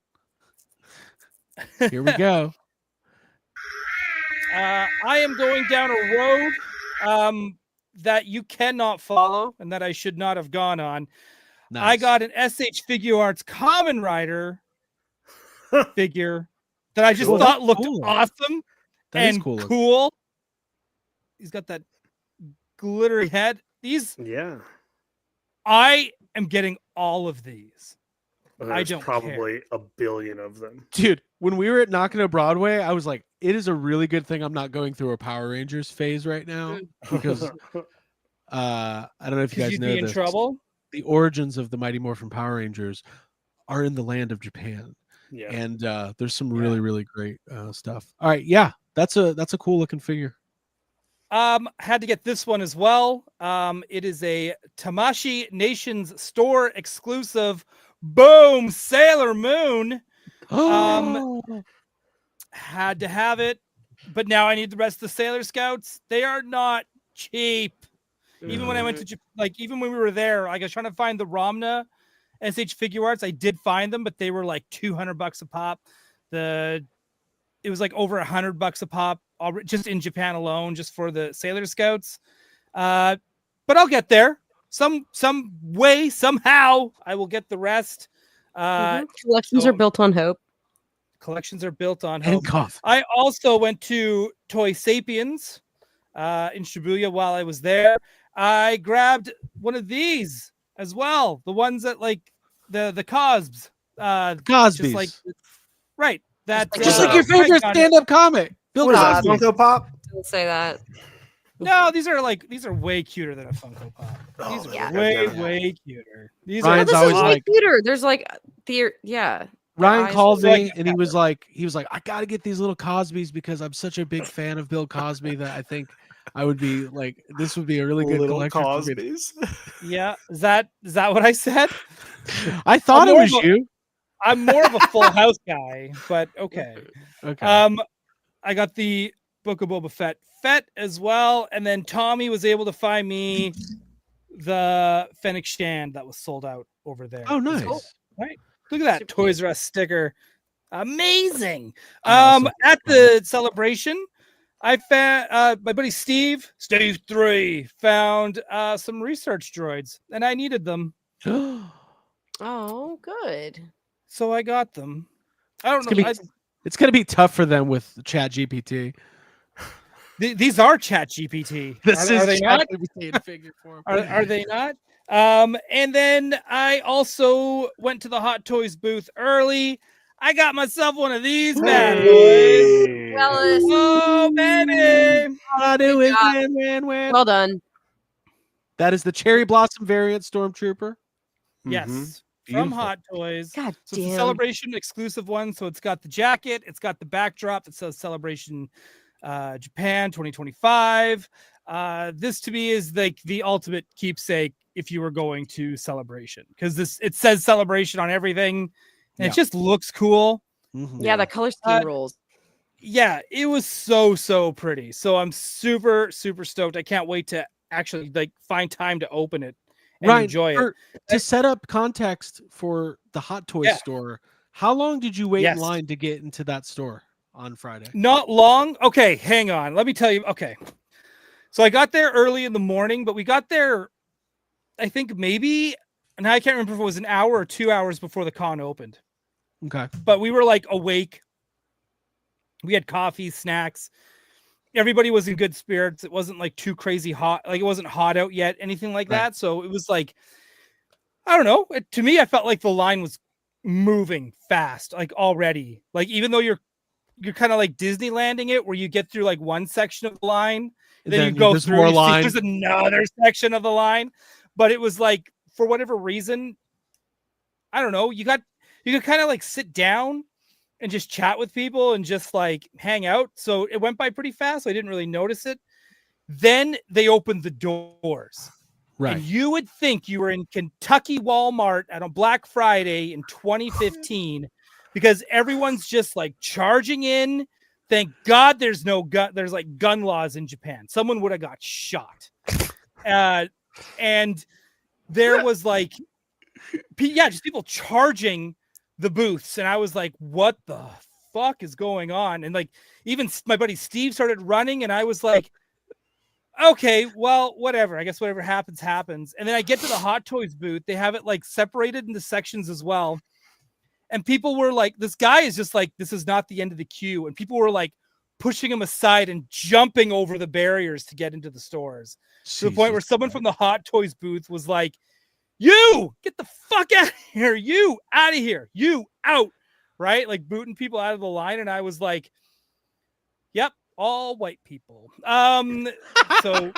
Speaker 4: Here we go.
Speaker 5: I am going down a road that you cannot follow and that I should not have gone on. I
Speaker 4: Nice.
Speaker 5: got an SH Figure Arts Common Rider figure that I just
Speaker 6: Cool.
Speaker 5: thought looked
Speaker 4: Cool.
Speaker 5: awesome
Speaker 4: That is
Speaker 5: and
Speaker 4: cool looking.
Speaker 5: cool. He's got that glittery head.
Speaker 6: Yeah.
Speaker 5: I am getting all of these.
Speaker 6: There's
Speaker 5: don't
Speaker 6: probably a billion of them.
Speaker 4: Dude, when we were at Nakano Broadway, I was like, it is a really good thing I'm not going through a Power Rangers phase right now because I don't know if you
Speaker 5: Because
Speaker 4: guys
Speaker 5: you'd
Speaker 4: know
Speaker 5: be in
Speaker 4: this.
Speaker 5: trouble.
Speaker 4: The origins of the Mighty Morphin Power Rangers are in the land of Japan,
Speaker 6: Yeah.
Speaker 4: and there's some really, really great stuff. All right, yeah, that's a cool looking figure.
Speaker 5: Had to get this one as well. It is a Tamashii Nations store exclusive. Boom, Sailor Moon.
Speaker 4: Oh,
Speaker 5: Had to have it, but now I need the rest of the Sailor Scouts. They are not cheap. Even when I went to even when we were there, I was trying to find the Ramna SH Figure Arts. I did find them, but they were like $200 a pop. It was like over $100 a pop, just in Japan alone, just for the Sailor Scouts. But I'll get there. Some way, somehow, I will get the rest.
Speaker 1: Collections
Speaker 5: so-
Speaker 1: are built on hope.
Speaker 5: Collections are built on
Speaker 4: and
Speaker 5: hope.
Speaker 4: cough.
Speaker 5: I also went to Toy Sapiens in Shibuya while I was there. I grabbed one of these as well. The ones that like the Cosbs.
Speaker 4: Cosby's.
Speaker 5: Just like right. That
Speaker 4: Just like your favorite
Speaker 5: Icon-
Speaker 4: stand-up comic. Bill
Speaker 6: What is that?
Speaker 4: Cosby.
Speaker 6: Funko Pop?
Speaker 1: Don't say that.
Speaker 5: No, these are way cuter than a Funko Pop.
Speaker 6: Oh,
Speaker 5: These are
Speaker 1: yeah.
Speaker 5: way,
Speaker 6: goddamn.
Speaker 5: way cuter. These
Speaker 4: Ryan's
Speaker 1: This
Speaker 5: are
Speaker 4: always
Speaker 1: is way
Speaker 4: like-
Speaker 1: cuter. There's like yeah.
Speaker 4: Ryan
Speaker 1: eyes
Speaker 4: called
Speaker 5: look
Speaker 4: me
Speaker 5: like-
Speaker 4: and he was like, I got to get these little Cosbys because I'm such a big fan of Bill Cosby that I think I would be like, this would be a really good
Speaker 6: Little
Speaker 4: collection for me.
Speaker 6: Cosbys.
Speaker 5: yeah. Is that what I said?
Speaker 4: I thought it
Speaker 5: more
Speaker 4: was
Speaker 5: of a-
Speaker 4: you.
Speaker 5: I'm more of a Full House guy, but okay.
Speaker 4: Okay.
Speaker 5: I got the Book of Boba Fett as well, and then Tommy was able to find me the Fennec Shand that was sold out over there.
Speaker 4: Oh,
Speaker 5: as
Speaker 4: nice.
Speaker 5: well. Look at that
Speaker 1: Super
Speaker 5: Toys R Us sticker. Amazing.
Speaker 4: Awesome.
Speaker 5: At the celebration, I found my buddy Steve 3 found some research droids, and I needed them,
Speaker 1: Oh, good.
Speaker 5: so I got them. I don't
Speaker 4: It's
Speaker 5: know.
Speaker 4: gonna It's going to be tough for them with Chat GPT.
Speaker 5: These are Chat GPT. Are they not?
Speaker 4: GPT in figure form.
Speaker 5: Are they not? And then I also went to the Hot Toys booth early. I got myself one of these bad boys.
Speaker 6: Hey.
Speaker 1: Jealous.
Speaker 5: Oh, baby.
Speaker 4: All I do is
Speaker 1: job.
Speaker 4: win.
Speaker 1: Well done.
Speaker 4: That is the Cherry Blossom variant Stormtrooper.
Speaker 5: Yes.
Speaker 6: Mhm.
Speaker 5: From
Speaker 4: Beautiful.
Speaker 5: Hot Toys.
Speaker 1: God
Speaker 5: So it's a
Speaker 1: damn.
Speaker 5: Celebration exclusive one. So it's got the jacket, it's got the backdrop that says Celebration Japan 2025. This to me is like the ultimate keepsake if you were going to Celebration, because it says Celebration on everything, and
Speaker 4: Yeah.
Speaker 5: it just looks cool.
Speaker 4: Mhm.
Speaker 1: Yeah, the color scheme
Speaker 5: Uh,
Speaker 1: rules.
Speaker 5: Yeah, it was so pretty. So I'm super stoked. I can't wait to actually like find time to open it and
Speaker 4: Ryan,
Speaker 5: enjoy it.
Speaker 4: to set up context for the Hot Toys
Speaker 5: Yeah.
Speaker 4: store, how long did you wait
Speaker 5: Yes.
Speaker 4: in line to get into that store on Friday?
Speaker 5: Not long. Okay, hang on. Let me tell you. Okay. So I got there early in the morning, but we got there, I think maybe, and I can't remember if it was an hour or 2 hours before the con opened.
Speaker 4: Okay.
Speaker 5: But we were like awake. We had coffee, snacks. Everybody was in good spirits. It wasn't like too crazy hot. Like it wasn't hot out yet, anything like
Speaker 4: Right.
Speaker 5: that. So it was like, I don't know. To me, I felt like the line was moving fast, like already. Like even though you're kind of like Disneylanding it, where you get through like one section of the line, then you go
Speaker 4: there's
Speaker 5: through,
Speaker 4: more
Speaker 5: you see
Speaker 4: line.
Speaker 5: there's another section of the line. But it was like, for whatever reason, I don't know. You could kind of like sit down and just chat with people and just like hang out. So it went by pretty fast. So I didn't really notice it. Then they opened the doors.
Speaker 4: Right.
Speaker 5: And you would think you were in Kentucky Walmart on a Black Friday in 2015 because everyone's just like charging in. Thank God there's no gun. There's like gun laws in Japan. Someone would have got shot. And there was like just people charging the booths, and I was like, what the fuck is going on? And like even my buddy Steve started running, and I was like, okay, well, whatever. I guess whatever happens, happens. And then I get to the Hot Toys booth. They have it like separated into sections as well. And people were like, this guy is just like, this is not the end of the queue. And people were like pushing him aside and jumping over the barriers to get into the stores. To the point where someone from the Hot Toys booth was like, you get the fuck out of here. You out of here. You out. Right? Like booting people out of the line. And I was like, yep, all white people. So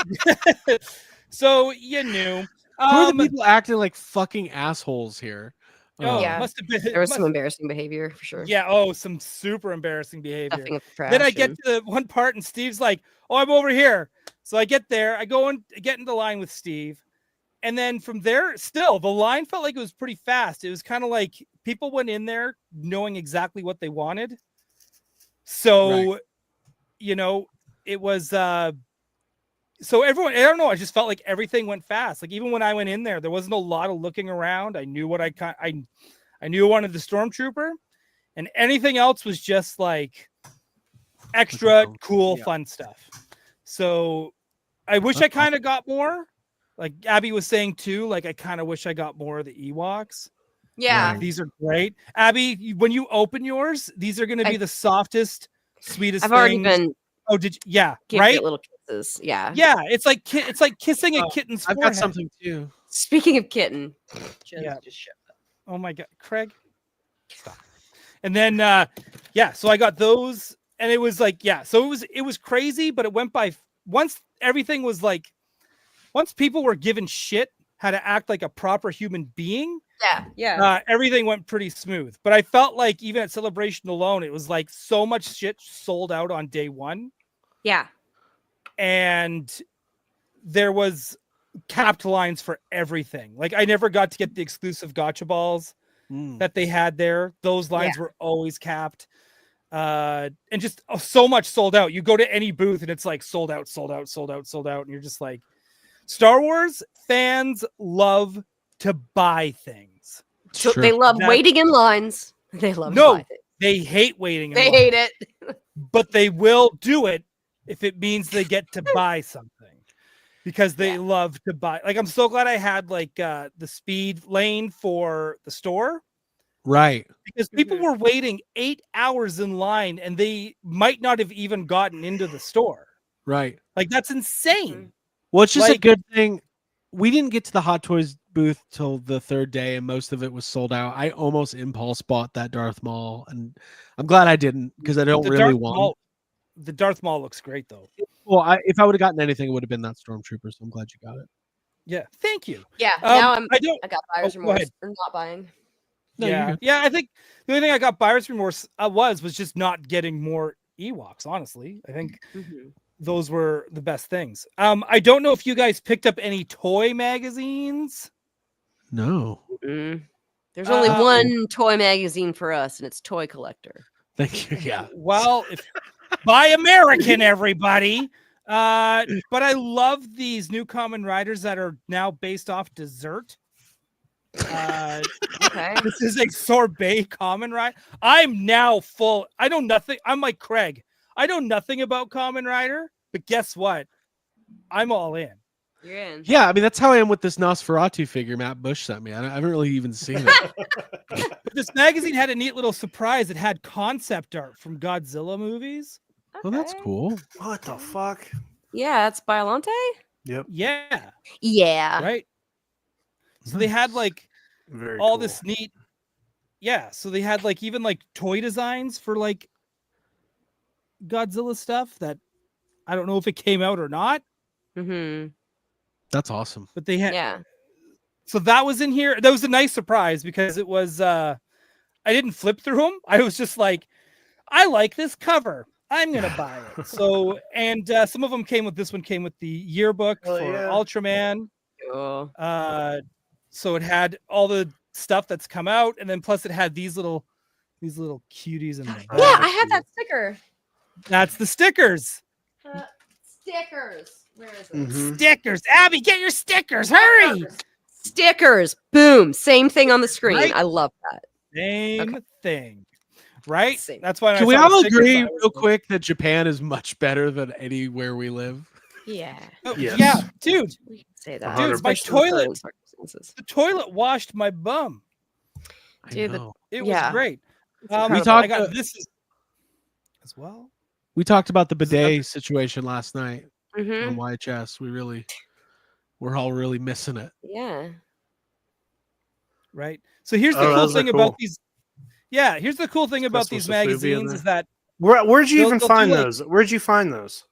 Speaker 5: so you knew.
Speaker 4: Who are the people acting like fucking assholes here?
Speaker 5: Oh,
Speaker 1: Yeah.
Speaker 5: must have been.
Speaker 1: There was some embarrassing behavior for sure.
Speaker 5: Yeah. Oh, some super embarrassing behavior.
Speaker 1: Stuffing up the trash
Speaker 5: Then I get
Speaker 1: and-
Speaker 5: to the one part, and Steve's like, "Oh, I'm over here." So I get there. I go and get into line with Steve, and then from there, still the line felt like it was pretty fast. It was kind of like people went in there knowing exactly what they wanted. So,
Speaker 4: Right.
Speaker 5: you know, it was. So everyone, I don't know. I just felt like everything went fast. Like even when I went in there, there wasn't a lot of looking around. I knew what I knew I wanted the stormtrooper, and anything else was just like extra cool, fun stuff. So I wish I kind of got more. Like Abby was saying too. Like I kind of wish I got more of the Ewoks.
Speaker 1: Yeah.
Speaker 4: Right.
Speaker 5: These are great. Abby, when you open yours, these are going to be the softest, sweetest.
Speaker 1: I've already
Speaker 5: things.
Speaker 1: been
Speaker 5: Oh, did you? Yeah,
Speaker 1: giving
Speaker 5: right.
Speaker 1: it little kisses. Yeah.
Speaker 5: Yeah, it's like kissing a kitten's
Speaker 4: I've got
Speaker 5: forehead.
Speaker 4: something too.
Speaker 1: Speaking of kitten.
Speaker 5: Yeah.
Speaker 1: Just shut up.
Speaker 5: Oh my god, Craig. Stop. And then yeah, so I got those, and it was like, yeah, so it was crazy, but it went by once everything was like, once people were given shit how to act like a proper human being,
Speaker 1: Yeah.
Speaker 5: everything went pretty smooth. But I felt like even at Celebration alone, it was like so much shit sold out on day one.
Speaker 1: Yeah.
Speaker 5: And there was capped lines for everything. Like I never got to get the exclusive gotcha balls that they had there. Those lines were always capped. And just so much sold out. You go to any booth and it's like sold out, sold out, sold out, sold out. And you're just like, Star Wars fans love to buy things.
Speaker 1: So
Speaker 4: Sure.
Speaker 1: they love
Speaker 5: That's-
Speaker 1: waiting in lines. They love to
Speaker 5: No,
Speaker 1: buy things.
Speaker 5: they hate waiting. in
Speaker 1: They
Speaker 5: line,
Speaker 1: hate it.
Speaker 5: but they will do it if it means they get to buy something, because they love to buy. Like, I'm so glad I had like the speed lane for the store,
Speaker 4: Right.
Speaker 5: because people were waiting 8 hours in line and they might not have even gotten into the store.
Speaker 4: Right.
Speaker 5: Like, that's insane.
Speaker 4: Well, it's just a
Speaker 5: Like-
Speaker 4: good thing. We didn't get to the Hot Toys booth till the third day, and most of it was sold out. I almost impulse bought that Darth Maul, and I'm glad I didn't, because I don't
Speaker 5: The
Speaker 4: really
Speaker 5: Darth
Speaker 4: want.
Speaker 5: Maul, the Darth Maul looks great though.
Speaker 4: Well, if I would have gotten anything, it would have been that Stormtrooper. So I'm glad you got it.
Speaker 5: Yeah, thank you.
Speaker 1: Yeah. Now
Speaker 5: I don't.
Speaker 1: I got buyer's
Speaker 5: go
Speaker 1: remorse
Speaker 5: ahead.
Speaker 1: for not buying.
Speaker 4: No, you're
Speaker 5: yeah,
Speaker 4: good.
Speaker 5: yeah. I think the only thing I got buyer's remorse was just not getting more Ewoks. Honestly, I think those were the best things. I don't know if you guys picked up any toy magazines.
Speaker 4: No,
Speaker 1: There's only one toy magazine for us, and it's Toy Collector.
Speaker 4: thank you. Yeah.
Speaker 5: Well, if buy American, everybody. But I love these new Common Riders that are now based off dessert.
Speaker 1: Okay.
Speaker 5: This is a sorbet Common Rider. I'm now full. I know nothing. I'm like Craig. I know nothing about Common Rider, but guess what? I'm all in.
Speaker 1: You're in.
Speaker 4: Yeah, I mean that's how I am with this Nosferatu figure Matt Bush sent me. I haven't really even seen it.
Speaker 5: But this magazine had a neat little surprise. It had concept art from Godzilla movies.
Speaker 4: Well, that's
Speaker 1: Okay.
Speaker 4: cool.
Speaker 6: What the fuck?
Speaker 1: Yeah, it's Biolante.
Speaker 6: Yep.
Speaker 5: Yeah,
Speaker 1: Yeah.
Speaker 5: right. So they had like
Speaker 6: Very
Speaker 5: all
Speaker 6: cool.
Speaker 5: this neat. Yeah, so they had like even like toy designs for like Godzilla stuff that I don't know if it came out or not,
Speaker 1: Mm-hmm.
Speaker 4: That's awesome.
Speaker 5: but they had.
Speaker 1: Yeah.
Speaker 5: So that was in here. That was a nice surprise because it was. I didn't flip through them. I was just like, I like this cover. I'm gonna buy it. So and some of them came with this one. Came with the yearbook
Speaker 6: Hell
Speaker 5: for
Speaker 6: yeah.
Speaker 5: Ultraman.
Speaker 1: Cool.
Speaker 5: So it had all the stuff that's come out, and then plus it had these little cuties in there.
Speaker 1: Yeah, I have that sticker.
Speaker 5: That's the stickers.
Speaker 1: Stickers. Where is it?
Speaker 6: Mhm.
Speaker 5: Stickers. Abby, get your stickers. Hurry.
Speaker 1: Stickers. Boom. Same thing on the screen.
Speaker 5: Right?
Speaker 1: I love that.
Speaker 5: Same thing. Right?
Speaker 1: Same.
Speaker 5: That's why
Speaker 4: Can
Speaker 5: I
Speaker 4: we
Speaker 5: saw the
Speaker 4: all
Speaker 5: stickers,
Speaker 4: agree
Speaker 5: I was
Speaker 4: real
Speaker 5: like,
Speaker 4: quick that Japan is much better than anywhere we live?
Speaker 1: Yeah.
Speaker 5: oh,
Speaker 6: Yes.
Speaker 5: yeah, dude.
Speaker 1: We can say that.
Speaker 5: Dude, my
Speaker 6: 100%.
Speaker 1: Especially in
Speaker 5: toilet,
Speaker 1: current circumstances.
Speaker 5: the toilet washed my bum.
Speaker 1: Dude,
Speaker 4: I know.
Speaker 5: It
Speaker 1: Yeah.
Speaker 5: was great.
Speaker 1: It's
Speaker 4: We
Speaker 1: incredible.
Speaker 4: talked
Speaker 5: I got this as well.
Speaker 4: We talked about the
Speaker 5: Is it
Speaker 4: bidet situation last night
Speaker 1: Mhm.
Speaker 4: on YHS. We're all really missing it.
Speaker 1: Yeah.
Speaker 5: Right. So here's the
Speaker 6: Oh,
Speaker 5: cool
Speaker 6: those are
Speaker 5: thing about
Speaker 6: cool.
Speaker 5: these. Yeah, here's the cool thing
Speaker 6: Got
Speaker 5: about
Speaker 6: some
Speaker 5: these
Speaker 6: Sofubi in
Speaker 5: magazines
Speaker 6: there.
Speaker 5: is that
Speaker 6: Where'd you
Speaker 5: They'll-
Speaker 6: even
Speaker 5: they'll
Speaker 6: find
Speaker 5: do, like-
Speaker 6: those? Where'd you find those?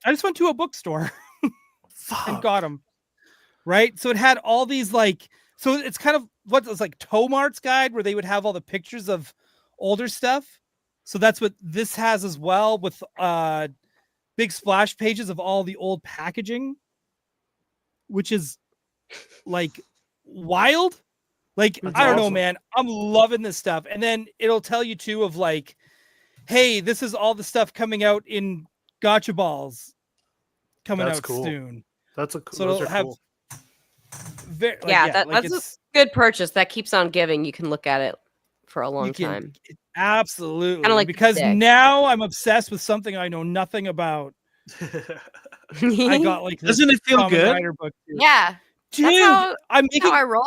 Speaker 5: I just went to a bookstore and
Speaker 6: Fuck.
Speaker 5: got them. Right. So it had all these so it's kind of what was like Tomart's guide where they would have all the pictures of older stuff. So that's what this has as well, with big splash pages of all the old packaging, which is like wild. Like,
Speaker 1: That's
Speaker 5: I don't know,
Speaker 6: awesome.
Speaker 5: man. I'm loving this stuff. And then it'll tell you too of like, hey, this is all the stuff coming out in Gotcha Balls coming
Speaker 6: That's
Speaker 5: out
Speaker 6: cool.
Speaker 5: soon.
Speaker 6: That's a cool.
Speaker 5: So
Speaker 6: Those
Speaker 5: it'll
Speaker 6: are
Speaker 5: have
Speaker 6: cool.
Speaker 1: That's a good purchase. That keeps on giving. You can look at it for a long time.
Speaker 5: Absolutely.
Speaker 1: like the
Speaker 5: because
Speaker 1: stick.
Speaker 5: now I'm obsessed with something I know nothing about. I got like this
Speaker 4: Doesn't it feel
Speaker 5: Kamen
Speaker 4: good?
Speaker 5: Rider book. Too.
Speaker 1: Yeah.
Speaker 5: Dude,
Speaker 1: how-
Speaker 5: I'm making
Speaker 1: I roll.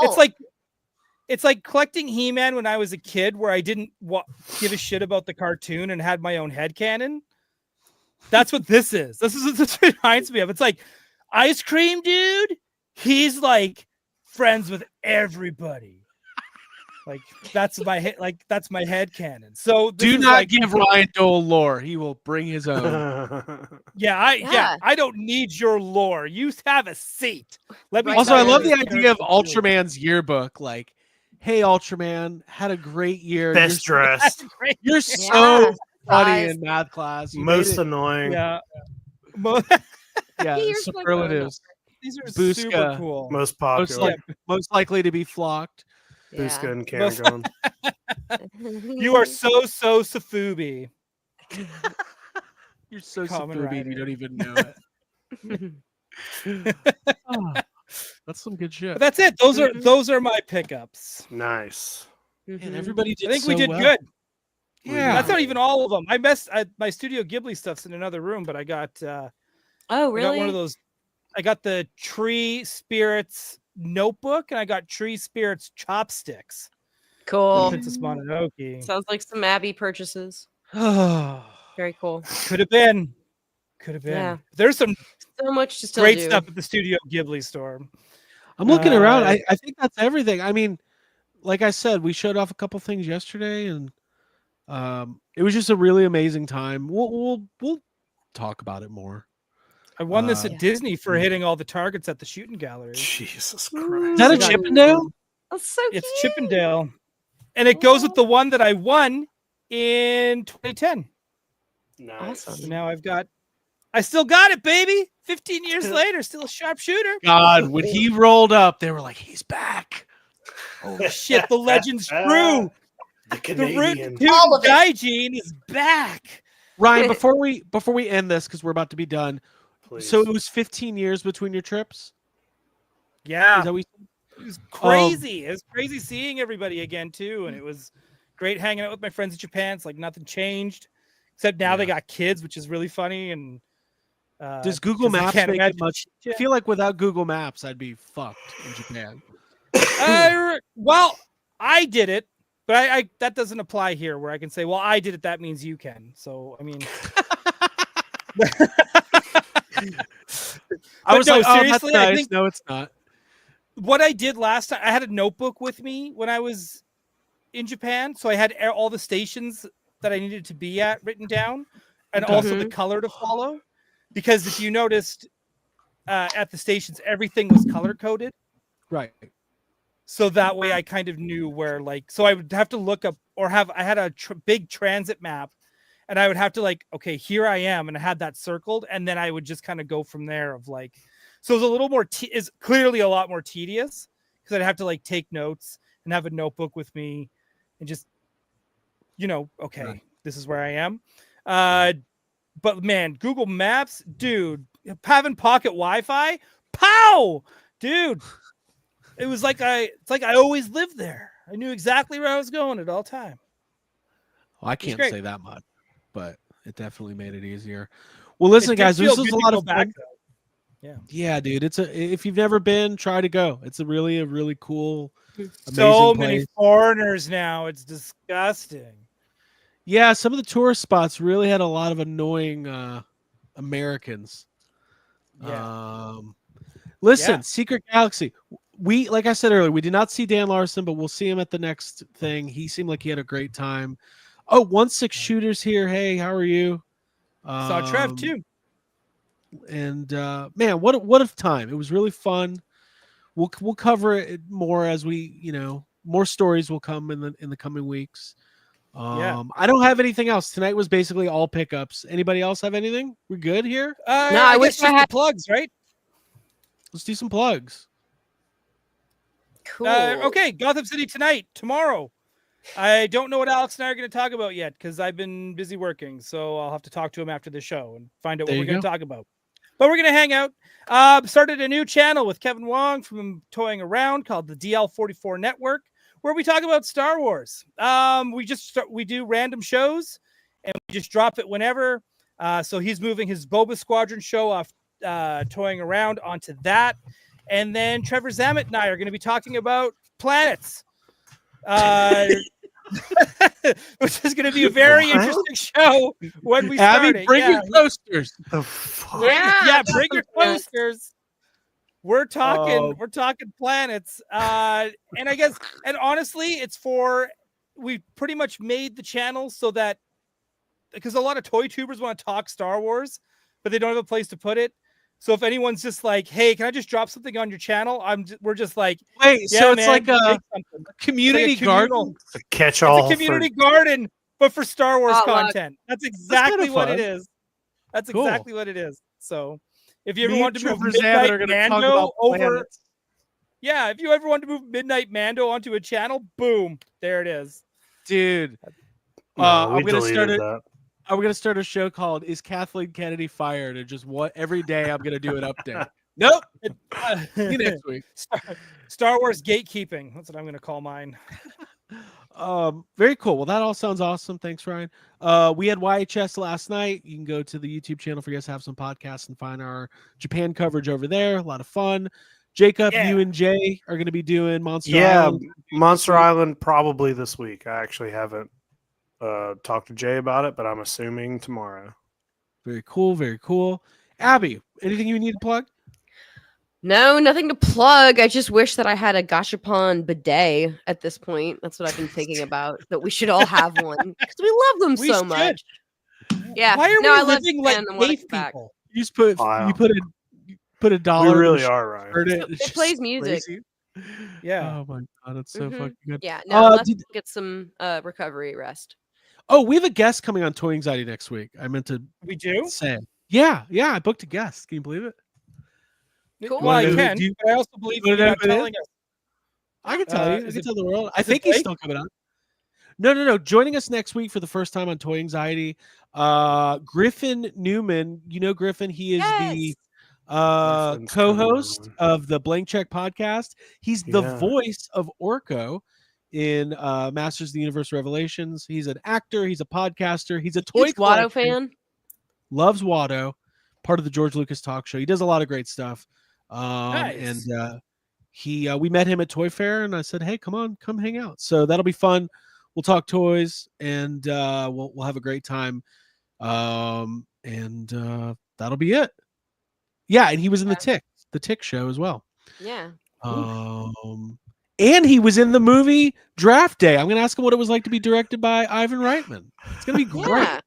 Speaker 5: It's like collecting He-Man when I was a kid, where I didn't give a shit about the cartoon and had my own headcanon. That's what this is. This is what this reminds me of. It's like Ice Cream Dude. He's like friends with everybody. Like that's my that's my headcanon. So this
Speaker 4: Do
Speaker 5: is
Speaker 4: not
Speaker 5: like,
Speaker 4: give Ryan Dole lore. He will bring his own.
Speaker 5: yeah, I don't need your lore. You have a seat. Let me.
Speaker 1: Right.
Speaker 4: Also,
Speaker 5: tell
Speaker 4: I
Speaker 5: you
Speaker 4: love
Speaker 5: this
Speaker 4: the idea of
Speaker 5: character's doing.
Speaker 4: Ultraman's yearbook. Like, hey, Ultraman, had a great year.
Speaker 6: Best
Speaker 4: you're,
Speaker 6: dressed,
Speaker 5: That's great.
Speaker 4: You're
Speaker 1: Yeah.
Speaker 4: so funny
Speaker 1: Guys.
Speaker 4: in math class. You
Speaker 6: most
Speaker 4: made it-
Speaker 6: annoying,
Speaker 5: Yeah.
Speaker 4: yeah,
Speaker 1: You're so
Speaker 4: superlatives.
Speaker 5: These are
Speaker 4: Booska.
Speaker 5: super cool.
Speaker 6: most
Speaker 4: Most,
Speaker 6: popular.
Speaker 4: most likely to be flocked.
Speaker 6: Booska and
Speaker 5: Most-
Speaker 6: Karen
Speaker 5: You are so Safubi.
Speaker 4: You're so
Speaker 5: Kamen
Speaker 4: Safubi,
Speaker 5: Rider.
Speaker 4: you don't even know it. Oh, that's some good shit.
Speaker 5: But that's it. Those are my pickups.
Speaker 6: Nice.
Speaker 4: And everybody did
Speaker 5: I think
Speaker 4: so
Speaker 5: we did
Speaker 4: well.
Speaker 5: good.
Speaker 4: Yeah.
Speaker 5: That's not even all of them. My Studio Ghibli stuff's in another room, but I got
Speaker 1: Oh,
Speaker 5: I got
Speaker 1: really?
Speaker 5: one of those. I got the Tree Spirits notebook, and I got Tree Spirits chopsticks. from
Speaker 1: Cool.
Speaker 5: Princess Mononoke.
Speaker 1: Sounds like some Abby purchases.
Speaker 5: Could
Speaker 1: Very cool.
Speaker 5: have been. Could have been.
Speaker 1: Yeah.
Speaker 5: There's some
Speaker 1: So much to still
Speaker 5: great
Speaker 1: do.
Speaker 5: stuff at the Studio Ghibli store.
Speaker 4: I'm looking around.
Speaker 5: Uh,
Speaker 4: I think that's everything. I mean, like I said, we showed off a couple things yesterday, and it was just a really amazing time. We'll talk about it more.
Speaker 5: I won this
Speaker 4: Yeah.
Speaker 5: at Disney for hitting all the targets at the shooting gallery.
Speaker 6: Jesus
Speaker 1: Ooh.
Speaker 6: Christ.
Speaker 4: Is that a
Speaker 5: I got-
Speaker 4: Chippendale?
Speaker 1: That's so
Speaker 5: It's
Speaker 1: cute.
Speaker 5: Chippendale. And it goes with the one that I won in 2010.
Speaker 6: Nice.
Speaker 5: So now I still got it, baby. 15 years later, still a sharpshooter.
Speaker 4: God, when he rolled up, they were like, "He's back."
Speaker 5: Oh shit, the legend's true.
Speaker 6: The
Speaker 5: The root
Speaker 6: Canadian.
Speaker 5: to
Speaker 1: All of it.
Speaker 5: Gaijin is back.
Speaker 4: Ryan, before we end this, because we're about to be done.
Speaker 6: Please.
Speaker 4: So it was 15 years between your trips.
Speaker 5: Yeah.
Speaker 4: Is that what
Speaker 5: It was crazy. It was crazy seeing everybody again too, and it was great hanging out with my friends in Japan. It's like nothing changed, except now they got kids, which is really funny. And
Speaker 4: Does Google
Speaker 5: 'cause I
Speaker 4: Maps
Speaker 5: can't
Speaker 4: make it
Speaker 5: imagine-
Speaker 4: much? I feel like without Google Maps, I'd be fucked in Japan.
Speaker 5: Well, I did it, but I that doesn't apply here, where I can say, "Well, I did it." That means you can. So I mean,
Speaker 4: I was
Speaker 5: no,
Speaker 4: like, "Oh, that's
Speaker 5: seriously, I
Speaker 4: nice."
Speaker 5: think-
Speaker 4: No, it's not.
Speaker 5: what I did last time, I had a notebook with me when I was in Japan, so I had all the stations that I needed to be at written down, and also the color to follow. Because if you noticed, at the stations, everything was color coded,
Speaker 4: Right.
Speaker 5: so that way I kind of knew where. Like, so I would have to look up, or I had a big transit map, and I would have to okay, here I am, and I had that circled, and then I would just kind of go from there. Of like, so it was a little more is clearly a lot more tedious, because I'd have to take notes and have a notebook with me, and just, okay,
Speaker 4: Right.
Speaker 5: this is where I am. But man, Google Maps, dude, having pocket Wi-Fi, pow, dude, It was like it's like I always lived there. I knew exactly where I was going at all time.
Speaker 4: Well, I can't
Speaker 5: great.
Speaker 4: say that much, but it definitely made it easier. Well, listen, guys, this was a lot of fun. Yeah, dude. If you've never been, try to go. It's a really cool,
Speaker 5: So
Speaker 4: amazing
Speaker 5: many
Speaker 4: place.
Speaker 5: foreigners now. It's disgusting.
Speaker 4: Yeah, some of the tourist spots really had a lot of annoying Americans.
Speaker 5: Yeah.
Speaker 4: Listen,
Speaker 5: Yeah.
Speaker 4: Secret Galaxy. We, like I said earlier, we did not see Dan Larson, but we'll see him at the next thing. He seemed like he had a great time. Oh, 1-6 shooters here. Hey, how are you?
Speaker 5: Saw Trev too.
Speaker 4: And man, what a time! It was really fun. We'll cover it more as we, more stories will come in the coming weeks.
Speaker 5: Yeah.
Speaker 4: I don't have anything else. Tonight was basically all pickups. Anybody else have anything? We're good here.
Speaker 1: No,
Speaker 5: I wish I had plugs, right?
Speaker 4: Let's do some plugs.
Speaker 1: Cool.
Speaker 5: Okay, Gotham City tonight, tomorrow. I don't know what Alex and I are going to talk about yet because I've been busy working. So I'll have to talk to him after the show and find out what we're going to talk about. But we're going to hang out. Started a new channel with Kevin Wong from Toying Around called the DL44 Network, where we talk about Star Wars. We do random shows and we just drop it whenever. So he's moving his Boba Squadron show off Toying Around onto that. And then Trevor Zammit and I are going to be talking about planets. Which is going to be a very interesting show when we start
Speaker 4: Abby,
Speaker 5: it.
Speaker 4: bring your coasters.
Speaker 6: The fuck?
Speaker 5: Yeah, bring your coasters. We're talking planets. And I guess, and honestly, we pretty much made the channel so that, because a lot of toy tubers want to talk Star Wars, but they don't have a place to put it. So if anyone's just like, hey, can I just drop something on your channel? We're just like,
Speaker 4: wait,
Speaker 5: yeah,
Speaker 4: so it's
Speaker 5: man,
Speaker 4: like a
Speaker 5: like
Speaker 4: community
Speaker 5: a communal-
Speaker 4: garden?
Speaker 6: It's a catch-all.
Speaker 5: It's a community garden, but for Star Wars
Speaker 1: Potluck.
Speaker 5: content. That's exactly what it
Speaker 4: fun.
Speaker 5: is. That's
Speaker 4: Cool.
Speaker 5: exactly what it is. So if you ever
Speaker 4: Me
Speaker 5: want
Speaker 4: and
Speaker 5: to move
Speaker 4: Trevor Zammit
Speaker 5: Midnight
Speaker 4: are gonna talk
Speaker 5: Mando
Speaker 4: about
Speaker 5: over,
Speaker 4: planets.
Speaker 5: yeah, if you ever want to move Midnight Mando onto a channel, boom, there it is.
Speaker 4: Dude.
Speaker 6: No,
Speaker 4: I'm
Speaker 6: we
Speaker 4: gonna start
Speaker 6: deleted
Speaker 4: it.
Speaker 6: that.
Speaker 4: I'm gonna start a show called "Is Kathleen Kennedy Fired?" And just every day I'm gonna do an update. Nope. See you next week.
Speaker 5: Star Wars gatekeeping. That's what I'm going to call mine.
Speaker 4: Very cool. Well, that all sounds awesome. Thanks, Ryan. We had YHS last night. You can go to the YouTube channel for Yes Have Some podcasts and find our Japan coverage over there. A lot of fun. Jacob, you and Jay are going to be doing Monster Island.
Speaker 6: Monster Island probably this week. I actually haven't talked to Jay about it, but I'm assuming tomorrow.
Speaker 4: Very cool. Very cool. Abby, anything you need to plug?
Speaker 1: No, nothing to plug. I just wish that I had a Gashapon bidet at this point. That's what I've been thinking about. That we should all have one because we love them
Speaker 5: We
Speaker 1: so
Speaker 5: should.
Speaker 1: much. Yeah.
Speaker 5: Why are
Speaker 1: no, I
Speaker 5: we
Speaker 1: love
Speaker 5: living like
Speaker 1: Japan and want to
Speaker 5: cave
Speaker 1: go back.
Speaker 5: people?
Speaker 4: You just put
Speaker 6: Wow.
Speaker 4: you put a dollar.
Speaker 6: We
Speaker 4: in
Speaker 6: really
Speaker 4: the
Speaker 6: are, Ryan.
Speaker 4: shirt.
Speaker 1: It
Speaker 4: It's
Speaker 1: plays
Speaker 4: just
Speaker 1: music.
Speaker 4: crazy.
Speaker 5: Yeah.
Speaker 4: Oh my god, it's so fucking good.
Speaker 1: Yeah. No, let's
Speaker 4: did-
Speaker 1: get some recovery rest.
Speaker 4: Oh, we have a guest coming on Toy Anxiety next week. I meant to
Speaker 5: We do?
Speaker 4: say. Yeah, I booked a guest. Can you believe it?
Speaker 1: Cool.
Speaker 5: Well, I
Speaker 4: Do you-
Speaker 5: can,
Speaker 4: do you-
Speaker 5: but I also believe
Speaker 4: you
Speaker 5: you're
Speaker 4: wanna
Speaker 5: not
Speaker 4: know who it
Speaker 5: telling us.
Speaker 4: I can tell you. I
Speaker 5: is
Speaker 4: can
Speaker 5: it-
Speaker 4: tell the world. I
Speaker 5: is it
Speaker 4: think he's
Speaker 5: Blake?
Speaker 4: still coming on. No. Joining us next week for the first time on Toy Anxiety, Griffin Newman. You know Griffin. He is the
Speaker 6: Griffin's
Speaker 4: co-host
Speaker 6: coming on.
Speaker 4: of the Blank Check podcast. He's the
Speaker 6: Yeah.
Speaker 4: voice of Orko in Masters of the Universe Revelations. He's an actor. He's a podcaster. He's a toy
Speaker 1: Huge Watto
Speaker 4: collector.
Speaker 1: fan.
Speaker 4: Loves Watto. Part of the George Lucas talk show. He does a lot of great stuff.
Speaker 5: Nice.
Speaker 4: And we met him at Toy Fair, and I said, "Hey, come hang out." So that'll be fun. We'll talk toys, and we'll have a great time. And that'll be it. Yeah, and he was in the Tick show as well.
Speaker 1: Yeah.
Speaker 4: And he was in the movie Draft Day. I'm gonna ask him what it was like to be directed by Ivan Reitman. It's gonna be great.
Speaker 1: Yeah.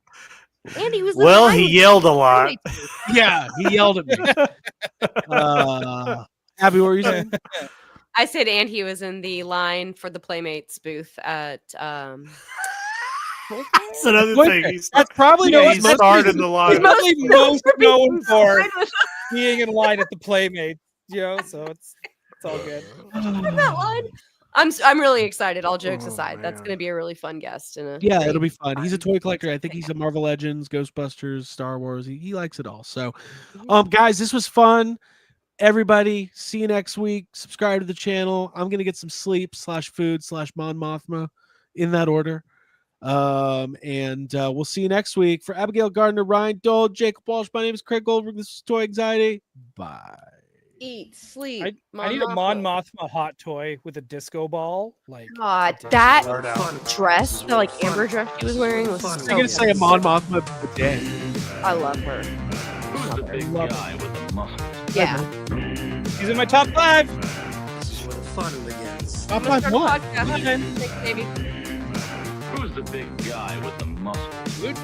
Speaker 1: And he was. in
Speaker 6: Well,
Speaker 1: line
Speaker 6: he
Speaker 1: with
Speaker 6: yelled a lot.
Speaker 4: Yeah, he yelled at me. Abby, what were you saying?
Speaker 1: I said, and he was in the line for the Playmates booth at.
Speaker 6: That's another
Speaker 4: Toy
Speaker 6: thing.
Speaker 4: Fair.
Speaker 6: He's,
Speaker 4: That's probably
Speaker 6: he
Speaker 4: most
Speaker 6: started the line.
Speaker 5: He's mostly most known for
Speaker 1: That
Speaker 5: being in line at the Playmates, so it's all good.
Speaker 1: line. I'm really excited. All jokes
Speaker 6: Oh,
Speaker 1: aside, that's
Speaker 6: man.
Speaker 1: going to be a really fun guest.
Speaker 4: Yeah, it'll be fun. He's a toy collector. I think he's a Marvel Legends, Ghostbusters, Star Wars. He likes it all. So, guys, this was fun. everybody, see you next week. Subscribe to the channel. I'm gonna get some sleep /food/Mon Mothma in that order. And we'll see you next week. For Abigail Gardner, Ryan Dole, Jacob Walsh, my name is Craig Goldberg. This is Toy Anxiety. Bye.
Speaker 1: Eat, sleep.
Speaker 5: I need a Mon Mothma hot toy with a disco ball. Like,
Speaker 1: God,
Speaker 5: to
Speaker 1: that
Speaker 6: Start out.
Speaker 1: dress, the like amber dress she was wearing was
Speaker 2: I'm
Speaker 1: so
Speaker 4: I'm gonna say a Mon Mothma today.
Speaker 1: I love her.
Speaker 3: Who's the big guy with the muscles?
Speaker 1: Yeah.
Speaker 5: he's in my top 5.
Speaker 2: This is where the fun begins.
Speaker 4: Top
Speaker 1: Let's
Speaker 4: five
Speaker 1: start
Speaker 4: what?
Speaker 1: a podcast. Thanks, baby.
Speaker 3: Who's the big guy with the muscles?
Speaker 5: Good.